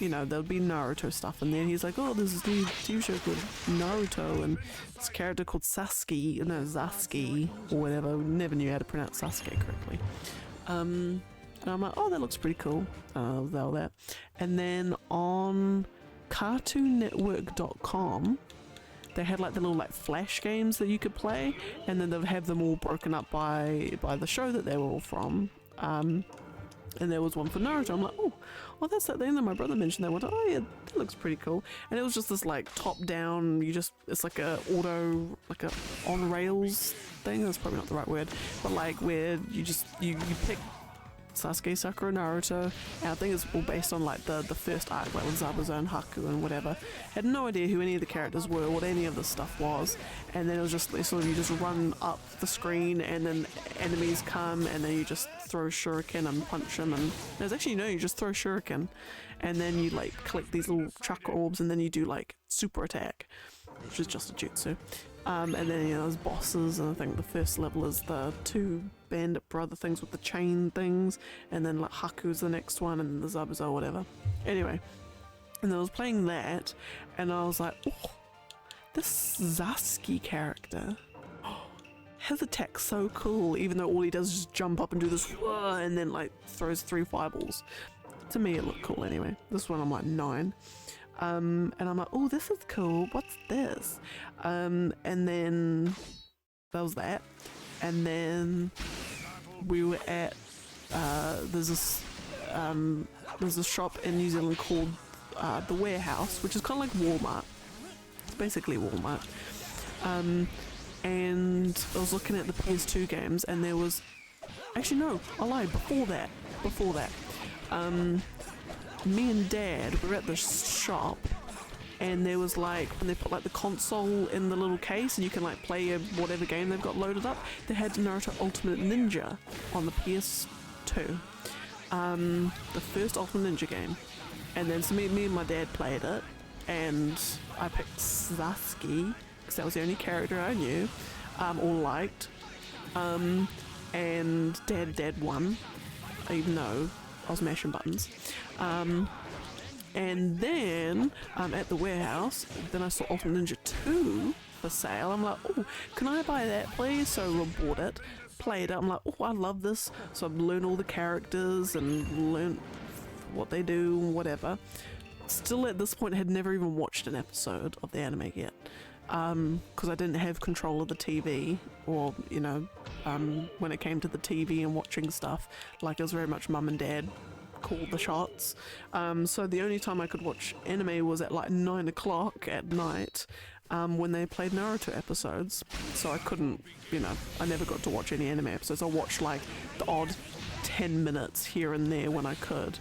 you know, there would be Naruto stuff in there. And he's like, oh, there's this new TV show called Naruto, and this character called Sasuke or whatever. Never knew how to pronounce Sasuke correctly. And I'm like, oh, that looks pretty cool. That. And then on CartoonNetwork.com, they had like the little like flash games that you could play, and then they'd have them all broken up by the show that they were all from. And there was one for Naruto. I'm like, oh, that's that thing that my brother mentioned. They went, oh yeah, that looks pretty cool. And it was just this like top down, it's like a on rails thing. That's probably not the right word, but like where you pick Sasuke, Sakura, Naruto, and I think it's all based on like the first arc, like with Zabuza and Haku and whatever. Had no idea who any of the characters were, what any of this stuff was, and then it was just sort of you just run up the screen and then enemies come and then you just throw shuriken and punch them, and there's actually you just throw shuriken and then you like collect these little chakra orbs and then you do like super attack, which is just a jutsu. And then there's bosses, and I think the first level is the two bandit brother things with the chain things, and then like Haku's the next one, and the Zabuza or whatever. Anyway, and I was playing that, and I was like, oh, this Sasuke character, his attack's so cool, even though all he does is just jump up and do this, and then like throws 3 fireballs. To me it looked cool anyway. This one I'm like 9. And I'm like, oh, this is cool, what's this? And then that was that. And then we were at there's this shop in New Zealand called the Warehouse, which is kind of like Walmart. It's basically Walmart. And I was looking at the PS2 games, and there was actually no, I lied. Before that, me and Dad were at the shop, and there was like, when they put like the console in the little case and you can like play whatever game they've got loaded up, they had Naruto Ultimate Ninja on the PS2, the first Ultimate Ninja game. And then so me and my dad played it, and I picked Sasuke because that was the only character I knew or liked, and Dad won, even though I was mashing buttons. And then at the Warehouse, then I saw Ultimate Ninja 2 for sale. I'm like, oh, can I buy that please? So I bought it, played it. I'm like, oh, I love this. So I've learned all the characters and learned what they do and whatever. Still at this point had never even watched an episode of the anime yet, because I didn't have control of the TV, or when it came to the TV and watching stuff, like it was very much mum and dad called the shots. So the only time I could watch anime was at like 9 o'clock at night, when they played Naruto episodes. So I couldn't, I never got to watch any anime episodes. I watched like the odd 10 minutes here and there when I could.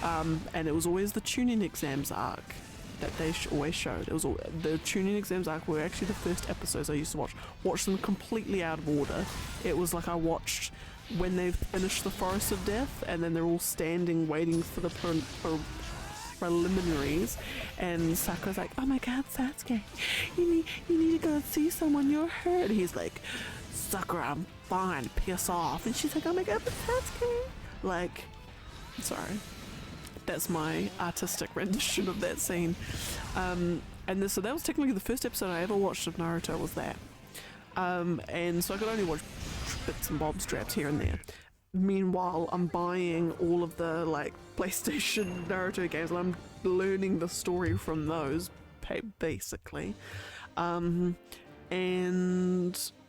And it was always the tuning exams arc that they always showed. It was the tuning exams arc were actually the first episodes I used to watch them completely out of order. It was like I watched when they've finished the Forest of Death, and then they're all standing waiting for the preliminaries, and Sakura's like, oh my god, Sasuke, you need to go see someone, you're hurt. He's like, Sakura, I'm fine, piss off. And she's like, oh my god, but Sasuke, like, sorry, that's my artistic rendition of that scene. So that was technically the first episode I ever watched of Naruto, was that. And so I could only watch bits and bobs, straps here and there. Meanwhile, I'm buying all of the like PlayStation Naruto games, and I'm learning the story from those, basically. And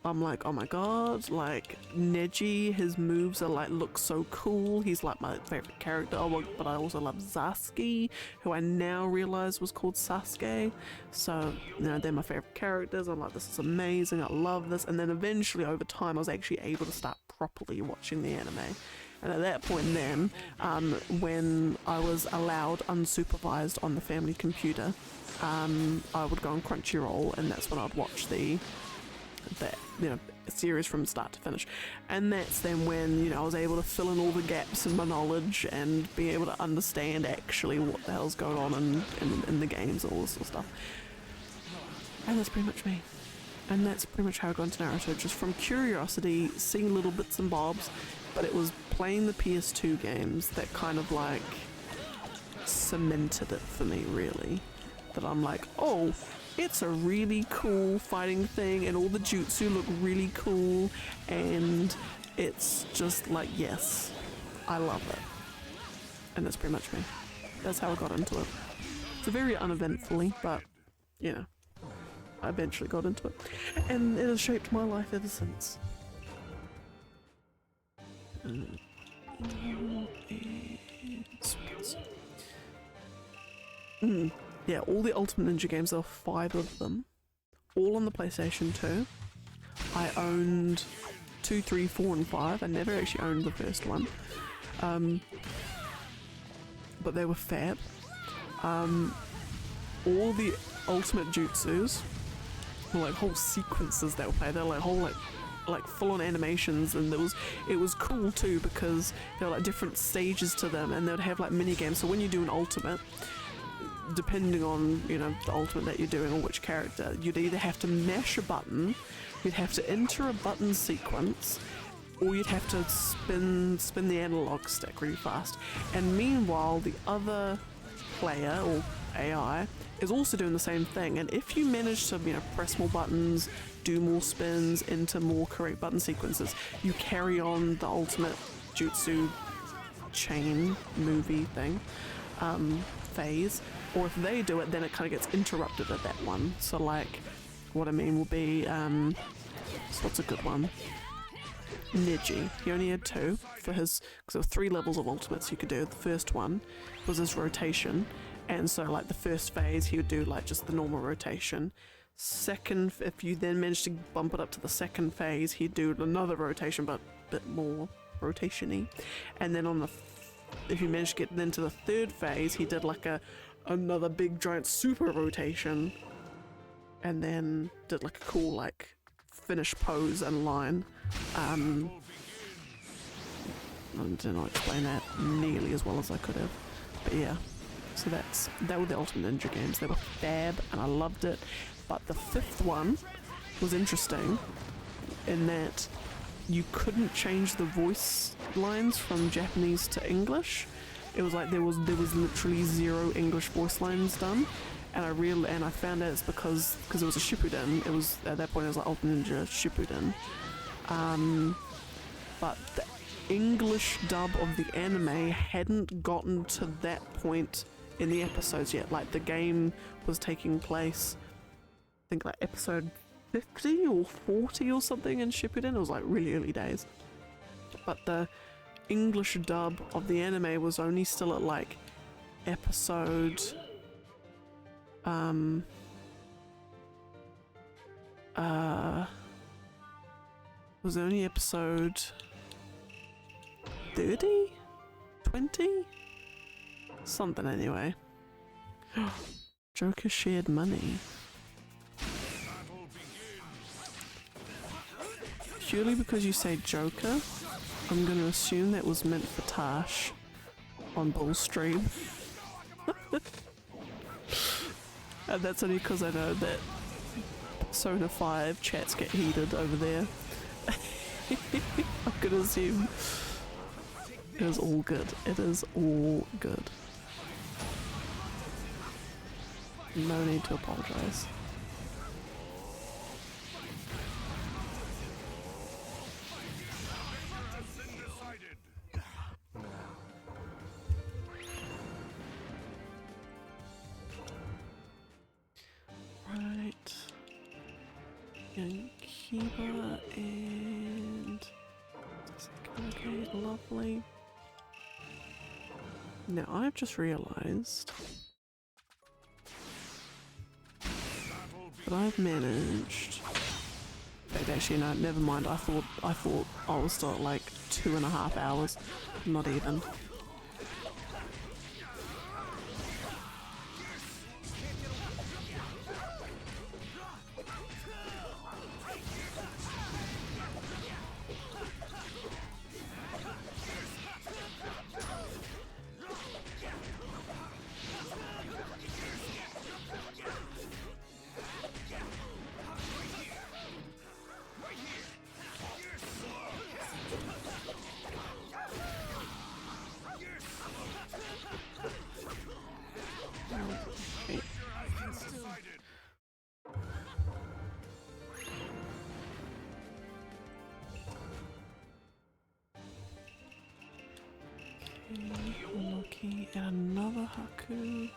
I'm like, oh my god, like Neji, his moves are like, look so cool. He's like my favorite character. But I also love Sasuke, who I now realize was called Sasuke. So, you know, they're my favorite characters. I'm like, this is amazing. I love this. And then eventually over time, I was actually able to start properly watching the anime. And at that point then, when I was allowed unsupervised on the family computer, I would go on Crunchyroll, and that's when I'd watch the series from start to finish. And that's then when, you know, I was able to fill in all the gaps in my knowledge and be able to understand actually what the hell's going on in the games and all this sort of stuff. And that's pretty much me. And that's pretty much how I got into Naruto, just from curiosity, seeing little bits and bobs, but it was playing the PS2 games that kind of like cemented it for me, really. That I'm like, oh, it's a really cool fighting thing and all the jutsu look really cool, and it's just like, yes, I love it. And that's pretty much me. That's how I got into it. It's a very uneventfully, but, you know, I eventually got into it. And it has shaped my life ever since. Yeah, all the Ultimate Ninja games, there were 5 of them, all on the PlayStation 2. I owned 2, 3, 4, and 5. I never actually owned the first one. But they were fab. All the Ultimate Jutsus were like whole sequences that were played. They were like whole like full-on animations, and it was cool too because there were like different stages to them, and they would have like mini games. So when you do an ultimate, depending on, you know, the ultimate that you're doing or which character, you'd either have to mash a button, you'd have to enter a button sequence, or you'd have to spin the analog stick really fast. And meanwhile, the other player or AI is also doing the same thing. And if you manage to, you know, press more buttons, do more spins, enter more correct button sequences, you carry on the ultimate jutsu chain movie thing phase. Or if they do it, then it kind of gets interrupted at that one. So like, what I mean will be, so what's a good one? Neji. He only had 2 for his, because there were 3 levels of ultimates you could do. The first one was his rotation, and so like the first phase he would do like just the normal rotation. Second, if you then managed to bump it up to the second phase, he'd do another rotation, but a bit more rotation-y. And then on the if you managed to get into the third phase, he did like another big giant super rotation, and then did like a cool like finish pose and line. I did not explain that nearly as well as I could have, but yeah. So that were the Ultimate Ninja games. They were fab, and I loved it. But the 5th one was interesting in that you couldn't change the voice lines from Japanese to English. It was like there was literally 0 English voice lines done, and I found out it's because it was a Shippuden. It was at that point it was like Ultimate Ninja Shippuden, but the English dub of the anime hadn't gotten to that point in the episodes yet. Like the game was taking place, I think like episode 50 or 40 or something in Shippuden. It was like really early days, but the English dub of the anime was only still at like episode was only episode 30? 20? Something anyway. Joker shared money. Purely because you say Joker, I'm going to assume that was meant for Tash on Bull's stream. And that's only because I know that Persona 5 chats get heated over there. I'm going to assume it is all good. It is all good. No need to apologize. again, Kiba and okay, lovely. Now I've just realised that I've managed. Wait, actually no, never mind. I thought I was still at like 2.5 hours, not even. Looking at another Haku.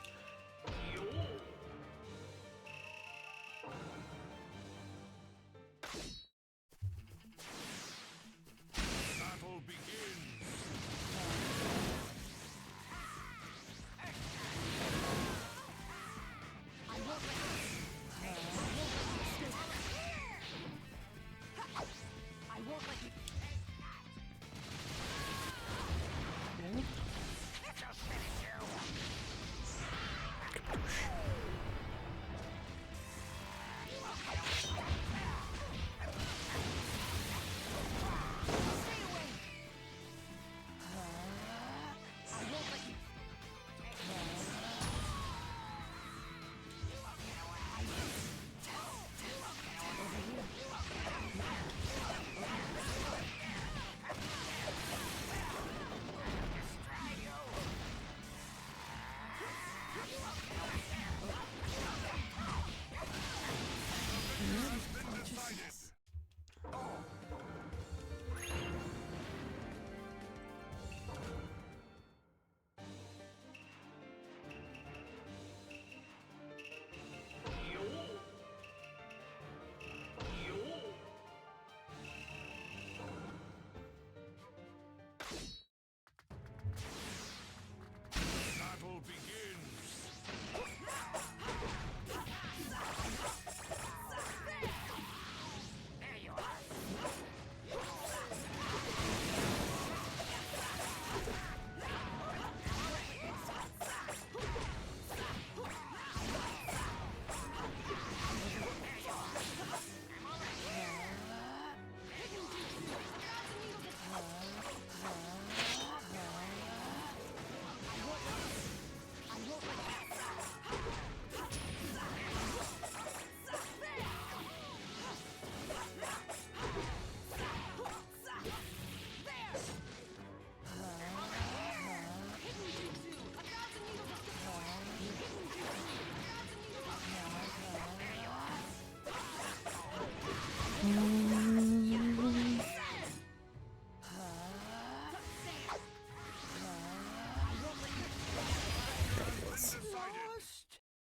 Battle begins. Battle begins.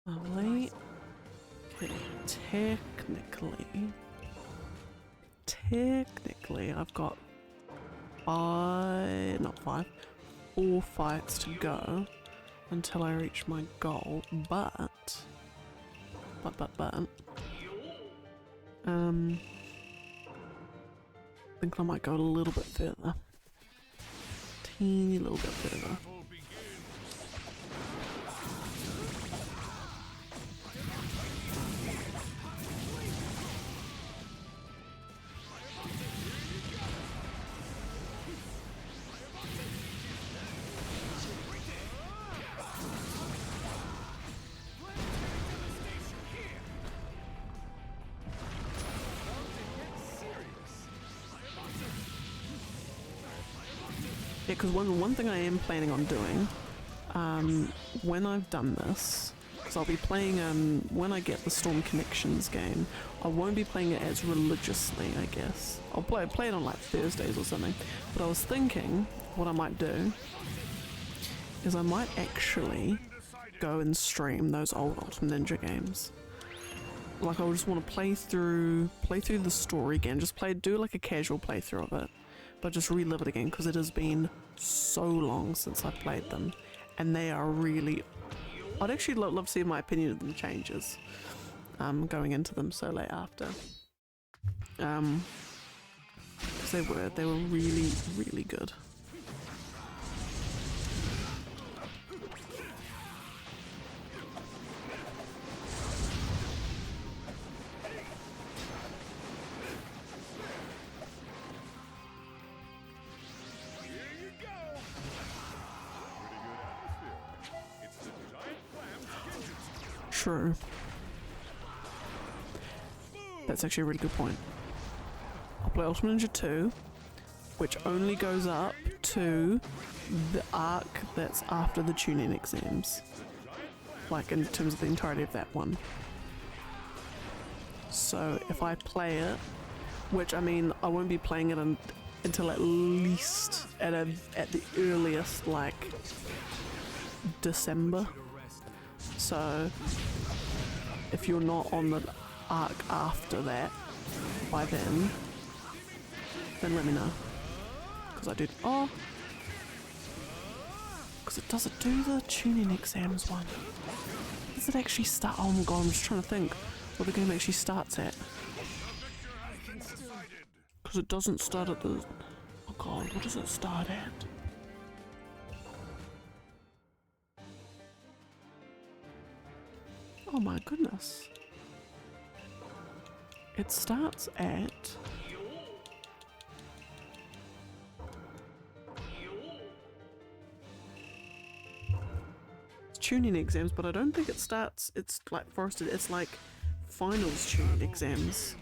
Lovely. Okay, technically I've got 4 fights to go until I reach my goal, but I think I might go a little bit further. Teeny little bit further. Yeah, because one thing I am planning on doing, when I've done this, because I'll be playing, when I get the Storm Connections game, I won't be playing it as religiously, I guess. I'll play it on like Thursdays or something. But I was thinking, what I might do, is I might actually go and stream those old Ultimate Ninja games. like I just want to play through the story again, just do like a casual playthrough of it, but just relive it again because it has been so long since I've played them, and they are really, I'd actually love to see my opinion of them changes going into them so late after, because they were really, really good. True. That's actually a really good point. I'll play Ultimate Ninja 2, which only goes up to the arc that's after the tuning exams. Like in terms of the entirety of that one. So if I play it, which I mean I won't be playing it until at least at the earliest like December. So if you're not on the arc after that by then let me know, because I did because it doesn't do the tuning exams one. Does it actually start? Oh my god, I'm just trying to think what the game actually starts at, because it doesn't start at the, oh god, what does it start at? Oh my goodness. It starts at tuning exams, but I don't think it starts, it's like forested, it's like finals tuning exams.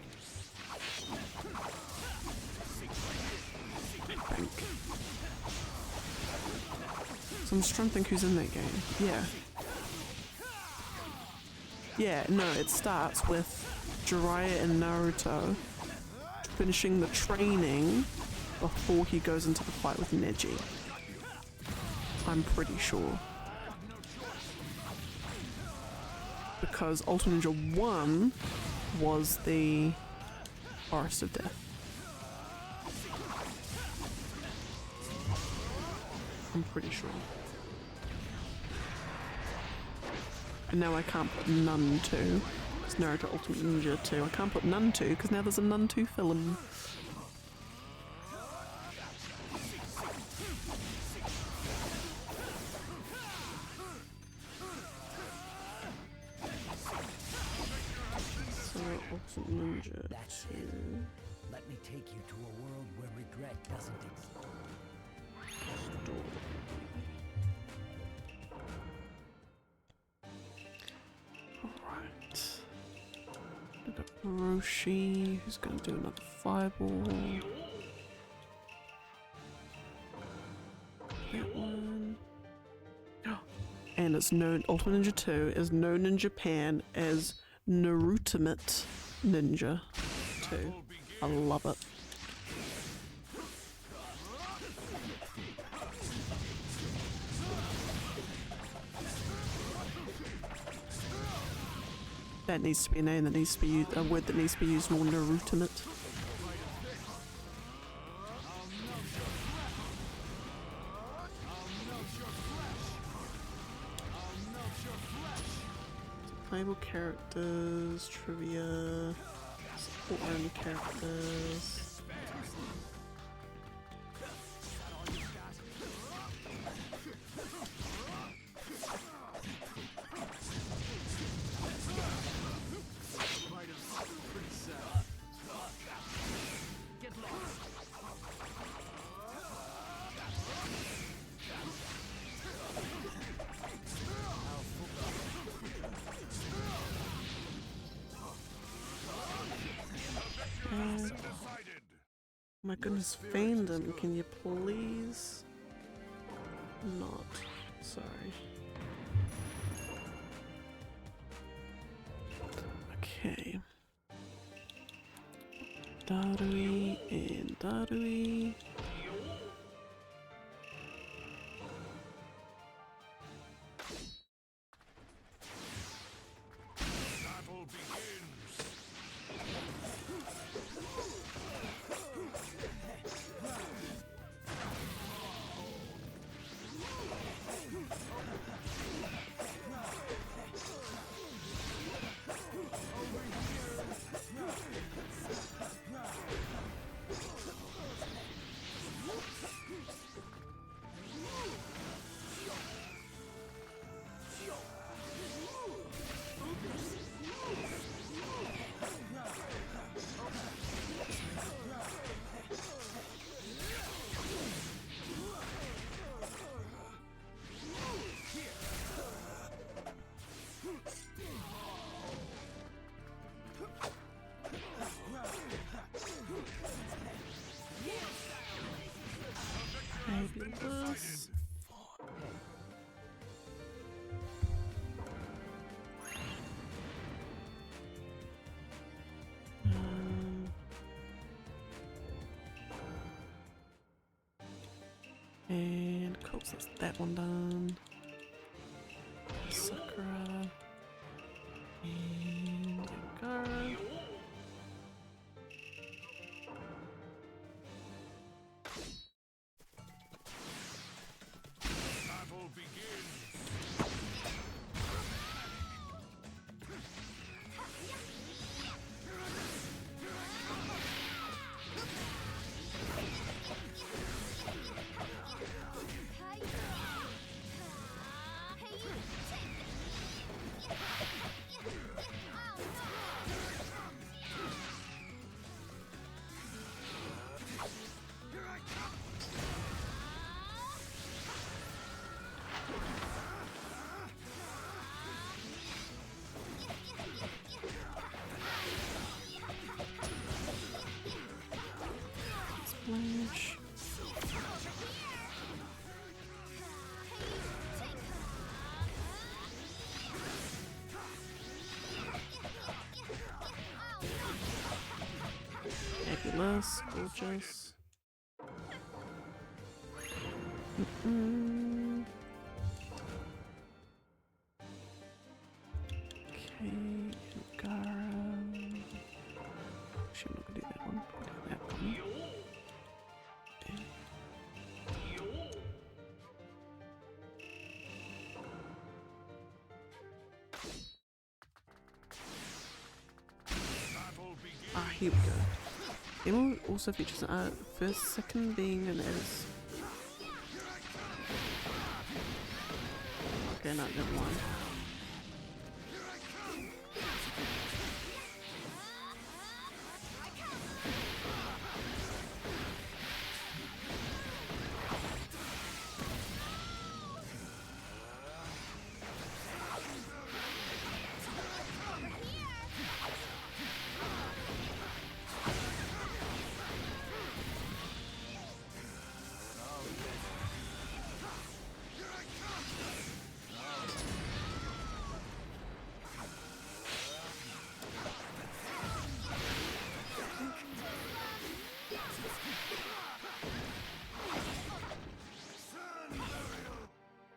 I think. So I'm just trying to think who's in that game. Yeah, no, it starts with Jiraiya and Naruto finishing the training before he goes into the fight with Neji. I'm pretty sure. Because Ultimate Ninja 1 was the Forest of Death. I'm pretty sure. And now I can't put Nun 2, because Naruto Ultimate Ninja 2. I can't put Nun 2, because now there's a Nun 2 film. So, Ultimate Ninja 2. Let me take you to a world where regret doesn't exist. Story. Alright. We've got Roshi, who's going to do another fireball. That one. And it's known, Ultimate Ninja 2 is known in Japan as Narutimate Ninja 2. I love it. That needs to be a name that needs to be used, a word that needs to be used more, Narutimate. Playable characters, trivia, support only characters. My goodness, fandom, can you please not? Sorry. Okay. Darui and Darui. Battle begins. Fabulous. And cool, so that's that one done. Sakura. And Angara. Battle begins. Splash. Fabulous, gorgeous. Okay, Angara. Actually, I'm not gonna do that one. I'll do that one. Battle begins. Ah, here we go. Demo also features an first, second being an as. Okay, no, never mind.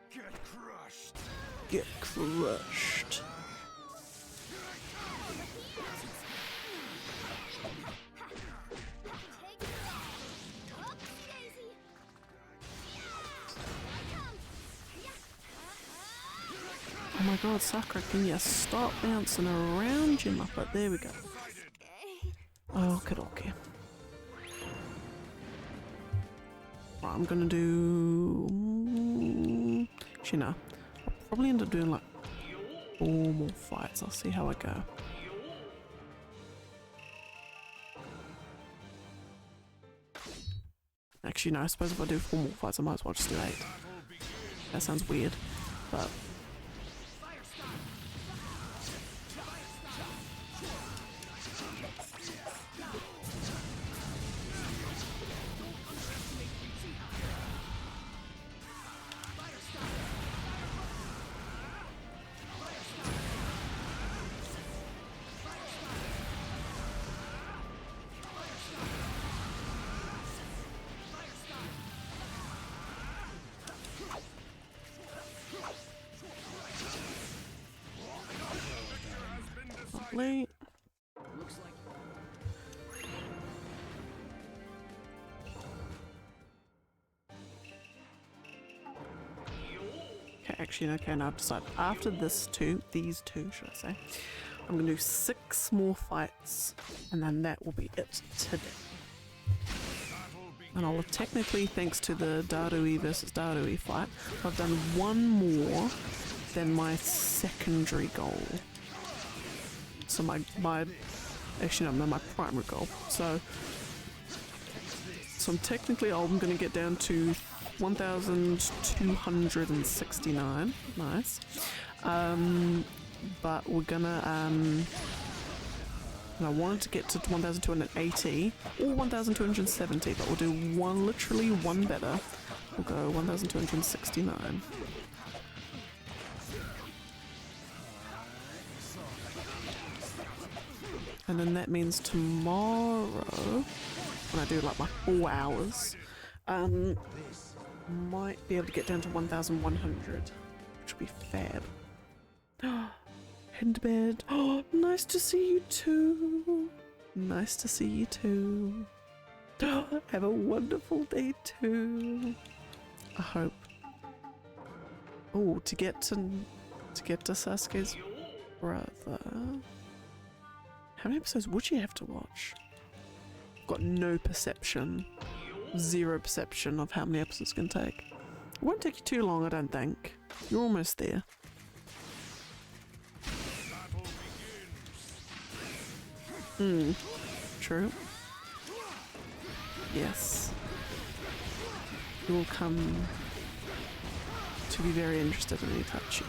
Get crushed. Get crushed. Oh my god, Sakura, can you stop bouncing around, you muppet? There we go. Okay, okay. Right, I'm gonna do... Actually, no. I'll probably end up doing like 4 more fights. I'll see how I go. Actually, no, I suppose if I do 4 more fights, I might as well just do 8. That sounds weird, but... Lovely. Okay, actually, okay, now I've decided after these two, should I say, I'm gonna do 6 more fights, and then that will be it today. And I'll technically, thanks to the Darui versus Darui fight, I've done 1 more than my secondary goal. So my actually no, my primary goal. So I'm technically, I'm going to get down to 1,269. Nice. But we're gonna and I wanted to get to 1,280 or 1,270, but we'll do literally one better we'll go 1269. And then that means tomorrow, when I do like my 4 hours, might be able to get down to 1100, which would be fab. Heading to bed. Oh, nice to see you too. Nice to see you too. Have a wonderful day too. I hope. Oh, to get to Sasuke's brother. How many episodes would you have to watch? I've got no perception. 0 perception of how many episodes it's gonna take. It won't take you too long, I don't think. You're almost there. True. Yes. You will come to be very interested in Itachi.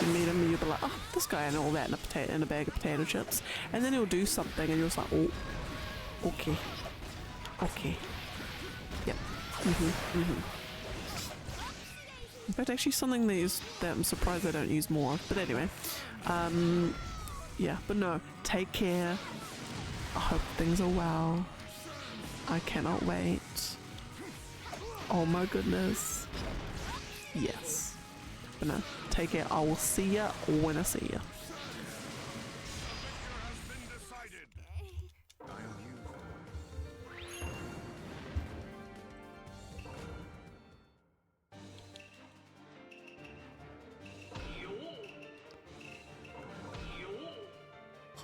You meet him and you'll be like, oh, this guy and all that in a bag of potato chips. And then he'll do something and you're just like, oh, okay. Okay. Yep. In fact, actually something that I'm surprised they don't use more of. But anyway. Yeah, but no, take care. I hope things are well. I cannot wait. Oh my goodness. Yes. But no, take care. I will see ya when I see ya.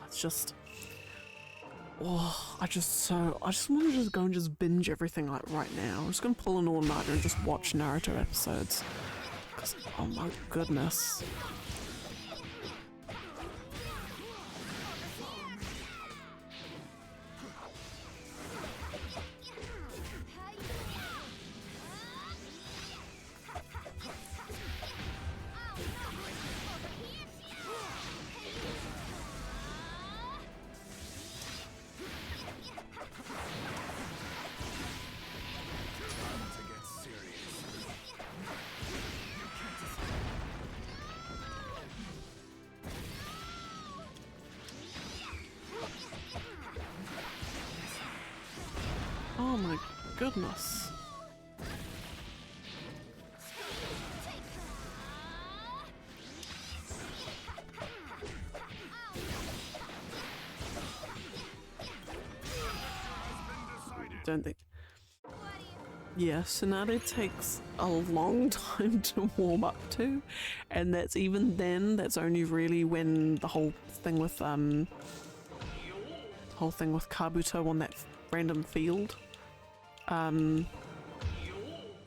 It's just, oh, I just want to just go and just binge everything like right now. I'm just gonna pull an all-nighter and just watch Naruto episodes. 'Cause, oh my goodness. Oh my goodness. Don't think. Yeah, Tsunade takes a long time to warm up to, and that's even then, that's only really when the whole thing with Kabuto on that random field. And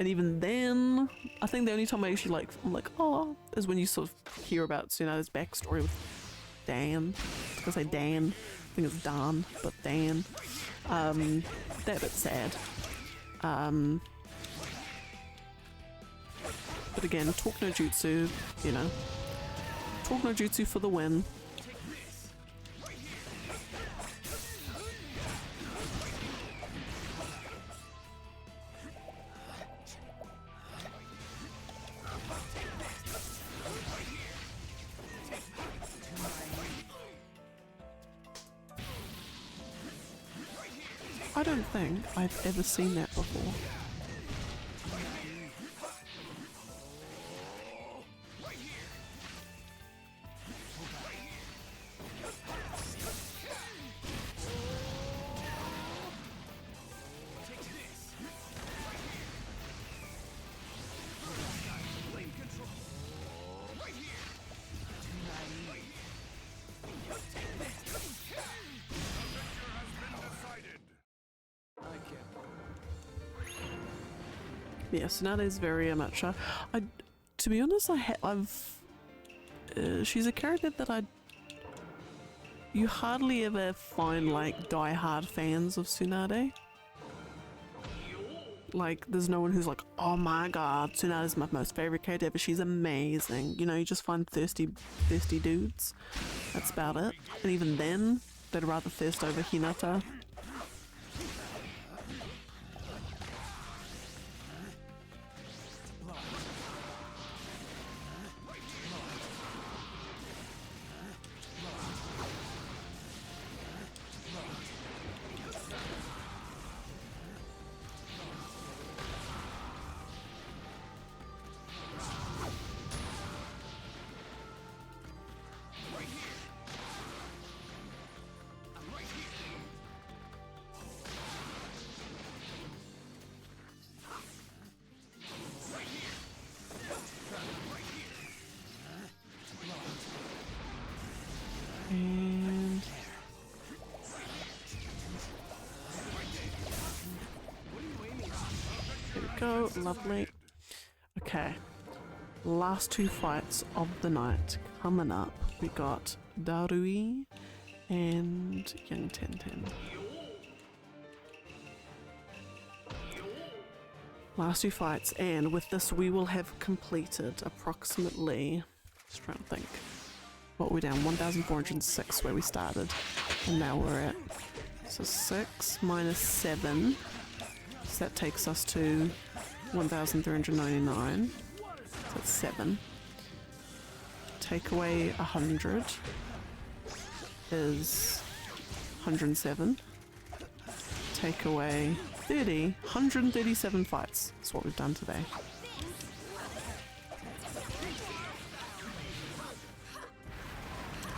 even then, I think the only time I actually I'm like, oh, is when you sort of hear about Tsunade's backstory with Dan. I was gonna say Dan, I think it's Dan, but Dan. That bit's sad. But again, talk no jutsu, you know. Talk no jutsu for the win. I don't think I've ever seen that before. Yeah, Tsunade's very much. To be honest, she's a character that you hardly ever find like die-hard fans of Tsunade. Like, there's no one who's like, oh my god, Tsunade's my most favorite character ever. She's amazing. You know, you just find thirsty dudes. That's about it. And even then, they'd rather thirst over Hinata. go. Lovely. Okay. Last two fights of the night coming up. We got Darui and Young Tenten. Last two fights, and with this we will have completed approximately, just trying to think, what we're down, 1,406 where we started, and now we're at, so 6 minus 7, so that takes us to 1,399, so that's 7. Take away 100 is 107. Take away 30, 137 fights. That's what we've done today.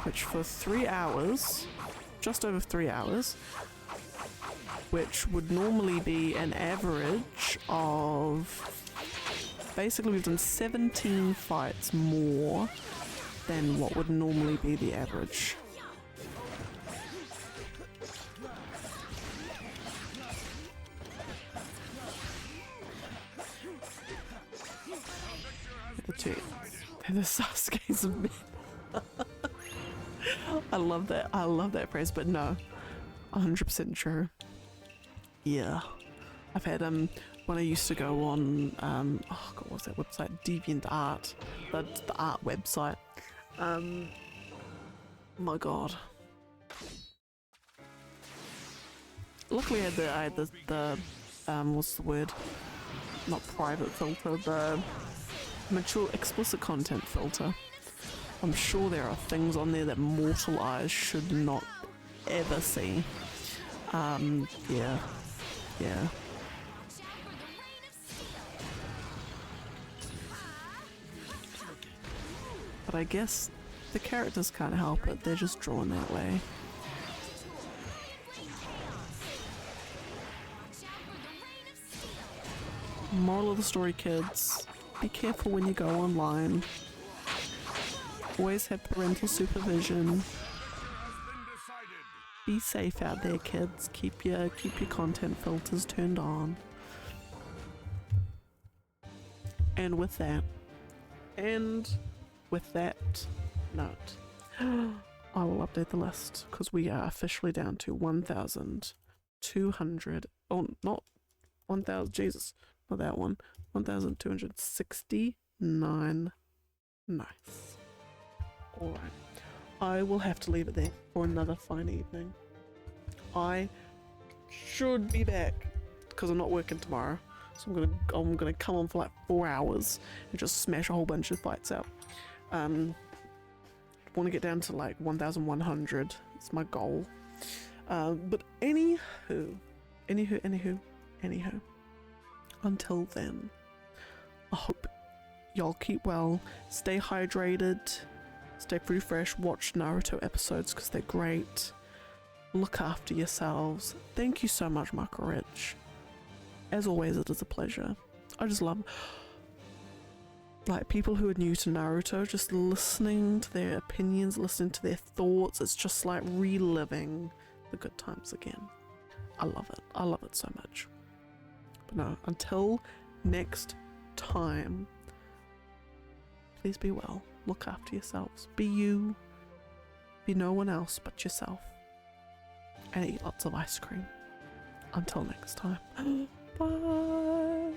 Which for 3 hours, just over 3 hours, which would normally be an average of, basically we've done 17 fights more than what would normally be the average. The Sasuke's of men. I love that phrase, but no, 100% true. Yeah, I've had when I used to go on oh god, what's that website? DeviantArt, the art website. My god. Luckily I had the what's the word? Not private filter, the mature explicit content filter. I'm sure there are things on there that mortal eyes should not ever see. Yeah. But I guess the characters can't help it, they're just drawn that way. Moral of the story, kids. Be careful when you go online. Always have parental supervision. Be safe out there, kids. Keep your content filters turned on. And with that note, I will update the list because we are officially down to 1,200. Oh, not 1,000. Jesus, not that one. 1,269. Nice. Alright. I will have to leave it there for another fine evening. I should be back because I'm not working tomorrow. So I'm gonna come on for like 4 hours and just smash a whole bunch of fights out. Want to get down to like 1,100. It's my goal. But anywho. Until then, I hope y'all keep well, stay hydrated, stay pretty fresh, watch Naruto episodes because they're great, look after yourselves. Thank you so much, Michael Rich. As always, it is a pleasure. I just love like people who are new to Naruto, just listening to their opinions, listening to their thoughts. It's just like reliving the good times again. I love it. I love it so much. But no, until next time, please be well, look after yourselves, be you, be no one else but yourself, and eat lots of ice cream. Until next time, bye.